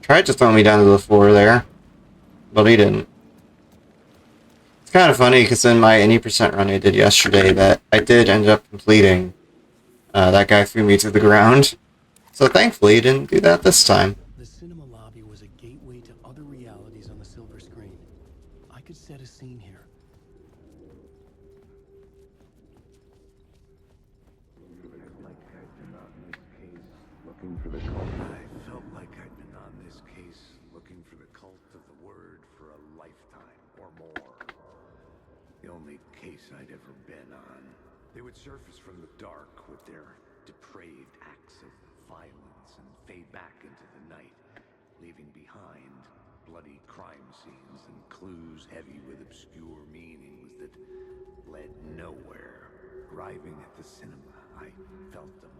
Tried to throw me down to the floor there, but he didn't. It's kind of funny because in my 80% run I did yesterday that I did end up completing. That guy threw me to the ground. So thankfully he didn't do that this time. The cinema lobby was a gateway to other realities on the silver screen. I could set a scene here. Looking for the cult. I felt like I'd been on this case, looking for the cult of the word for a lifetime or more. The only case I'd ever been on. They would surface from the dark with their depraved acts of violence and fade back into the night, leaving behind bloody crime scenes and clues heavy with obscure meanings that led nowhere. Arriving at the cinema, I felt them.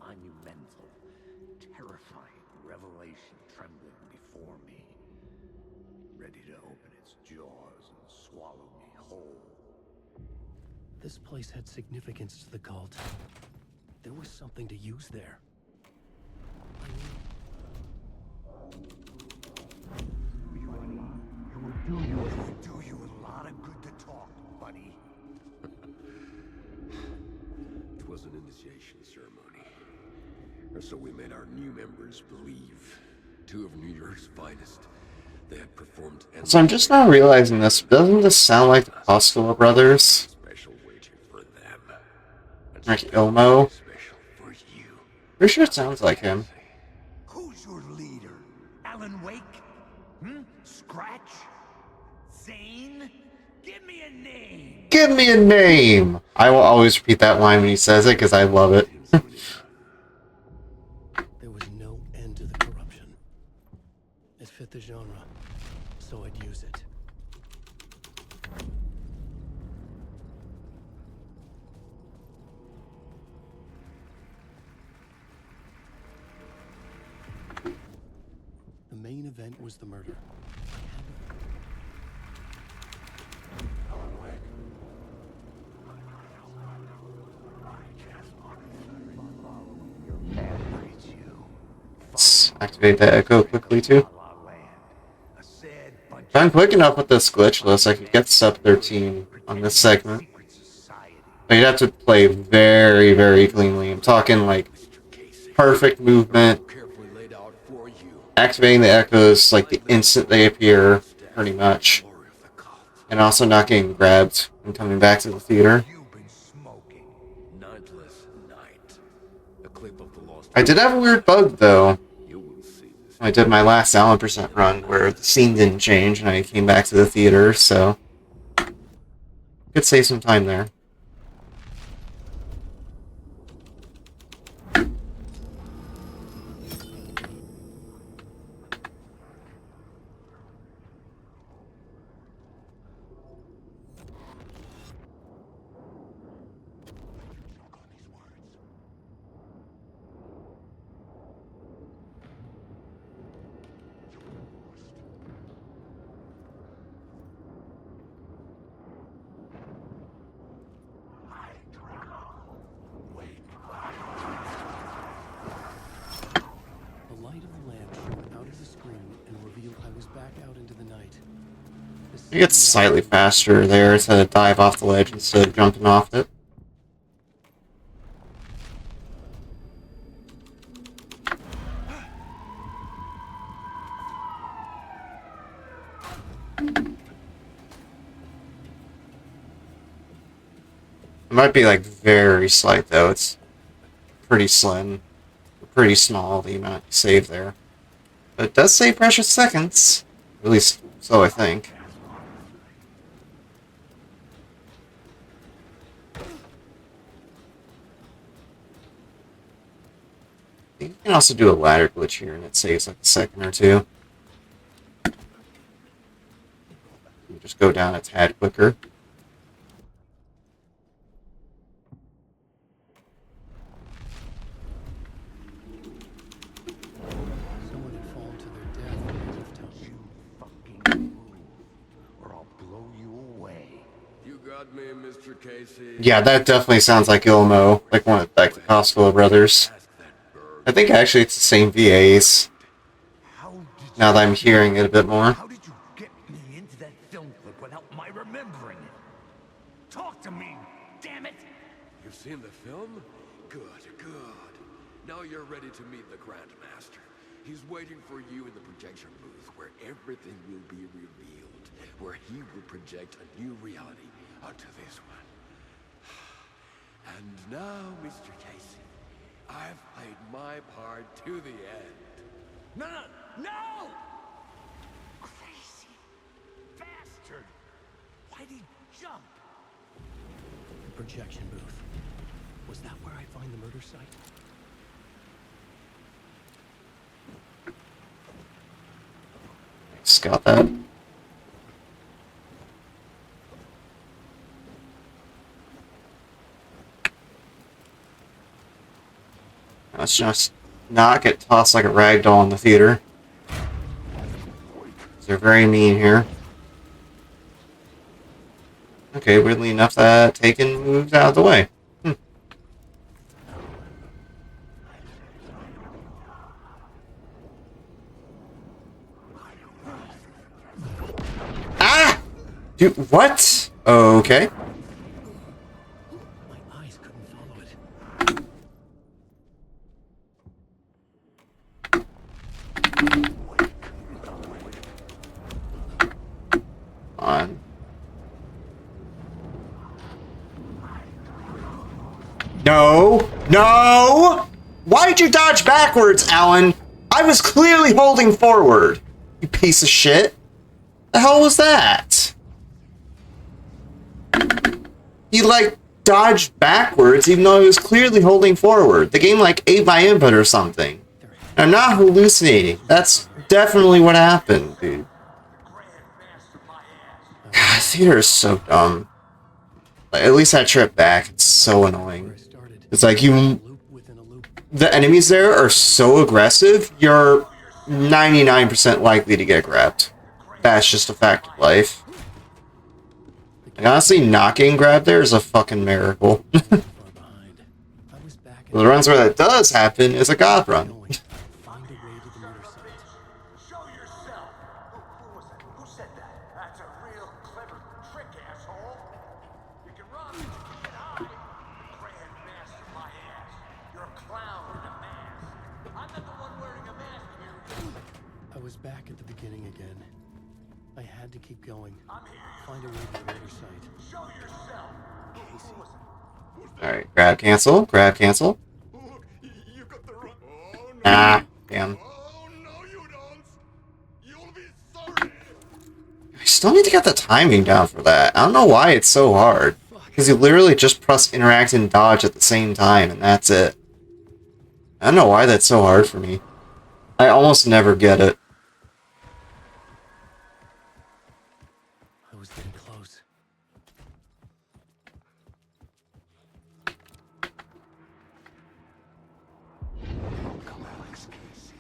Monumental, terrifying revelation trembling before me, ready to open its jaws and swallow me whole. This place had significance to the cult. There was something to use there. It will do you a lot of good to talk, buddy. It was an initiation ceremony. Or so we made our new members believe. 2 of New York's finest. They had performed. So I'm just now realizing this. Doesn't this sound like the Costello brothers? Special waiting for them. Like Ilmo? Pretty sure it sounds like him. Who's your leader? Alan Wake? Scratch? Zane? Give me a name! Give me a name! I will always repeat that line when he says it because I love it. There was no end to the corruption. It fit the genre, so I'd use it. was the murder. Let's activate that echo quickly too. If I'm quick enough with this glitchless, I could get sub 13 on this segment. But you'd have to play very, very cleanly. I'm talking like perfect movement, activating the echoes like the instant they appear, pretty much, and also not getting grabbed and coming back to the theater. I did have a weird bug though. I did my last Allen percent run where the scene didn't change and I came back to the theater, so could save some time there. It gets slightly faster there to dive off the ledge instead of jumping off it. It might be like very slight though, it's pretty slim, pretty small the amount you save there. But it does save precious seconds, at least so I think. You can also do a ladder glitch here and it saves like a second or two. You just go down a tad quicker. Yeah, that definitely sounds like Ilmo, like one of the Costco brothers. I think actually it's the same VAs. Now that I'm hearing it a bit more. How did you get me into that film clip without my remembering it? Talk to me, damn it! You've seen the film? Good, good. Now you're ready to meet the Grandmaster. He's waiting for you in the projection booth where everything will be revealed, where he will project a new reality onto this one. And now, Mr. Casey, I've played my part to the end. No, no, no! Crazy bastard! Why'd he jump? The projection booth. Was that where I find the murder site? Scout that. Let's just not get tossed like a rag doll in the theater. They're very mean here. Okay, weirdly enough, that Taken moves out of the way. Ah! Dude, what? Okay. On. No! No! Why'd you dodge backwards, Alan? I was clearly holding forward. You piece of shit. The hell was that? You, like, dodged backwards even though I was clearly holding forward. The game, like, ate my input or something. I'm not hallucinating. That's definitely what happened, dude. God, theater is so dumb. Like, at least that trip back, it's so annoying. It's like the enemies there are so aggressive, you're 99% likely to get grabbed. That's just a fact of life. Like, honestly, not getting grabbed there is a fucking miracle. The runs where that does happen is a god run. Find a way to the lunar site. Show yourself! Who was it? Who said that? That's a real clever trick, asshole! You can run, but you can't hide! Grand Master, my ass! You're a clown in a mask! I'm not the one wearing a mask here! I was back at the beginning again. I had to keep going. Find a way to the lunar site. Show yourself! Casey. Alright, grab cancel, grab cancel. Ah, damn. I still need to get the timing down for that. I don't know why it's so hard. Because you literally just press interact and dodge at the same time, and that's it. I don't know why that's so hard for me. I almost never get it. I was getting close. Welcome, Alex Casey.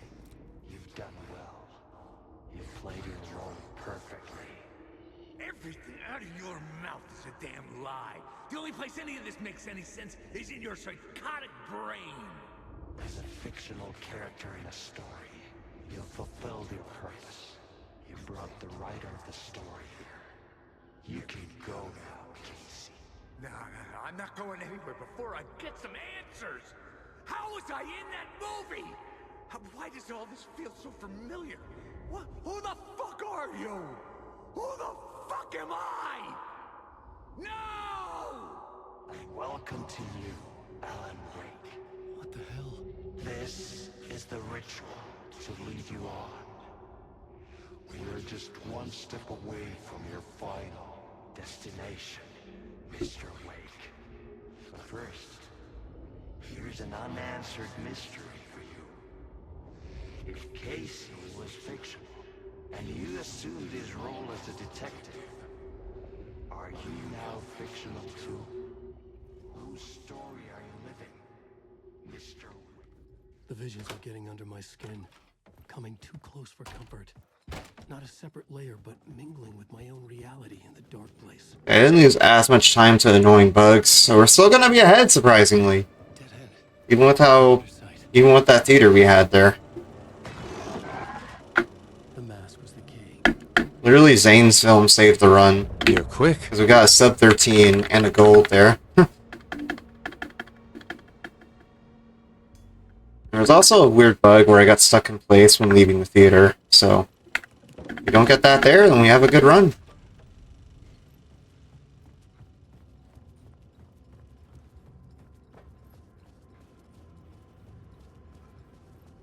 You've done well. You've played your role perfectly. Everything out of your mouth is a damn lie. The only place any of this makes any sense is in your psychotic brain. As a fictional character in a story, you've fulfilled your purpose. You brought the writer of the story here. You can go now, Casey. No, I'm not going anywhere before I get some answers. How was I in that movie? Why does all this feel so familiar? What? Who the fuck are you? Who the fuck am I? No! Welcome to you, Alan Wake. What the hell? This is the ritual to lead you on. We're just one step away from your final destination, Mr. Wake. But first, here's an unanswered mystery for you. If Casey was fictional, and you assumed his role as a detective, are you now fictional too? Whose story are you living, Mr. The visions are getting under my skin. Coming too close for comfort. Not a separate layer, but mingling with my own reality in the dark place. I didn't lose as much time to annoying bugs, so we're still gonna be ahead, surprisingly. Even with that theater we had there. The mask was the key. Literally, Zane's film saved the run. You're quick. Because we got a sub 13 and a gold there. There was also a weird bug where I got stuck in place when leaving the theater, so if we don't get that there, then we have a good run.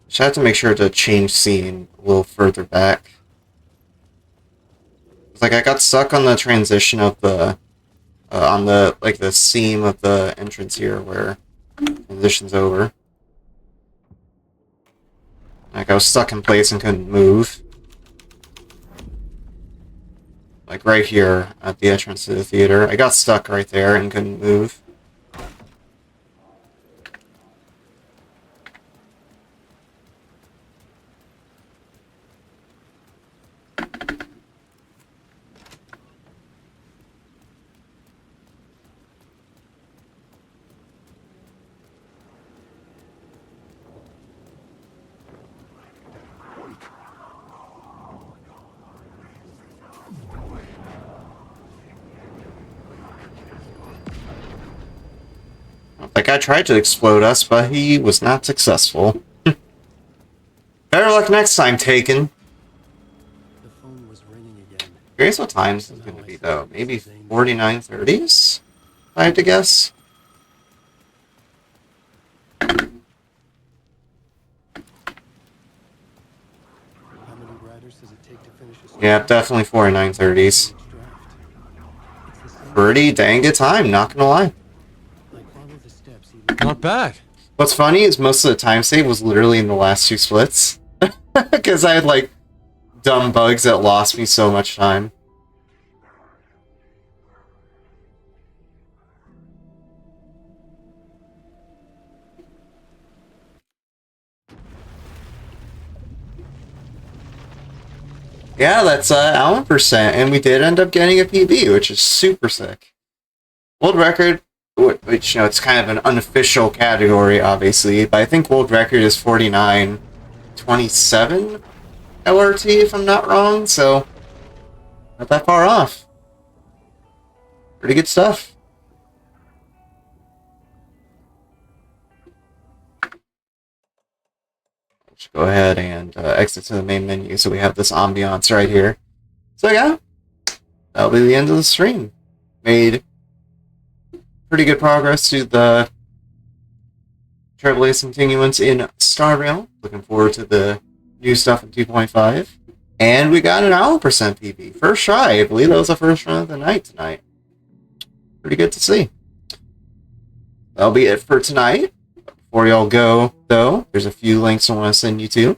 Just have to make sure to change scene a little further back. It's like I got stuck on the transition of the on the the seam of the entrance here where transition's over. Like I was stuck in place and couldn't move. Like right here at the entrance to the theater. I got stuck right there and couldn't move. That guy tried to explode us, but he was not successful. Better luck next time, Taken. The phone was ringing again. Curious what time this is going to be, though. Maybe 49:30s? I had to guess. How many riders does it take to finish a story? Yeah, definitely 49:30s. Pretty dang good time, not gonna lie. Not bad. What's funny is most of the time save was literally in the last two splits. Because I had, like, dumb bugs that lost me so much time. Yeah, that's Allen percent, and we did end up getting a PB, which is super sick. World record, which, you know, it's kind of an unofficial category, obviously, but I think world record is 49.27 LRT, if I'm not wrong, so not that far off. Pretty good stuff. Let's go ahead and exit to the main menu, so we have this ambiance right here. So yeah, that'll be the end of the stream. Made pretty good progress to the Trailblaze Continuance in Star Rail. Looking forward to the new stuff in 2.5. And we got an Allen percent PB. First try. I believe that was the first run of the night tonight. Pretty good to see. That'll be it for tonight. Before y'all go, though, there's a few links I want to send you to.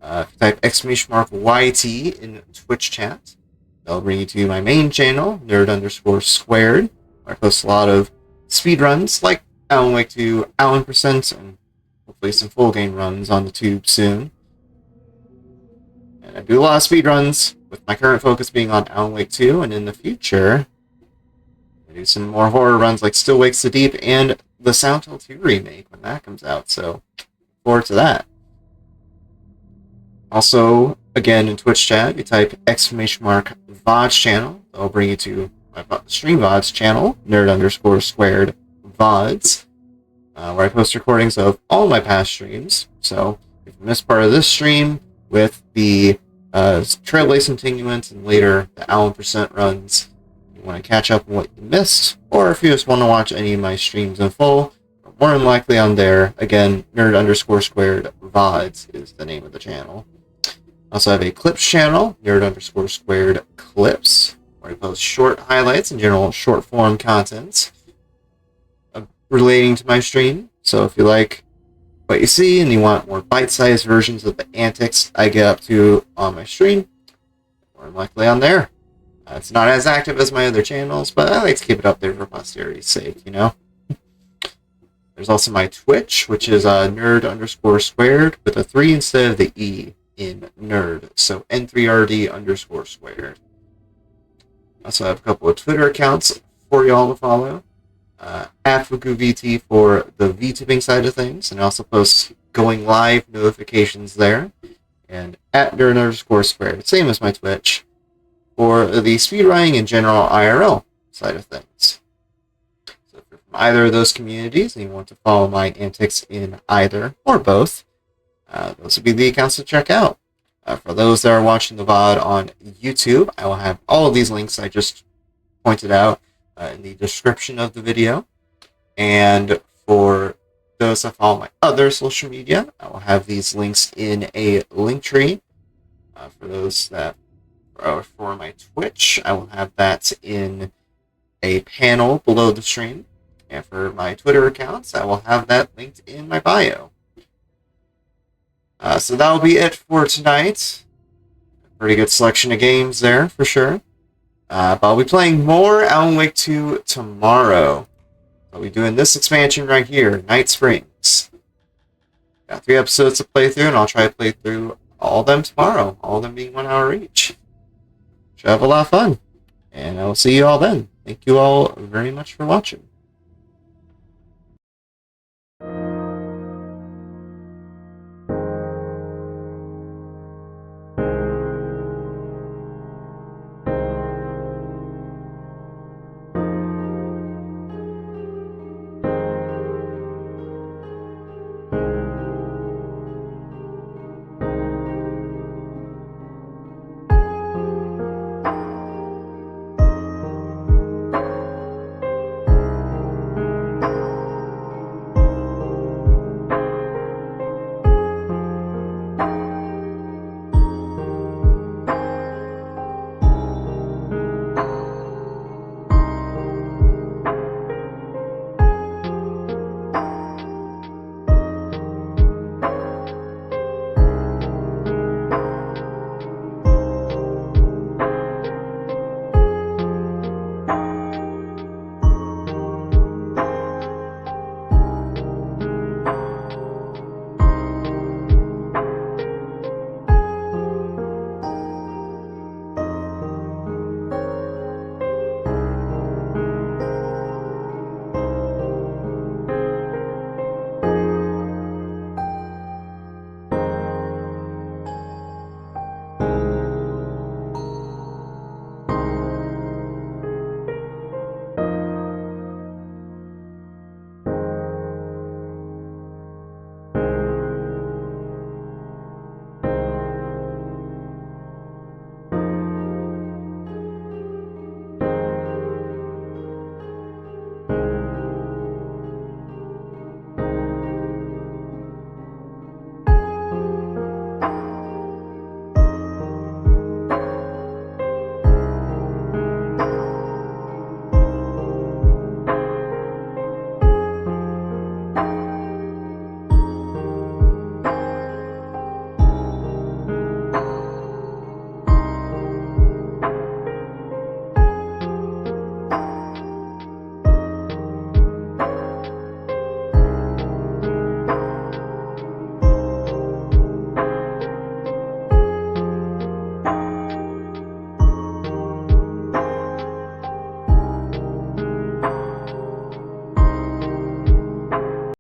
If you type !YT in Twitch chat, that'll bring you to my main channel, nerd_squared, where I post a lot of speedruns like Alan Wake 2, Allen percent, and hopefully some full game runs on the tube soon. And I do a lot of speedruns, with my current focus being on Alan Wake 2, and in the future, I do some more horror runs like Still Wakes the Deep and the Silent Hill 2 remake when that comes out, so look forward to that. Also, again, in Twitch chat, you type !VODs channel. That'll bring you to my stream VODs channel, nerd_squared VODs, where I post recordings of all my past streams. So, if you missed part of this stream with the Trailblaze Continuance and later the Allen percent runs, you want to catch up on what you missed, or if you just want to watch any of my streams in full, more than likely on there. Again, nerd_squared VODs is the name of the channel. I also have a clips channel, nerd_squared clips, where I post short highlights and general short form content relating to my stream. So if you like what you see and you want more bite-sized versions of the antics I get up to on my stream, more than likely on there. It's not as active as my other channels, but I like to keep it up there for posterity's sake, you know? There's also my Twitch, which is nerd_squared with a 3 instead of the E in nerd. So N3RD_squared. I also have a couple of Twitter accounts for y'all to follow. @FukuVT for the VTubing side of things, and I also post going live notifications there. And @nerd_squared, same as my Twitch, for the speedrunning and general IRL side of things. So if you're from either of those communities and you want to follow my antics in either or both, those would be the accounts to check out. For those that are watching the VOD on YouTube, I will have all of these links I just pointed out in the description of the video. And for those that follow my other social media, I will have these links in a link tree. For those that for my Twitch, I will have that in a panel below the stream. And for my Twitter accounts, I will have that linked in my bio. So that'll be it for tonight. Pretty good selection of games there, for sure. But I'll be playing more Alan Wake 2 tomorrow. I'll be doing this expansion right here, Night Springs. Got 3 episodes to play through, and I'll try to play through all of them tomorrow. All of them being 1 hour each. Should have a lot of fun. And I will see you all then. Thank you all very much for watching.